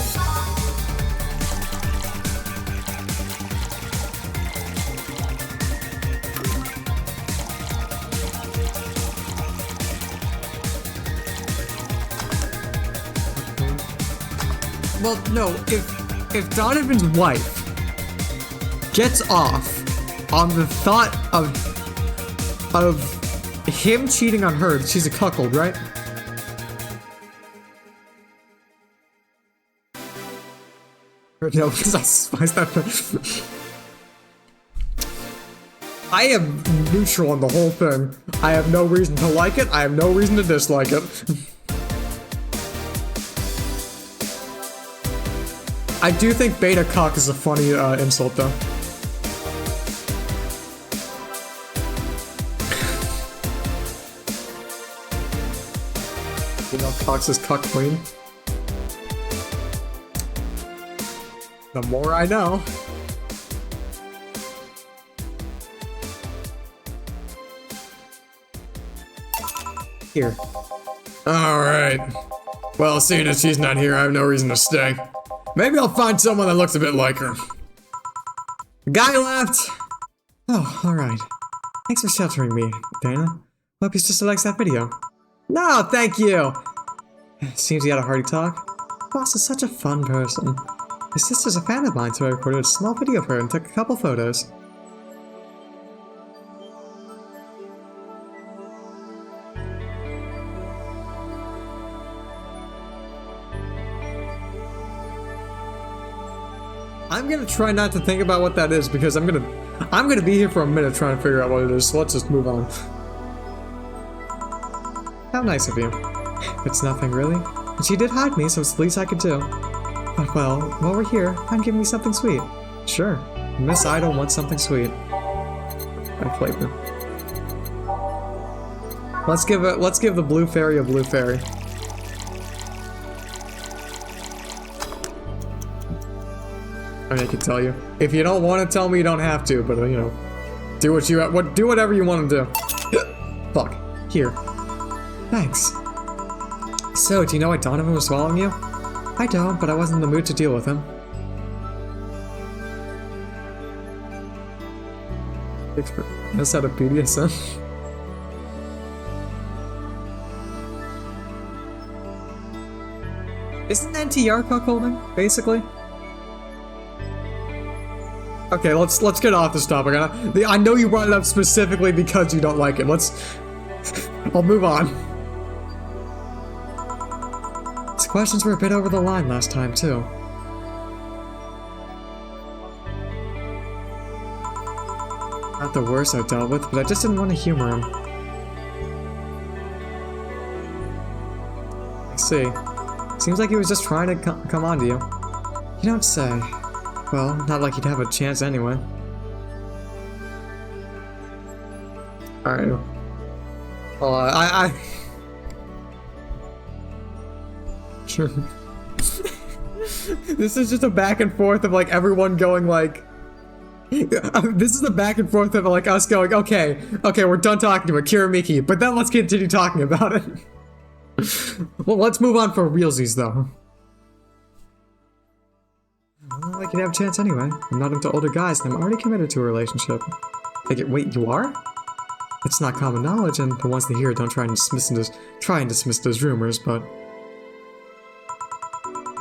Well, no, if Donovan's wife gets off on the thought of him cheating on her, she's a cuckold, right? No, because I spice that. I am neutral on the whole thing. I have no reason to like it. I have no reason to dislike it. I do think beta cock is a funny insult, though. You know, Cox is cuck queen. The more I know. Here. Alright. Well, seeing as she's not here, I have no reason to stay. Maybe I'll find someone that looks a bit like her. The guy left! Oh, alright. Thanks for sheltering me, Dana. Hope your sister likes that video. No, thank you! Seems you had a hearty talk. Boss is such a fun person. His sister's a fan of mine, so I recorded a small video for her and took a couple photos. I'm gonna try not to think about what that is because I'm gonna be here for a minute trying to figure out what it is, so let's just move on. How nice of you. It's nothing really. And she did hide me, so it's the least I could do. But well, while we're here, I'm giving you something sweet. Sure. Miss Idol wants something sweet. I flavor. Let's give the blue fairy a blue fairy. I mean, I can tell you. If you don't want to tell me, you don't have to, but you know, do whatever you want to do. Fuck. Here. Thanks. So, do you know why Donovan was swallowing you? I don't, but I wasn't in the mood to deal with him. That's out of BDSM. Isn't NTR cuckolding, basically? Okay, let's get off this topic. I know you brought it up specifically because you don't like it. I'll move on. These questions were a bit over the line last time, too. Not the worst I've dealt with, but I just didn't want to humor him. I see. Seems like he was just trying to come on to you. You don't say. Well, not like he'd have a chance anyway. Alright. Well, Sure. This is just a back and forth of like everyone going like... This is the back and forth of like us going, okay, we're done talking about Kiramiki, but then let's continue talking about it. Well, let's move on for realsies though. Well, I could have a chance anyway. I'm not into older guys and I'm already committed to a relationship. Wait, you are? It's not common knowledge, and the ones that hear it don't try and dismiss it as rumors, but...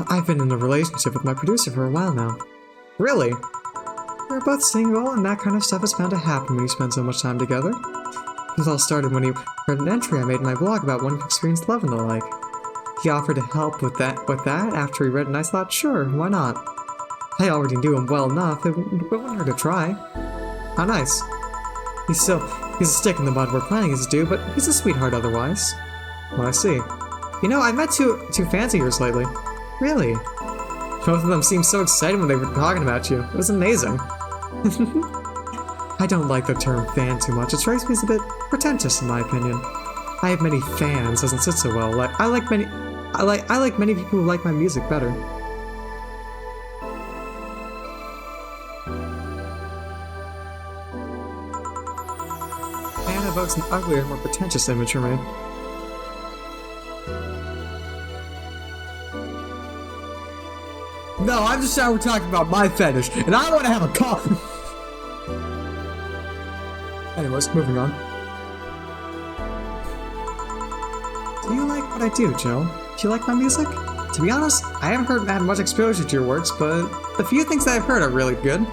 I've been in a relationship with my producer for a while now. Really? We're both single, and that kind of stuff is bound to happen when you spend so much time together. It all started when he read an entry I made in my blog about one who experienced love and the like. He offered to help with that after he read it, and I thought, sure, why not? I already knew him well enough, it wouldn't hurt to try. How nice. He's a stick in the mud where planning is due, but he's a sweetheart otherwise. Well, I see. You know, I met two fans of yours lately. Really? Both of them seemed so excited when they were talking about you. It was amazing. I don't like the term fan too much. It strikes me as a bit pretentious in my opinion. I have many fans doesn't sit so well. I like many people who like my music better. Fan evokes an uglier, more pretentious image for me. No, I'm just now we're talking about my fetish, and I want to have a call. Anyways, moving on. Do you like what I do, Joe? Do you like my music? To be honest, I haven't had much exposure to your works, but the few things that I've heard are really good.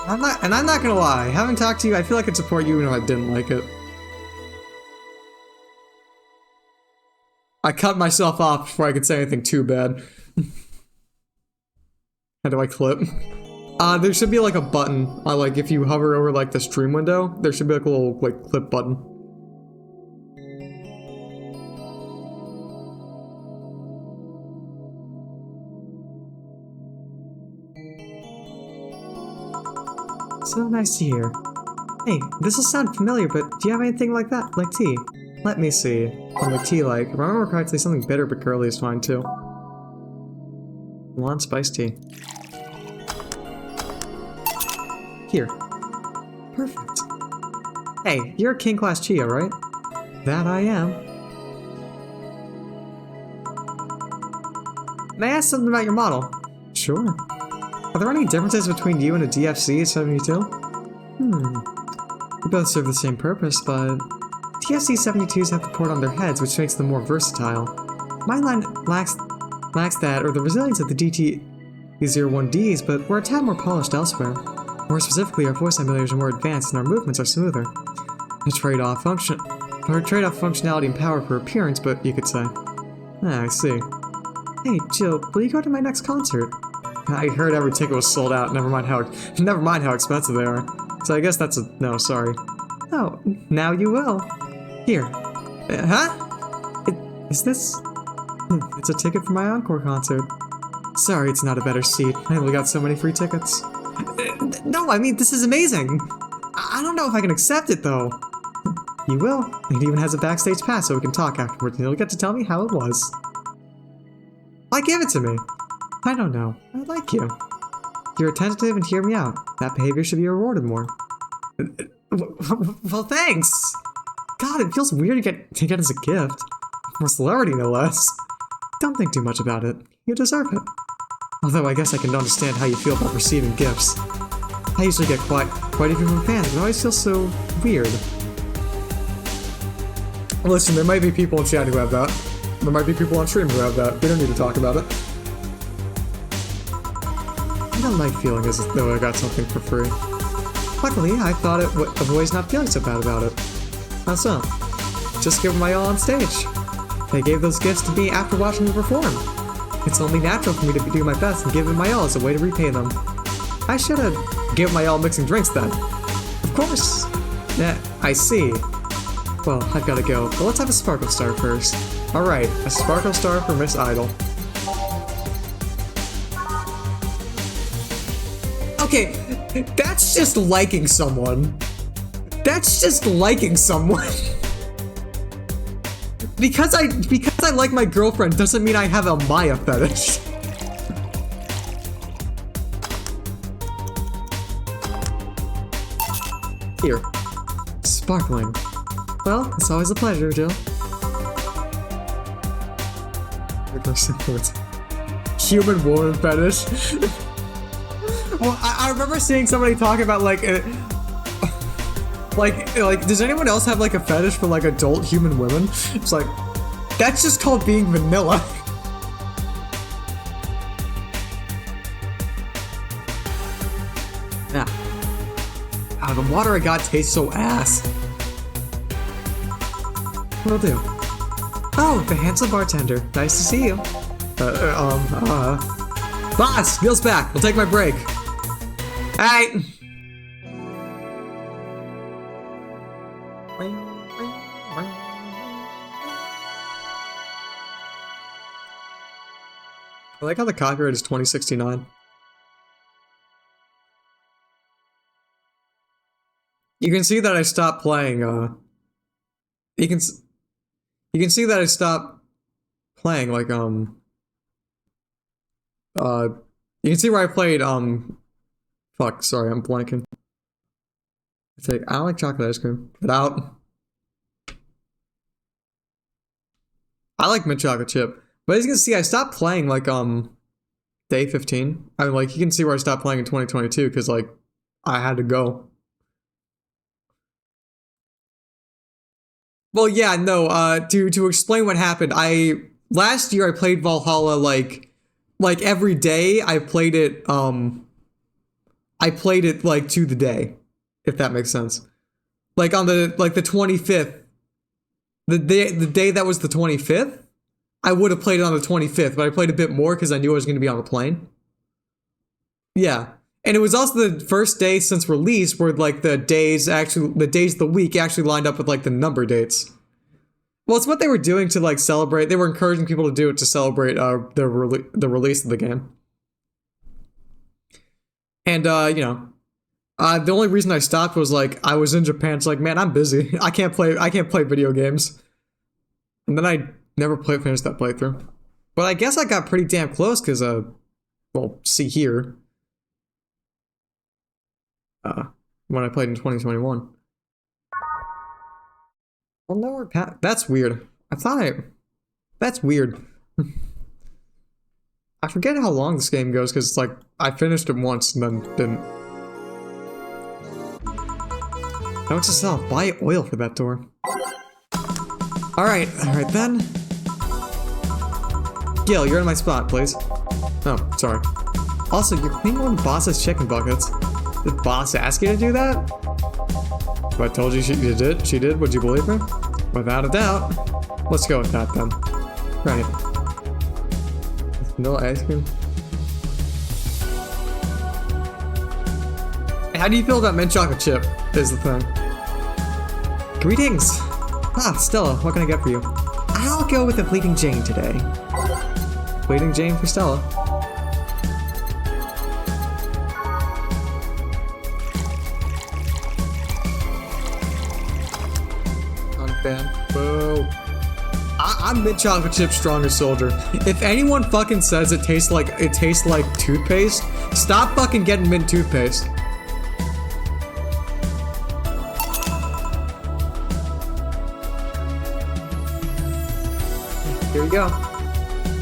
I'm not gonna lie, having talked to you, I feel like I'd support you even if I didn't like it. I cut myself off before I could say anything too bad. How do I clip? There should be like a button. Like if you hover over like the stream window, there should be like a little like clip button. So nice to hear. Hey, this will sound familiar, but do you have anything like that? Like tea? Let me see. What like tea like? If I remember correctly, something bitter but girly is fine too. Blonde spiced tea. Here. Perfect. Hey, you're a king class Chia, right? That I am. May I ask something about your model? Sure. Are there any differences between you and a DFC 72? We both serve the same purpose, but DFC 72s have the port on their heads, which makes them more versatile. My line lacks that, or the resilience of the DT-01Ds, but we're a tad more polished elsewhere. More specifically, our voice emulators are more advanced and our movements are smoother. A trade-off functionality and power for appearance, but you could say. Ah, I see. Hey, Jill, will you go to my next concert? I heard every ticket was sold out, never mind how expensive they are. So I guess that's a no, sorry. Oh, now you will. Here. Is this? It's a ticket for my encore concert. Sorry, it's not a better seat. I only got so many free tickets. No, I mean, this is amazing. I don't know if I can accept it, though. You will. It even has a backstage pass so we can talk afterwards and you'll get to tell me how it was. Why give it to me? I don't know. I like you. You're attentive and hear me out. That behavior should be rewarded more. Well, thanks! God, it feels weird to get as a gift. From a celebrity, no less. Don't think too much about it. You deserve it. Although I guess I can understand how you feel about receiving gifts. I usually get quite a few from fans, but it always feels so weird. Listen, there might be people in chat who have that. There might be people on stream who have that. We don't need to talk about it. I don't like feeling as though I got something for free. Luckily, I thought it would avoid not feeling so bad about it. How so? Just give them my all on stage. They gave those gifts to me after watching me perform. It's only natural for me to do my best and give them my all as a way to repay them. I should have given my all mixing drinks then. Of course. Yeah, I see. Well, I've gotta go, but let's have a Sparkle Star first. Alright, a Sparkle Star for Miss Idol. Okay, that's just liking someone. That's just liking someone. Because I like my girlfriend doesn't mean I have a Maya fetish. Here. Sparkling. Well, it's always a pleasure, Jill. Human woman fetish. Well, I remember seeing somebody talk about like does anyone else have like a fetish for like adult human women? It's like, that's just called being vanilla. Yeah. Ah, the water I got tastes so ass. Will do. Oh, the handsome bartender. Nice to see you. Boss, Gil's back. We'll take my break. Alright. I like how the copyright is 2069. You can see that I stopped playing, you can see that I stopped playing, like, you can see where I played, fuck, sorry, I'm blanking. I don't like chocolate ice cream. Get out. I like mint chocolate chip. But as you can see, I stopped playing, like, day 15. I mean, like, you can see where I stopped playing in 2022, because, like, I had to go. Well, yeah, no, to explain what happened, last year I played Valhalla, like every day. I played it, like, to the day, if that makes sense. Like, on the 25th, the day that was the 25th, I would have played it on the 25th, but I played a bit more because I knew I was going to be on a plane. Yeah. And it was also the first day since release where, like, the days of the week actually lined up with, like, the number dates. Well, it's what they were doing to, like, celebrate. They were encouraging people to do it to celebrate the release of the game. And, you know, the only reason I stopped was, like, I was in Japan. It's like, man, I'm busy. I can't play video games. And then I never finished that playthrough. But I guess I got pretty damn close because, well, see here. When I played in 2021. Well, no, we're that's weird. That's weird. I forget how long this game goes because, like, I finished it once and then didn't. Note to self, buy oil for that door. Alright then. Gil, you're in my spot, please. Oh, sorry. Also, you're cleaning one of the boss's chicken buckets. Did the boss ask you to do that? If I told you she did, would you believe me? Without a doubt. Let's go with that then. Right. Vanilla ice cream. How do you feel about mint chocolate chip, is the thing. Greetings! Ah, Stella, what can I get for you? I'll go with a Fleeting Jane today. Fleeting Jane for Stella. bam. Boo. I'm mint chocolate chip strongest soldier. If anyone fucking says it tastes like toothpaste, stop fucking getting mint toothpaste. Here we go.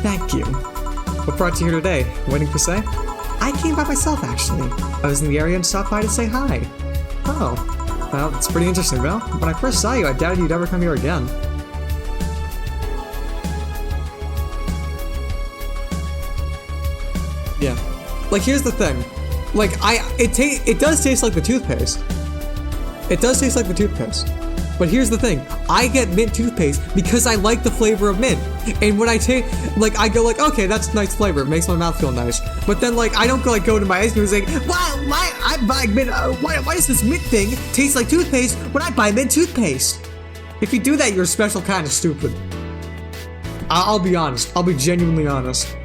Thank you. What brought you here today? Waiting for say? I came by myself, actually. I was in the area and stopped by to say hi. Oh. Well, it's pretty interesting, though. When I first saw you, I doubted you'd ever come here again. Yeah. Like, here's the thing. Like, it does taste like the toothpaste. It does taste like the toothpaste. But here's the thing. I get mint toothpaste because I like the flavor of mint. And when I take, like, I go like, okay, that's a nice flavor. It makes my mouth feel nice. But then, like, I don't go to my ice cream and say, why does this mint thing taste like toothpaste when I buy mint toothpaste? If you do that, you're a special kind of stupid. I'll be honest. I'll be genuinely honest.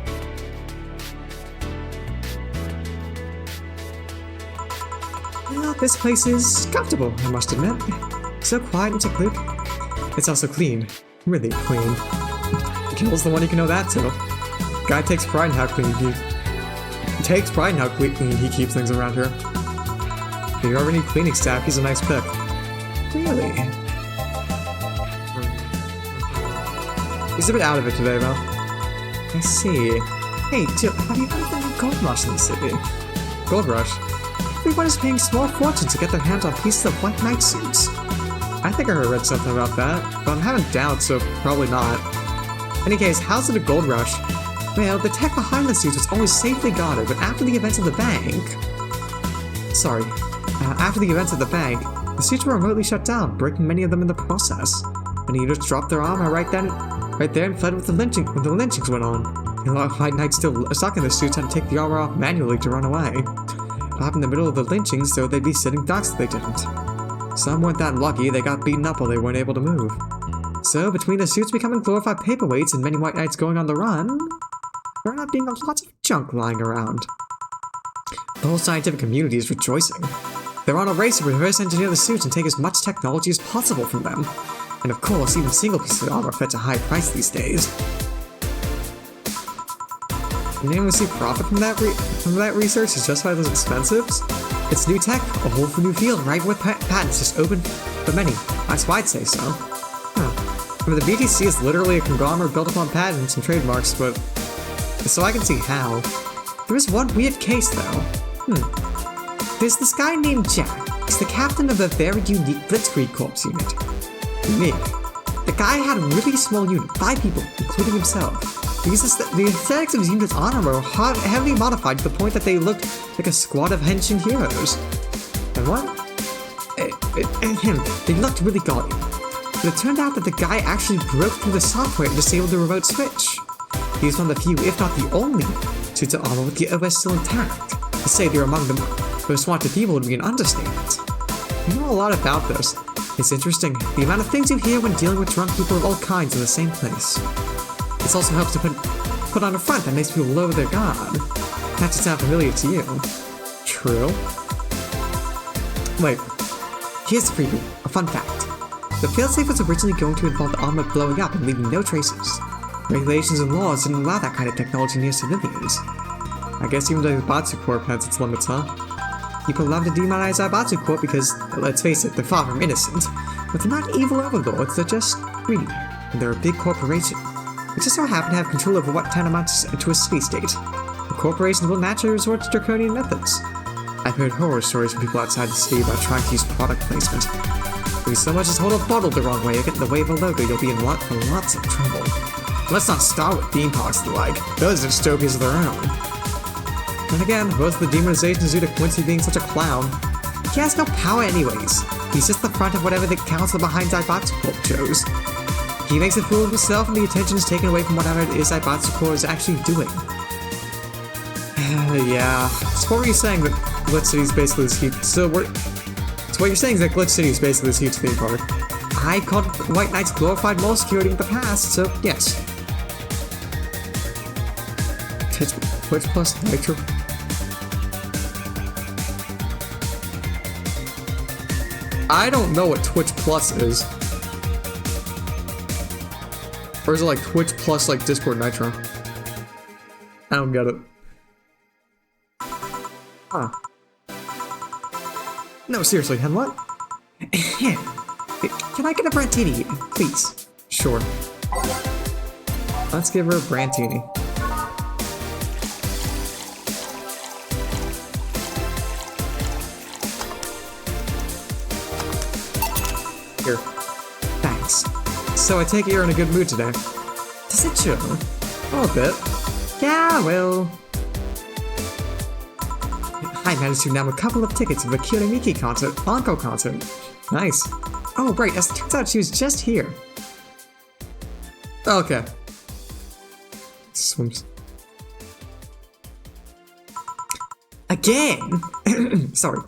Well, this place is comfortable, I must admit. So quiet and secluded. It's also clean. Really clean. Gil's the one you can know that to. Guy takes pride in how clean he keeps things around here. If you ever need cleaning staff, he's a nice pick. Really? He's a bit out of it today, though. I see. Hey, Jill, have you heard of the gold rush in the city? Gold rush? Everyone is paying small fortunes to get their hands on pieces of white knight suits. I think I read something about that, but I'm having doubts, so probably not. In any case, how's it a gold rush? Well, the tech behind the suits was always safely guarded, but after the events of the bank... after the events of the bank, the suits were remotely shut down, breaking many of them in the process. Many users dropped their armor right there and fled with the lynchings went on. A lot of white knights still stuck in the suits had to take the armor off manually to run away. It happened in the middle of the lynchings, so they'd be sitting ducks if they didn't. Some weren't that lucky, they got beaten up while they weren't able to move. So, between the suits becoming glorified paperweights and many white knights going on the run, there ended up being lots of junk lying around. The whole scientific community is rejoicing. They're on a race to reverse engineer the suits and take as much technology as possible from them. And of course, even single pieces of armor fetch a high price these days. Can anyone see profit from that research to justify those expensives? It's new tech, a whole new field, right where patents just open for many. That's why I'd say so. Huh. I mean, the BTC is literally a conglomerate built upon patents and trademarks, but... So I can see how. There is one weird case, though. There's this guy named Jack. He's the captain of a very unique Blitzkrieg Corps unit. Unique. The guy had a really small unit, 5 people, including himself. Because the aesthetics of his unit's armor were heavily modified to the point that they looked like a squad of henshin heroes. And what? They looked really gaudy. But it turned out that the guy actually broke through the software and disabled the remote switch. He was one of the few, if not the only, suits of armor with the OS still intact. To say they're among the most wanted people would be an understatement. You know a lot about this. It's interesting, the amount of things you hear when dealing with drunk people of all kinds in the same place. This also helps to put on a front that makes people lower their guard. That should sound familiar to you. True. Wait. Here's the preview. A fun fact. The failsafe was originally going to involve the armor blowing up and leaving no traces. Regulations and laws didn't allow that kind of technology near civilians. I guess even the Batsu Corp has its limits, huh? People love to demonize our Batsu Corp because, let's face it, they're far from innocent. But they're not evil overlords, they're just greedy. And they're a big corporation. We just so happen to have control over what tantamount to a city state. The corporations will naturally resort to draconian methods. I've heard horror stories from people outside the city about trying to use product placement. If you so much as hold a bottle the wrong way or get in the way of a logo, you'll be in lots of trouble. Let's not start with theme parks and the like. Those are dystopias of their own. And again, most of the demonization is due to Quincy being such a clown. He has no power anyways. He's just the front of whatever the council behind Zaibatsu Corp chose. He makes a fool of himself and the attention is taken away from whatever it is Zaibatsu Corp is actually doing. Yeah. So what were you saying that Glitch City is basically this huge... So what you're saying is that Glitch City is basically this huge theme park. I called White Knights glorified mall security in the past, so yes. Twitch plus Nitro. I don't know what Twitch Plus is. Or is it like Twitch plus like Discord Nitro? I don't get it. Huh. No, seriously, and what? Can I get a Brantini, please? Sure. Let's give her a Brantini. Here. Thanks. So I take it you're in a good mood today. Does it show? A bit. Yeah, well... I managed to nab a couple of tickets for the Kiyonomiki concert, Encore concert. Nice. Oh, right, as it turns out she was just here. Okay. Swims. Again? Sorry.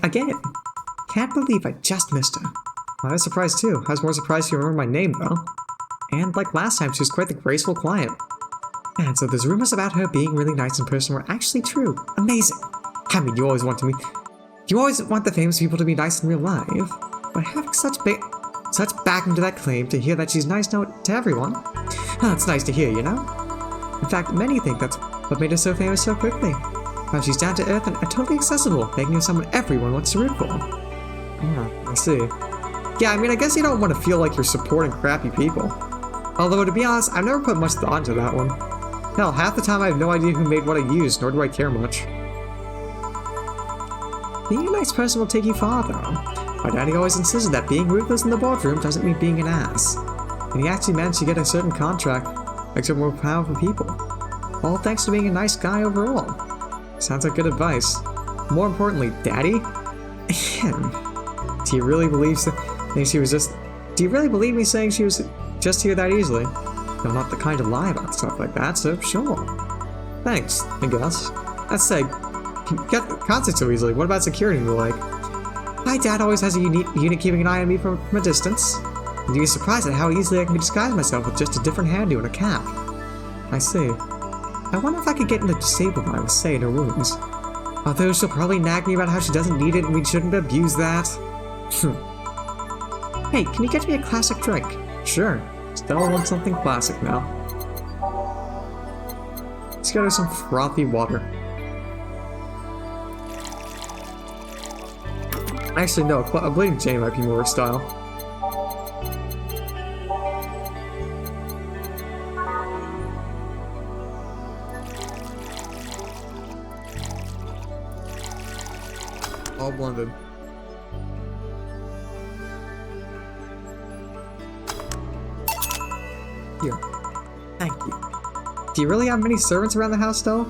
Again. Can't believe I just missed her. I was surprised too. I was more surprised you remember my name though. And like last time, she was quite the graceful client. And so those rumors about her being really nice in person were actually true. Amazing. I mean, you always want the famous people to be nice in real life, but having such backing to that claim to hear that she's nice to everyone, it's nice to hear, you know? In fact, many think that's what made her so famous so quickly. How she's down to earth and totally accessible, making her someone everyone wants to root for. Yeah, I see. Yeah, I mean, I guess you don't want to feel like you're supporting crappy people. Although, to be honest, I've never put much thought into that one. Hell, half the time I have no idea who made what I used, nor do I care much. Being a nice person will take you far, though. My daddy always insisted that being ruthless in the boardroom doesn't mean being an ass. And he actually managed to get a certain contract, like some more powerful people. All thanks to being a nice guy overall. Sounds like good advice. More importantly, Daddy? Do you really believe do you really believe me saying she was just here that easily? I'm not the kind to lie about stuff like that, so sure. Thanks, I guess. That said, get the concert so easily. What about security and the like? My dad always has a unit keeping an eye on me from a distance. And you'd be surprised at how easily I can disguise myself with just a different hairdo and a cap. I see. I wonder if I could get in the disabled line with Say in her wounds. Although she'll probably nag me about how she doesn't need it and we shouldn't abuse that. Hey, can you get me a classic drink? Sure. Stella wants something classic now. Let's get her some frothy water. Actually, no, a Bleeding Jane might be more her style. All blended. Here. Thank you. Do you really have many servants around the house, though?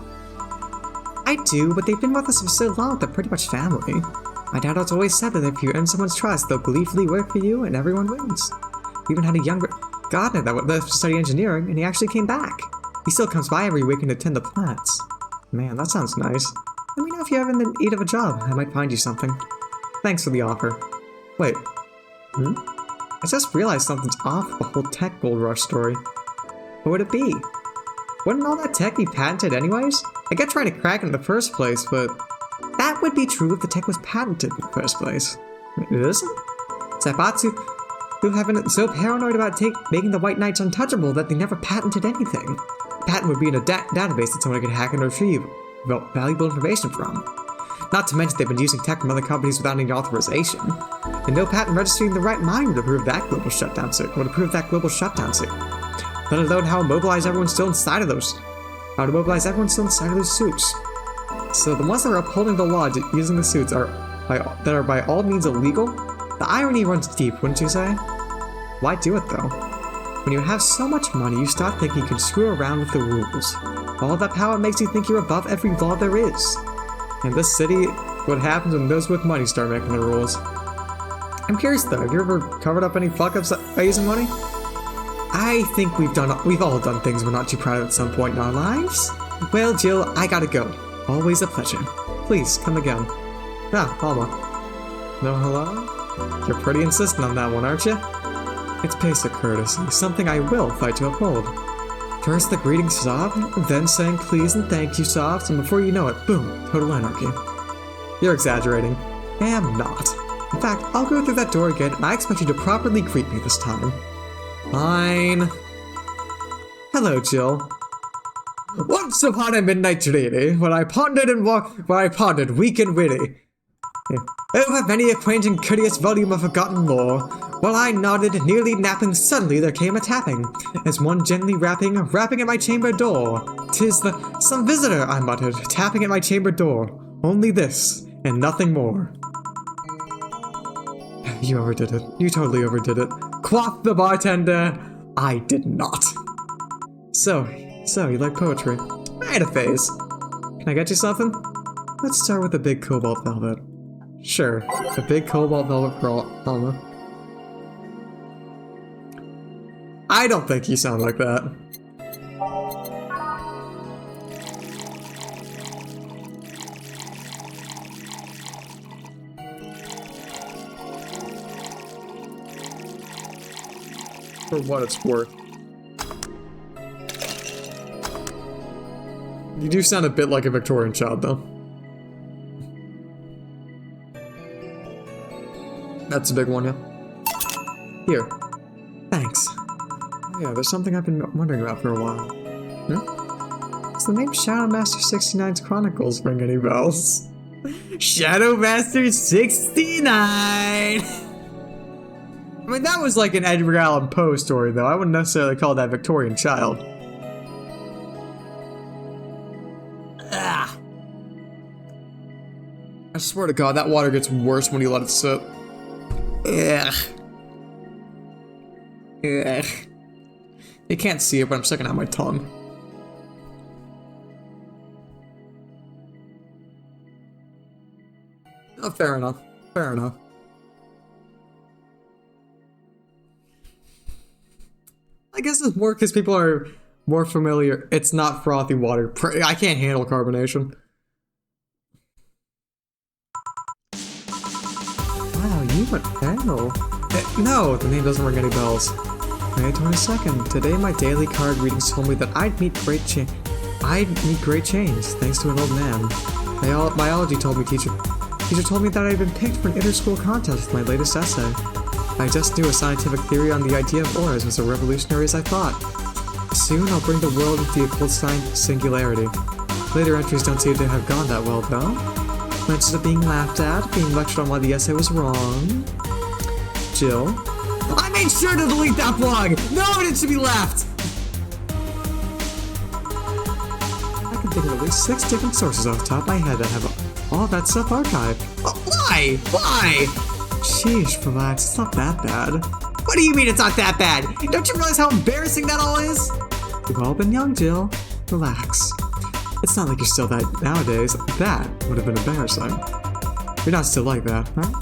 I do, but they've been with us for so long they're pretty much family. My dad has always said that if you earn someone's trust, they'll gleefully work for you and everyone wins. We even had a younger gardener that left to study engineering, and he actually came back. He still comes by every week and attend the plants. Man, that sounds nice. Let me know if you're ever in need of a job. I might find you something. Thanks for the offer. Wait. I just realized something's off with the whole tech gold rush story. What would it be? Wouldn't all that tech be patented anyways? I get trying to crack it in the first place, but... that would be true if the tech was patented in the first place. It isn't? Zaibatsu, who have been so paranoid about making the White Knights untouchable that they never patented anything. A patent would be in a database that someone could hack and retrieve valuable information from. Not to mention they've been using tech from other companies without any authorization. And no patent registering the right mind would approve that global shutdown suit. Let alone how to mobilize everyone still inside of those suits. So the ones that are upholding the law using the suits that are by all means illegal? The irony runs deep, wouldn't you say? Why do it though? When you have so much money, you start thinking you can screw around with the rules. All that power makes you think you're above every law there is. In this city, what happens when those with money start making the rules? I'm curious though, have you ever covered up any fuck-ups by using money? I think we've all done things we're not too proud of at some point in our lives. Well, Jill, I gotta go. Always a pleasure. Please, come again. Ah, Alma. No hello? You're pretty insistent on that one, aren't you? It's basic courtesy, something I will fight to uphold. First the greeting soft, then saying please and thank you soft, and before you know it, boom, total anarchy. You're exaggerating. I am not. In fact, I'll go through that door again, and I expect you to properly greet me this time. Fine. Hello, Jill. Once upon a midnight dreary, when I pondered weak and weary. Over many a quaint and curious volume of forgotten lore, while I nodded, nearly napping, suddenly there came a tapping, as one gently rapping at my chamber door. "'Tis some visitor," I muttered, tapping at my chamber door. Only this, and nothing more. You overdid it. You totally overdid it. Quoth the bartender. I did not. So, you like poetry? I had a phase. Can I get you something? Let's start with the big cobalt velvet. Sure, the big cobalt velvet Velma. I don't think you sound like that. For what it's worth. You do sound a bit like a Victorian child, though. That's a big one, yeah. Here. Thanks. Oh, yeah, there's something I've been wondering about for a while. Does the name Shadow Master 69's Chronicles ring any bells? Shadow Master 69! I mean, that was like an Edgar Allan Poe story, though. I wouldn't necessarily call that Victorian child. Ah. I swear to God, that water gets worse when you let it sit. Ugh. Ugh. You can't see it, but I'm sticking out my tongue. Oh, fair enough. Fair enough. I guess it's more because people are more familiar. It's not frothy water. I can't handle carbonation. Wow, you went feral. No, the name doesn't ring any bells. May 22nd. Today, my daily card readings told me that I'd meet great change, thanks to an old man. My biology teacher told me that I'd been picked for an inter-school contest with my latest essay. I just knew a scientific theory on the idea of auras was as revolutionary as I thought. Soon, I'll bring the world into the occult science singularity. Later entries don't seem to have gone that well, though. Mentions of being laughed at, being lectured on why the essay was wrong. Jill. I made sure to delete that blog! No evidence to be left! I can think of at least 6 different sources off the top of my head that have all that stuff archived. Why? Why? Sheesh, relax, it's not that bad. What do you mean it's not that bad? Don't you realize how embarrassing that all is? We've all been young, Jill. Relax. It's not like you're still that nowadays. That would have been embarrassing. You're not still like that, right?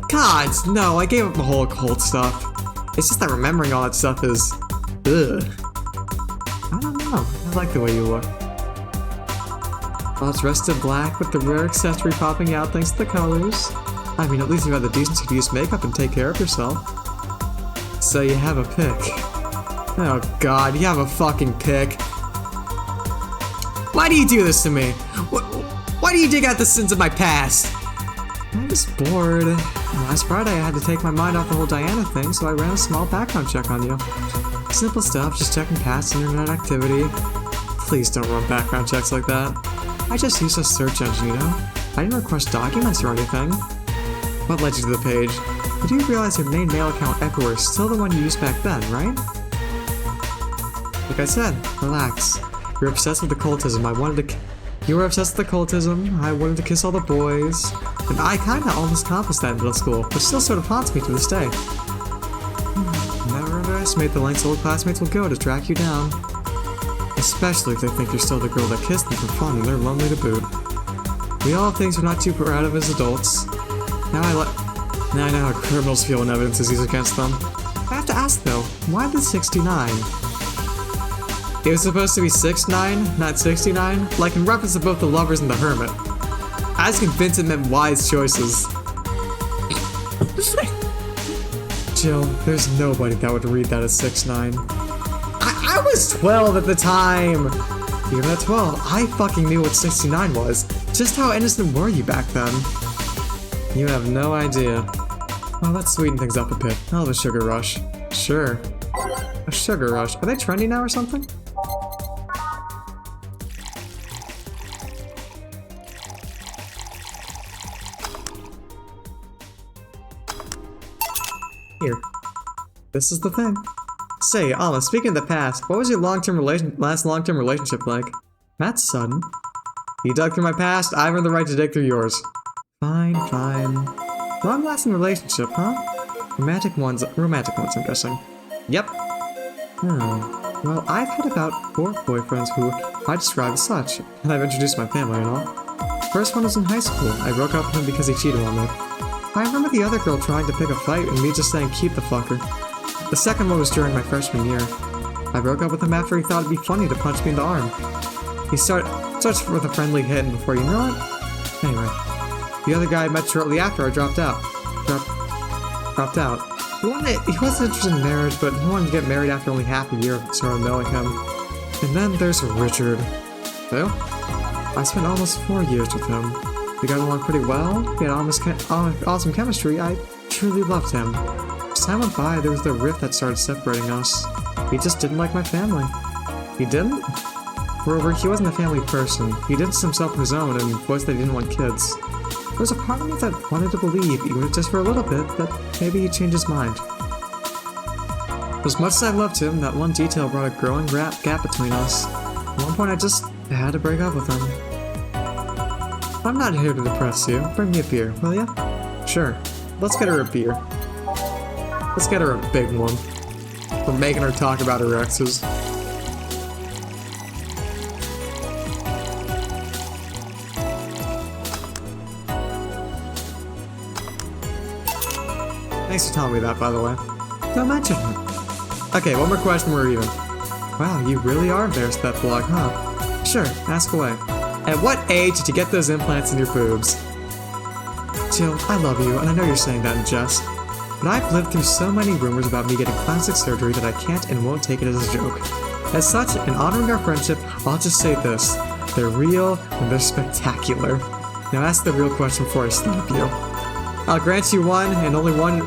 God, no, I gave up the whole occult stuff. It's just that remembering all that stuff is... ugh. I don't know. I like the way you look. Well, it's dressed in black with the rare accessory popping out thanks to the colors. I mean, at least you have the decency to use makeup and take care of yourself. So you have a pick. Oh God, you have a fucking pick. Why do you do this to me? Why do you dig out the sins of my past? I'm just bored. Last Friday I had to take my mind off the whole Diana thing, so I ran a small background check on you. Simple stuff, just checking past internet activity. Please don't run background checks like that. I just used a search engine, you know? I didn't request documents or anything. What led you to the page? You do realize your main mail account everywhere is still the one you used back then, right? Like I said, relax. You're obsessed with occultism. You were obsessed with occultism. I wanted to kiss all the boys. And I kinda almost accomplished that in middle school, which still sort of haunts me to this day. Never underestimate the lengths old classmates will go to track you down. Especially if they think you're still the girl that kissed them for fun and they're lonely to boot. We all have things we're not too proud of as adults. Now I know how criminals feel when evidence is used against them. I have to ask though, why the 69? It was supposed to be 6'9", not 69, like in reference to both the lovers and the hermit. I was convinced it meant wise choices. Jill, there's nobody that would read that as 6'9". I was 12 at the time! Even at 12, I fucking knew what 69 was. Just how innocent were you back then? You have no idea. Well, let's sweeten things up a bit. I'll have a sugar rush. Sure. A sugar rush. Are they trendy now or something? Here. This is the thing. Say, Alma, speaking of the past, what was your last long-term relationship like? That's sudden. You dug through my past, I've earned the right to dig through yours. Fine, fine. Long-lasting relationship, huh? Romantic ones, I'm guessing. Yep. Well, I've had about 4 boyfriends who I describe as such, and I've introduced my family and all. First one was in high school. I broke up with him because he cheated on me. I remember the other girl trying to pick a fight and me just saying keep the fucker. The second one was during my freshman year. I broke up with him after he thought it'd be funny to punch me in the arm. He starts with a friendly hit, and before you know it... Anyway. The other guy I met shortly after I dropped out. Dropped out. He wasn't interested in marriage, but he wanted to get married after only half a year of sort of knowing him. And then there's Richard. Well, I spent almost 4 years with him. We got along pretty well. We had awesome chemistry. I truly loved him. As time went by, there was the rift that started separating us. He just didn't like my family. He didn't? Moreover, he wasn't a family person. He distanced himself from his own and voiced that he didn't want kids. There was a part of me that wanted to believe, even if just for a little bit, that maybe he'd change his mind. As much as I loved him, that one detail brought a growing gap between us. At one point, I just had to break up with him. I'm not here to depress you. Bring me a beer, will ya? Sure. Let's get her a beer. Let's get her a big one. We're making her talk about her exes. Thanks for telling me that, by the way. Don't mention it. Okay, one more question, we're even. Wow, you really are embarrassed at that vlog, huh? Sure, ask away. At what age did you get those implants in your boobs? Jill, I love you, and I know you're saying that in jest. But I've lived through so many rumors about me getting plastic surgery that I can't and won't take it as a joke. As such, in honoring our friendship, I'll just say this. They're real, and they're spectacular. Now ask the real question before I slap you. I'll grant you one and only one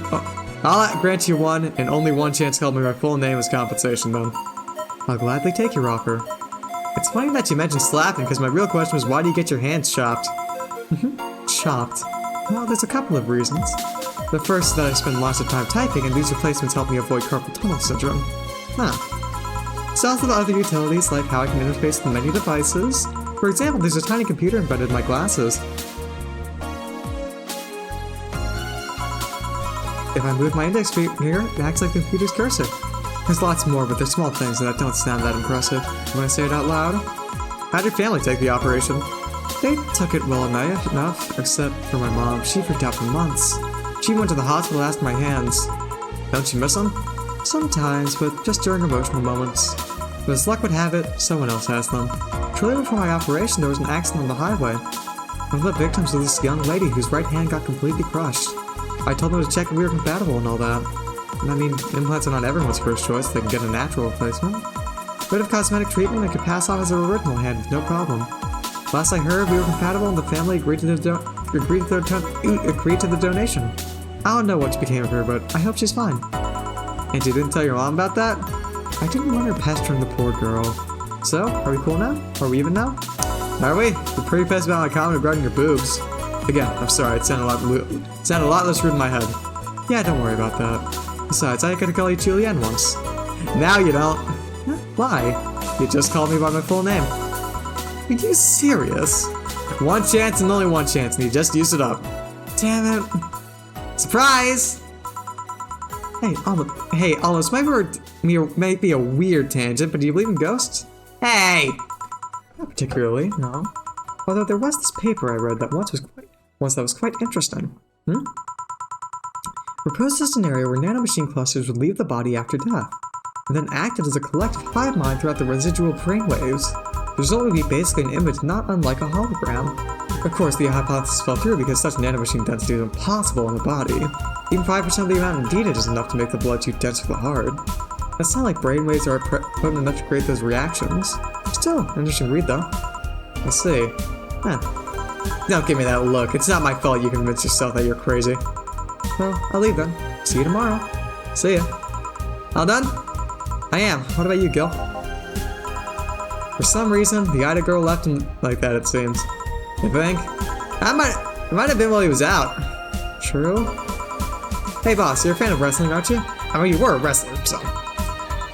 chance to call me my full name as compensation, then. I'll gladly take your offer. It's funny that you mentioned slapping, because my real question was why do you get your hands chopped? Chopped? Well, there's a couple of reasons. The first is that I spend lots of time typing, and these replacements help me avoid carpal tunnel syndrome. There's also the other utilities, like how I can interface with many devices. For example, there's a tiny computer embedded in my glasses. If I move my index finger, it acts like the computer's cursor. There's lots more, but they're small things that don't sound that impressive when I say it out loud. How'd your family take the operation? They took it well enough, except for my mom. She freaked out for months. She went to the hospital asking my hands. Don't you miss them? Sometimes, but just during emotional moments. But as luck would have it, someone else has them. Shortly before my operation, there was an accident on the highway. One of the victims was this young lady whose right hand got completely crushed. I told them to check if we were compatible and all that. And I mean, implants are not everyone's first choice. They can get a natural replacement. Bit of cosmetic treatment and could pass off as her original hand with no problem. Last I heard, we were compatible and the family agreed to the donation. I don't know what became of her, but I hope she's fine. And you didn't tell your mom about that? I didn't want her pestering the poor girl. So, are we cool now? Are we even now? Are we? You're pretty pissed about my comment regarding your boobs. Again, I'm sorry, it sounded a lot less rude in my head. Yeah, don't worry about that. Besides, I could call you Julianne once. Now you don't. Why? You just called me by my full name. Are you serious? One chance and only one chance, and you just used it up. Damn it. Surprise! Hey, Almost, might be a weird tangent, but do you believe in ghosts? Hey! Not particularly, no. Although there was this paper I read that once that was quite interesting. Proposed a scenario where nanomachine clusters would leave the body after death, and then acted as a collective hive mind throughout the residual brainwaves. The result would be basically an image not unlike a hologram. Of course, the hypothesis fell through because such nanomachine density is impossible in the body. Even 5% of the amount needed is enough to make the blood too dense for the heart. That's not like brainwaves are potent enough to create those reactions. Still, interesting read though. Let's see. Don't give me that look. It's not my fault you convince yourself that you're crazy. Well, I'll leave then. See you tomorrow. See ya. All done? I am. What about you, Gil? For some reason, the Ida girl left him like that, it seems. You think? It might have been while he was out. True? Hey boss, you're a fan of wrestling, aren't you? I mean, you were a wrestler, so.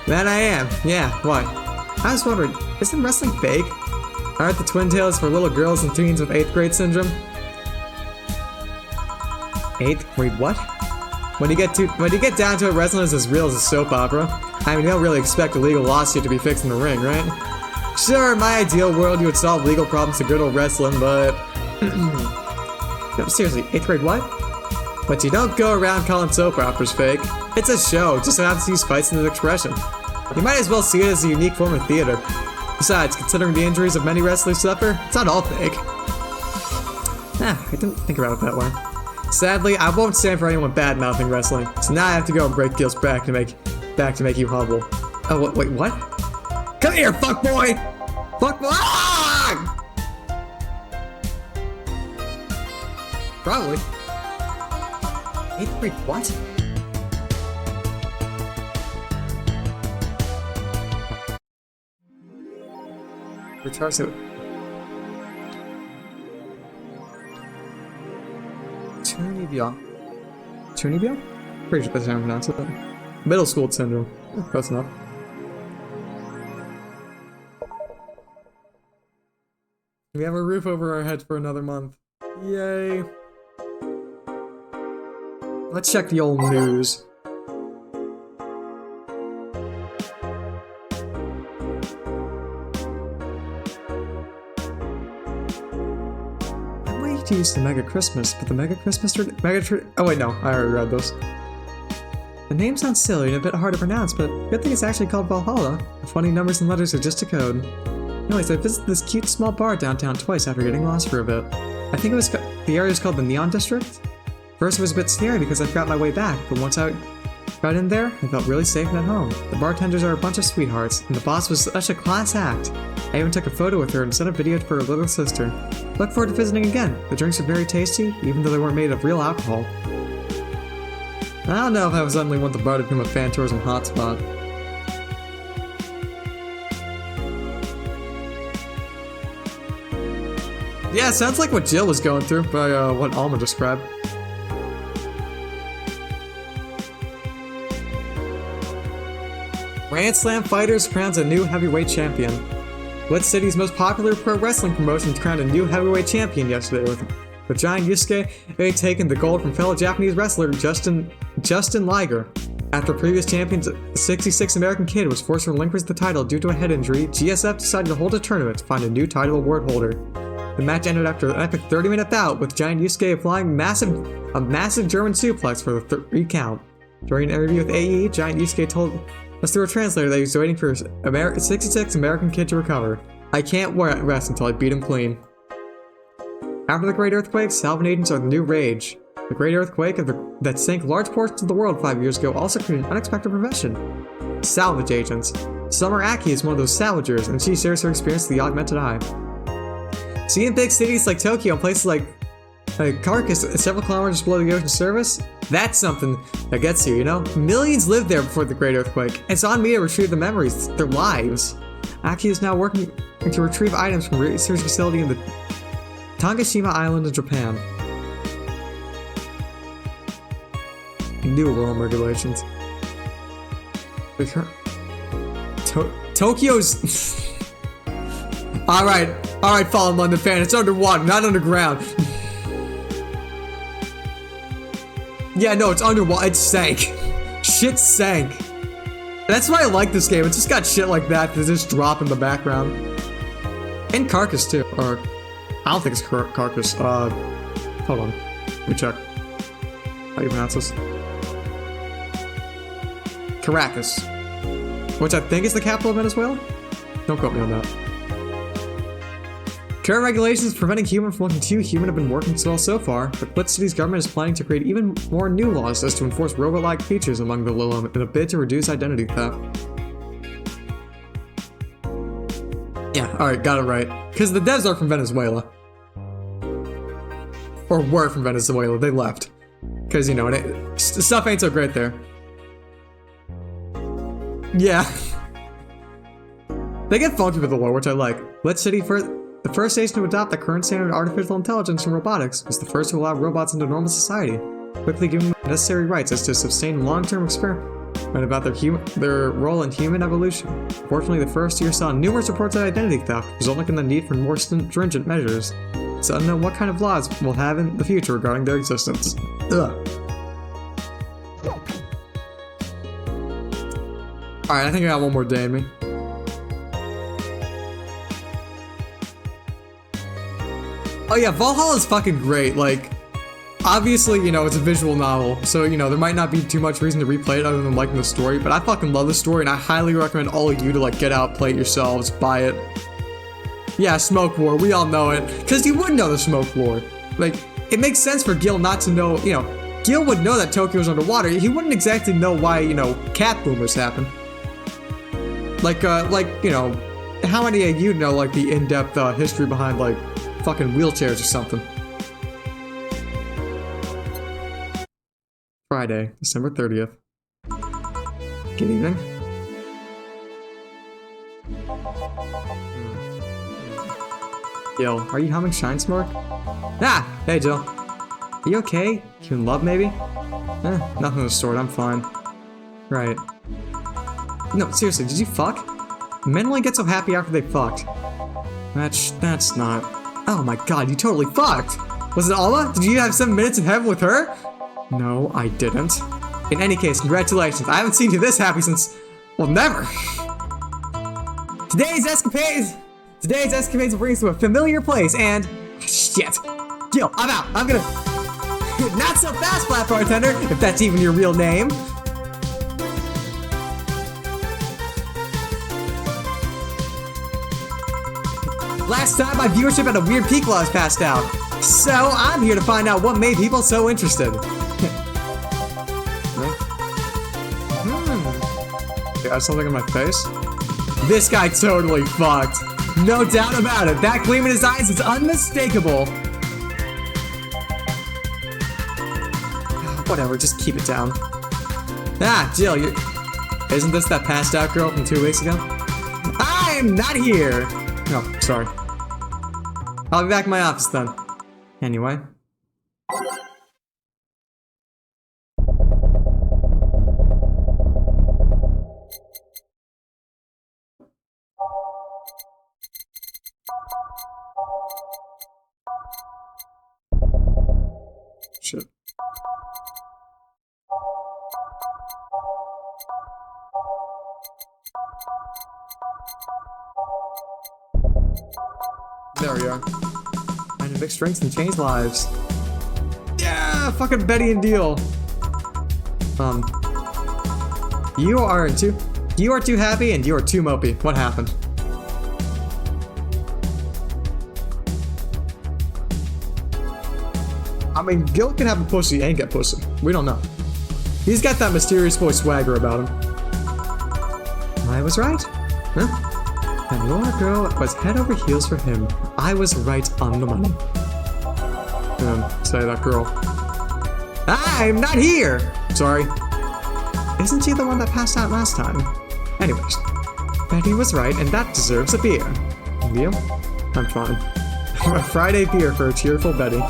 That I am. Yeah, why? I was wondering, isn't wrestling fake? Aren't the twin tails for little girls and teens with 8th grade syndrome? 8th grade what? When you get down to it, wrestling is as real as a soap opera. I mean, you don't really expect a legal lawsuit to be fixed in the ring, right? Sure, in my ideal world, you would solve legal problems to good old wrestling, but... No, seriously, 8th grade what? But you don't go around calling soap operas fake. It's a show, just happens to use fights as an expression. You might as well see it as a unique form of theater. Besides, considering the injuries of many wrestlers suffer, it's not all fake. I didn't think about it that way. Sadly, I won't stand for anyone bad-mouthing wrestling, so now I have to go and break Gil's back to make you humble. Oh, wait, what? Come here, fuckboy! Fuckboy! Ah! Probably. 8th grade what? Retard to Tunibia? Pretty sure that's how I pronounce it. Middle school syndrome. Close enough. We have a roof over our heads for another month. Yay. Let's check the old news. To use the Mega Christmas, but the Mega Christmas oh wait, no, I already read those. The name sounds silly and a bit hard to pronounce, but good thing it's actually called Valhalla. The funny numbers and letters are just a code. Anyways, I visited this cute small bar downtown twice after getting lost for a bit. I think the area is called the Neon District. First it was a bit scary because I forgot my way back, but once I got in there, I felt really safe and at home. The bartenders are a bunch of sweethearts, and the boss was such a class act. I even took a photo with her and sent a video for her little sister. Look forward to visiting again. The drinks are very tasty, even though they weren't made of real alcohol. I don't know if I suddenly want the bar to become a fan tourism hotspot. Yeah, sounds like what Jill was going through by what Alma described. Grand Slam Fighters crowns a new heavyweight champion. Blitz City's most popular pro wrestling promotion crowned a new heavyweight champion yesterday with giant Yusuke taking the gold from fellow Japanese wrestler Justin Liger. After previous champion, the 66 American kid was forced to relinquish the title due to a head injury, GSF decided to hold a tournament to find a new title award holder. The match ended after an epic 30-minute bout with giant Yusuke applying a massive German suplex for the 3 count. During an interview with AE, giant Yusuke told us through a translator that he was waiting for his 66 American kid to recover. I can't rest until I beat him clean. After the Great Earthquake, salvage agents are the new rage. The Great Earthquake that sank large portions of the world 5 years ago also created an unexpected profession. Salvage agents. Summer Aki is one of those salvagers, and she shares her experience with the augmented eye. See, in big cities like Tokyo and places like Carcass, several kilometers below the ocean surface, that's something that gets you, you know? Millions lived there before the Great Earthquake. It's on me to retrieve the memories, their lives. Aki is now working to retrieve items from a research facility in the Tangashima Island in Japan. New roam regulations. Tokyo's... Alright, Fallen London fan, it's underwater, not underground. Yeah, no, it's underwater. It sank. Shit sank. That's why I like this game. It's just got shit like that that just drop in the background. And Carcass, too. Or, I don't think it's Carcass. Hold on. Let me check. How do you pronounce this? Caracas. Which I think is the capital of Venezuela? Don't quote me on that. Current regulations preventing human from looking too human have been working well so far, but Blitz City's government is planning to create even more new laws as to enforce robot-like features among the Lilum in a bid to reduce identity theft. Yeah, alright, got it right. Because the devs are from Venezuela. Or were from Venezuela, they left. Because, you know, stuff ain't so great there. Yeah. They get funky with the lore, which I like. Lit City, the first nation to adopt the current standard of artificial intelligence and robotics, was the first to allow robots into normal society, quickly giving them necessary rights as to sustain long-term experiment about their role in human evolution. Unfortunately, the first year saw numerous reports of identity theft, resulting in the need for more stringent measures. It's unknown what kind of laws we'll have in the future regarding their existence. Ugh. Alright, I think I got one more day in me. Oh yeah, Valhalla is fucking great. Like, obviously, you know, it's a visual novel, so, you know, there might not be too much reason to replay it other than liking the story, but I fucking love the story, and I highly recommend all of you to, like, get out, play it yourselves, buy it. Yeah, Smoke War, we all know it, because you would know the Smoke War. Like, it makes sense for Gil not to know, you know, Gil would know that Tokyo's underwater, he wouldn't exactly know why, you know, cat boomers happen. Like, you know, how many of you know, like, the in-depth, history behind, like, fucking wheelchairs or something? Friday, December 30th. Good evening. Yo, are you humming Shine Smoke? Ah! Hey, Jill. Are you okay? You in love, maybe? Nothing in the store, I'm fine. Right. No, seriously, did you fuck? Men only get so happy after they fucked. That's not... Oh my god, you totally fucked! Was it Alma? Did you have 7 minutes in heaven with her? No, I didn't. In any case, congratulations. I haven't seen you this happy since... well, never! Today's escapades will bring us to a familiar place, and... shit! Gil, I'm out! I'm gonna... Not so fast, Flat Bartender, if that's even your real name! Last time, my viewership at a weird peak while I was passed out. So, I'm here to find out what made people so interested. Got something in my face? This guy totally fucked. No doubt about it. That gleam in his eyes is unmistakable. Whatever, just keep it down. Ah, Jill, isn't this that passed out girl from 2 weeks ago? I'm not here. Oh, sorry. I'll be back in my office then. Anyway. Shit. There we are. And big strengths and change lives. Yeah, fucking Betty and Deal. You are too happy and you are too mopey. What happened? I mean, Gil can have a pussy and get pussy. We don't know. He's got that mysterious boy swagger about him. I was right. Huh? And Laura girl was head over heels for him. I was right on the money. Say that girl. I'm not here! Sorry. Isn't she the one that passed out last time? Anyways, Betty was right, and that deserves a beer. Beer? I'm fine. A Friday beer for a cheerful Betty.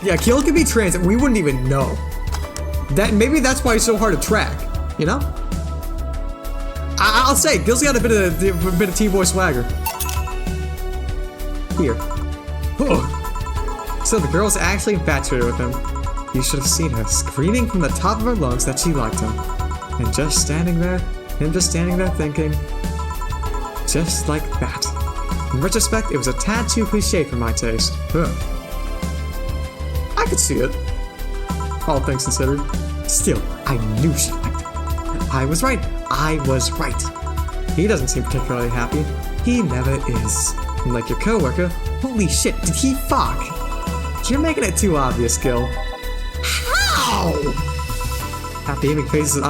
Yeah, Gil could be trans and we wouldn't even know. Maybe that's why he's so hard to track, you know? I'll say, Gil's got a bit of T-boy swagger. Here. So the girl's actually infatuated with him. You should have seen her screaming from the top of her lungs that she liked him. And him just standing there thinking, just like that. In retrospect, it was a tad too cliche for my taste. I could see it. All things considered. Still, I knew she liked it. I was right. He doesn't seem particularly happy. He never is. And like your coworker, holy shit, did he fuck? You're making it too obvious, Gil. How? That beaming face is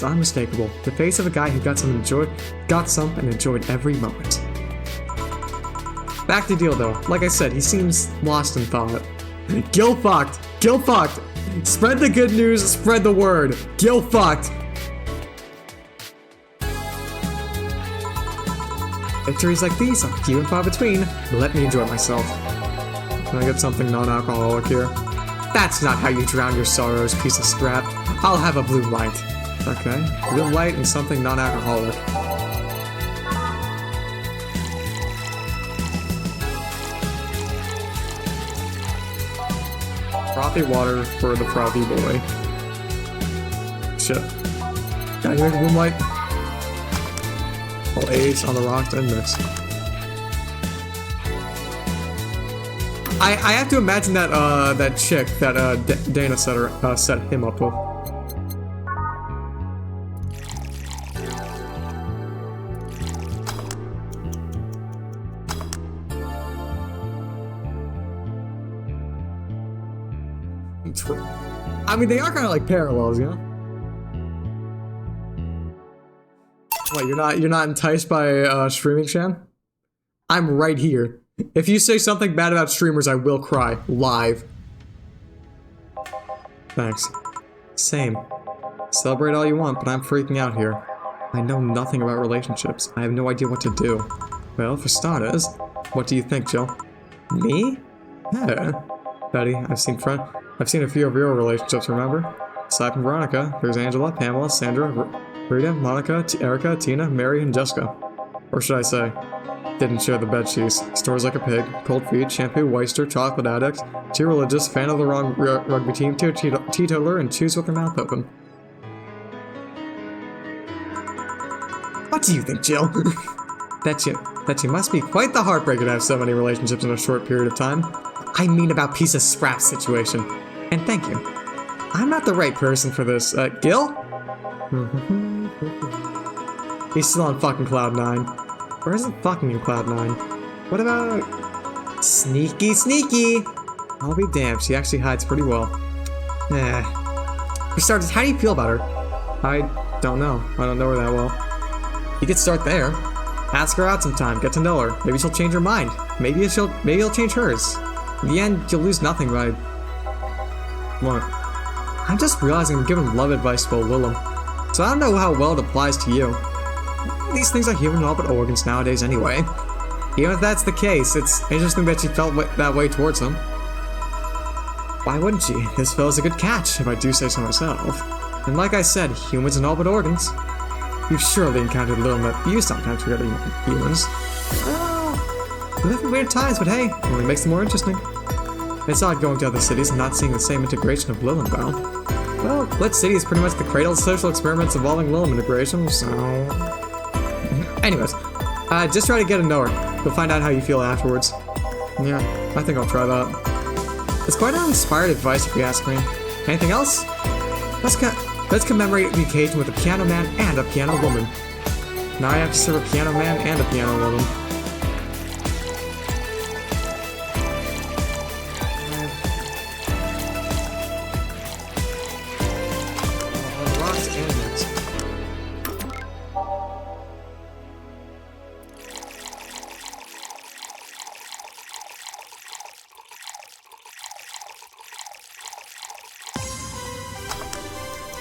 unmistakable. The face of a guy who got some and enjoyed every moment. Back to Deal though. Like I said, he seems lost in thought. Gil fucked. Gil fucked. Spread the good news, spread the word. Gil fucked. Victories like these are few and far between. Let me enjoy myself. Can I get something non-alcoholic here? That's not how you drown your sorrows, piece of scrap. I'll have a blue light. Okay, blue light and something non-alcoholic. Frothy water for the frothy boy. Shit. Can I make blue light? All 8 on the rocks and mix. I have to imagine that that chick that Dana set him up with. I mean, they are kind of like parallels, you know. What, you're not enticed by streaming, Shan? I'm right here. If you say something bad about streamers, I will cry. Live. Thanks. Same. Celebrate all you want, but I'm freaking out here. I know nothing about relationships. I have no idea what to do. Well, for starters, what do you think, Jill? Me? Yeah. Betty, I've seen a few of your relationships, remember? Aside from Veronica, there's Angela, Pamela, Sandra, Rita, Monica, Erica, Tina, Mary, and Jessica. Or should I say, didn't share the bed sheets. Snores like a pig, cold feet, shampoo, oyster, chocolate addict, too religious, fan of the wrong rugby team, teetotaler, and chews with her mouth open. What do you think, Jill? That you must be quite the heartbreaker to have so many relationships in a short period of time. I mean about piece of scrap situation. And thank you. I'm not the right person for this. Gil? He's still on fucking Cloud 9. Or isn't fucking in Cloud 9? What about... Sneaky, sneaky! I'll be damned, she actually hides pretty well. For starters, how do you feel about her? I don't know. I don't know her that well. You could start there. Ask her out sometime, get to know her. Maybe she'll change her mind. Maybe you'll change hers. In the end, you'll lose nothing by... What? I'm just realizing I'm giving love advice about Willem. So I don't know how well it applies to you. These things are human and all but organs nowadays anyway. Even if that's the case, it's interesting that she felt that way towards him. Why wouldn't she? This fellow's a good catch, if I do say so myself. And like I said, humans and all but organs. You've surely encountered little that you sometimes forget humans. We live in weird times, but hey, it only makes them more interesting. It's odd going to other cities and not seeing the same integration of Lilienthal. Well, Lit City is pretty much the cradle of social experiments involving Lilith integration, so... Anyways, just try to get to know her. You'll find out how you feel afterwards. Yeah, I think I'll try that. It's quite uninspired advice if you ask me. Anything else? Let's commemorate the occasion with a piano man and a piano woman. Now I have to serve a piano man and a piano woman.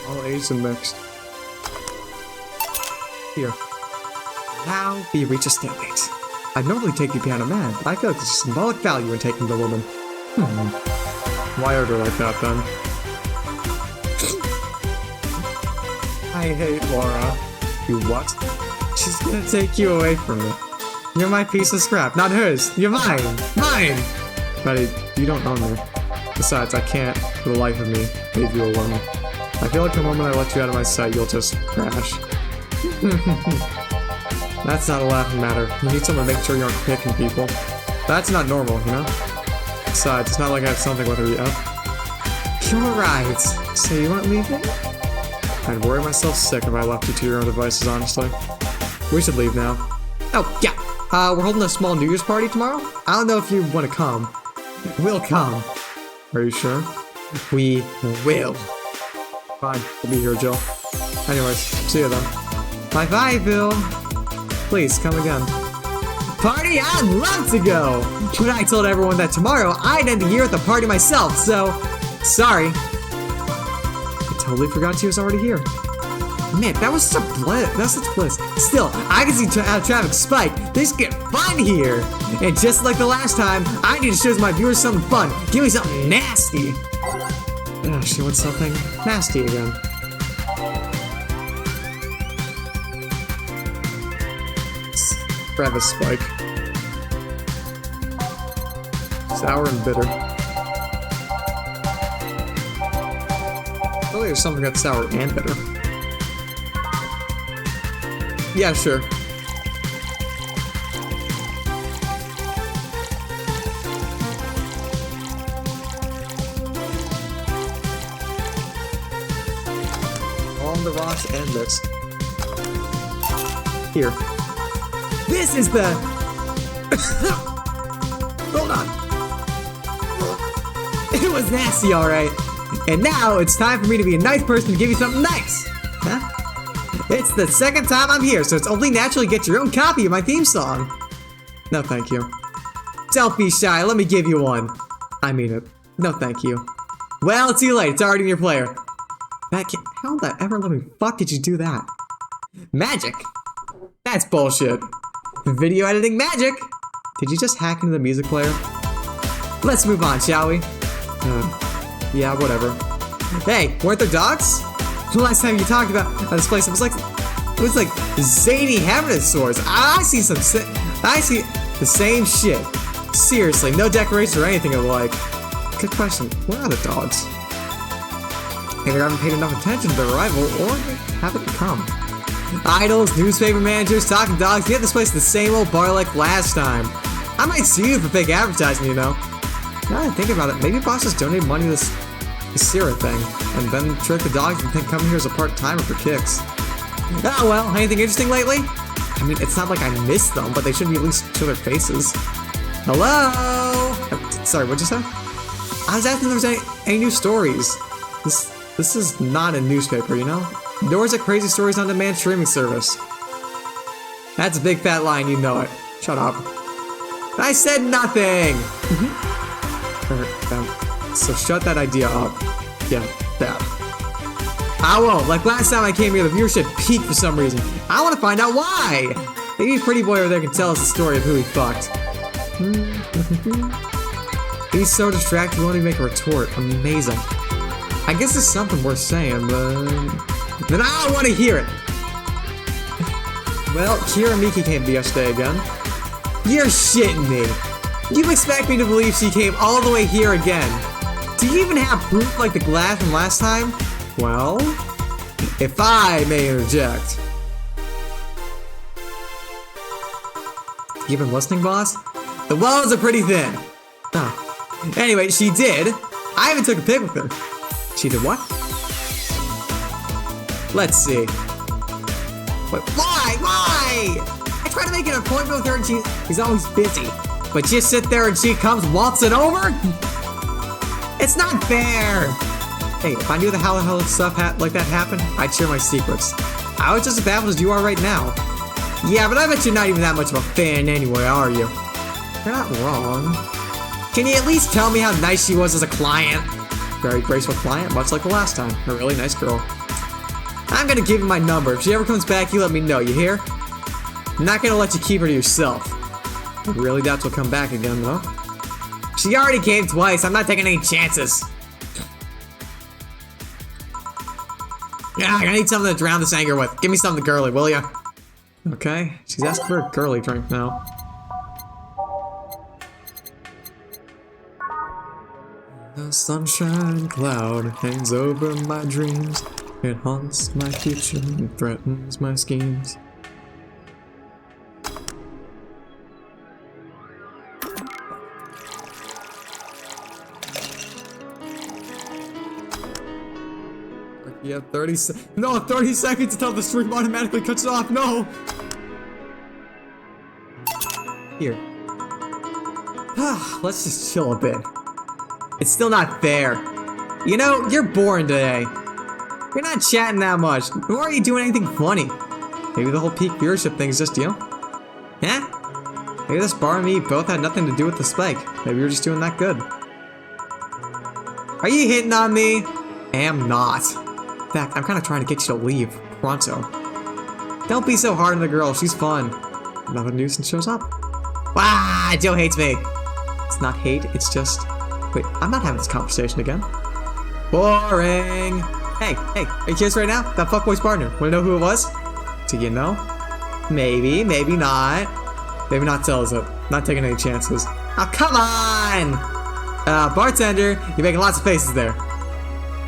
All aged and mixed. Here. Now we reach a stalemate. I'd normally take the piano man, but I feel like there's a symbolic value in taking the woman. Why order like that then? I hate Laura. You what? She's gonna take you away from me. You're my piece of scrap, not hers. You're mine! Mine! Buddy, you don't own me. Besides, I can't, for the life of me, leave you alone. I feel like the moment I let you out of my sight, you'll just crash. That's not a laughing matter. You need someone to make sure you aren't picking people. That's not normal, you know? Besides, it's not like I have something with her yet. You're right. So you won't leave me? I'd worry myself sick if I left you to your own devices, honestly. We should leave now. Oh, yeah. We're holding a small New Year's party tomorrow. I don't know if you want to come. We'll come. Are you sure? We will. Fine, we'll be here, Jill. Anyways, see you then. Bye-bye, Bill. Please, come again. Party? I'd love to go! But I told everyone that tomorrow I'd end the year at the party myself, so Sorry. I totally forgot she was already here. Man, that was such a bliss. That's such bliss. Still, I can see how traffic spike. Things get fun here. And just like the last time, I need to show my viewers something fun. Give me something nasty. Ugh, she wants something nasty again. Grab a spike. Sour and bitter. Oh, there's something that's sour and bitter. Yeah, sure. On the rocks and this. Here. This is the... Hold on. It was nasty, alright. And now it's time for me to be a nice person to give you something nice. Huh? It's the second time I'm here, so it's only natural to get your own copy of my theme song. No, thank you. Don't be shy, let me give you one. I mean it. No, thank you. Well, too late, it's already in your player. How the ever living fuck did you do that? Magic? That's bullshit. Video editing magic! Did you just hack into the music player? Let's move on, shall we? Yeah, whatever. Hey, weren't there dogs? The last time you talked about this place, it was like zany heavenosaurs. I see the same shit. Seriously, no decorations or anything alike. Good question. Where are the dogs? Either I haven't paid enough attention to their arrival, or they haven't come. Idols, newspaper managers, talking dogs, get this place the same old bar like last time. I might sue you for fake advertising, you know. Now that I think about it, maybe bosses donate money to this Sierra thing, and then trick the dogs and then come here as a part-timer for kicks. Oh well, anything interesting lately? I mean, it's not like I miss them, but they should be at least show their faces. Hello? Sorry, what'd you say? I was asking if there was any new stories. This is not a newspaper, you know? Nor is it Crazy Stories on Demand streaming service. That's a big fat line, you know it. Shut up. I said nothing! So shut that idea up. Yeah, that. I won't. Like last time I came here, the viewership peaked for some reason. I want to find out why! Maybe Pretty Boy over there can tell us the story of who he fucked. He's so distracted he won't even make a retort. Amazing. I guess it's something worth saying, but... then I don't want to hear it! Well, Kira Miki came yesterday again. You're shitting me! You expect me to believe she came all the way here again? Do you even have proof like the glass from last time? Well, if I may interject. You been listening, boss? The walls are pretty thin. Oh. Anyway, she did. I even took a pic with her. She did what? Let's see. Wait, why? Why? I try to make an appointment with her and she's always busy. But you sit there and she comes waltzing over? It's not fair! Hey, if I knew how the hell stuff like that happened, I'd share my secrets. I was just as baffled as you are right now. Yeah, but I bet you're not even that much of a fan anyway, are you? You're not wrong. Can you at least tell me how nice she was as a client? Very graceful client, much like the last time. A really nice girl. I'm gonna give you my number. If she ever comes back, you let me know, you hear? I'm not gonna let you keep her to yourself. I really doubt she'll come back again, though. She already came twice. I'm not taking any chances. Yeah, I need something to drown this anger with. Give me something girly, will ya? Okay, she's asking for a girly drink now. The sunshine cloud hangs over my dreams. It haunts my future and threatens my schemes. You have 30 seconds until the stream automatically cuts off. No! Here. Let's just chill a bit. It's still not fair. You know, you're boring today. You're not chatting that much, nor are you doing anything funny. Maybe the whole peak viewership thing is just you? Yeah? Maybe this bar and me both had nothing to do with the spike. Maybe you're just doing that good. Are you hitting on me? Am not. In fact, I'm kind of trying to get you to leave. Pronto. Don't be so hard on the girl. She's fun. Another nuisance shows up. Wow, Joe hates me. It's not hate. It's just... Wait, I'm not having this conversation again. Boring. Hey, are you curious right now? That fuckboy's partner. Wanna know who it was? Do you know? Maybe, maybe not. Maybe not tell us it. Not taking any chances. Oh, come on! Bartender, you're making lots of faces there.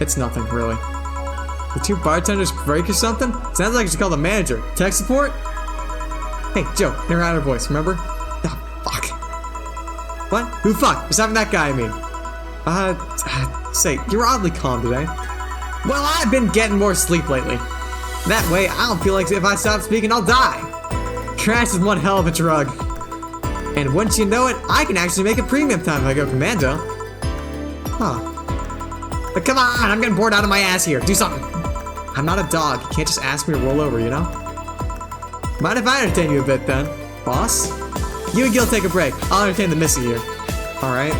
It's nothing, really. The two bartenders break or something? Sounds like you should call the manager. Tech support? Hey, Joe, never had her voice, remember? Oh, fuck. What? Who fuck? Just having that guy, I mean. Say, you're oddly calm today. Well, I've been getting more sleep lately. That way, I don't feel like if I stop speaking, I'll die. Crash is one hell of a drug. And once you know it, I can actually make a premium time if I go commando. Huh. But come on, I'm getting bored out of my ass here. Do something. I'm not a dog. You can't just ask me to roll over, you know? Mind if I entertain you a bit, then? Boss? You and Gil take a break. I'll entertain the missy here. Alright.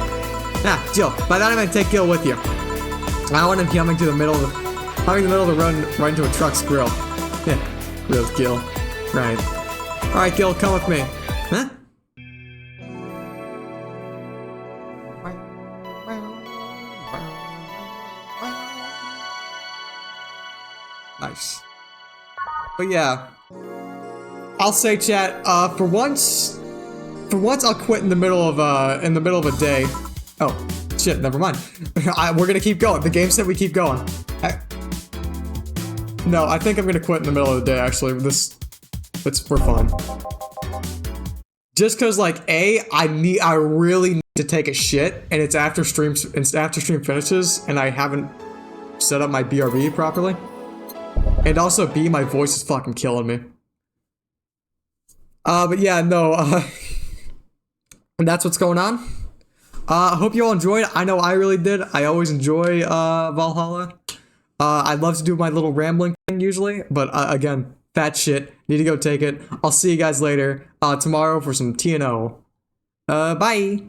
Now, Jill, by that I meant take Gil with you. I don't want him coming to the middle of the road right into a truck's grill. Yeah, grill's Gil. Right. Alright, Gil, come with me. Huh? Nice. But yeah. I'll say, chat, for once I'll quit in the middle of a day. Oh, shit, never mind. We're gonna keep going. The game said we keep going. No, I think I'm gonna quit in the middle of the day, actually. It's for fun. Just cause, like, I really need to take a shit, and it's after stream finishes, and I haven't set up my BRB properly. And also, B, my voice is fucking killing me. But yeah, no, and that's what's going on. I hope you all enjoyed. I know I really did. I always enjoy, Valhalla. I love to do my little rambling thing usually, but, again, fat shit. Need to go take it. I'll see you guys later, tomorrow for some TNO. Bye!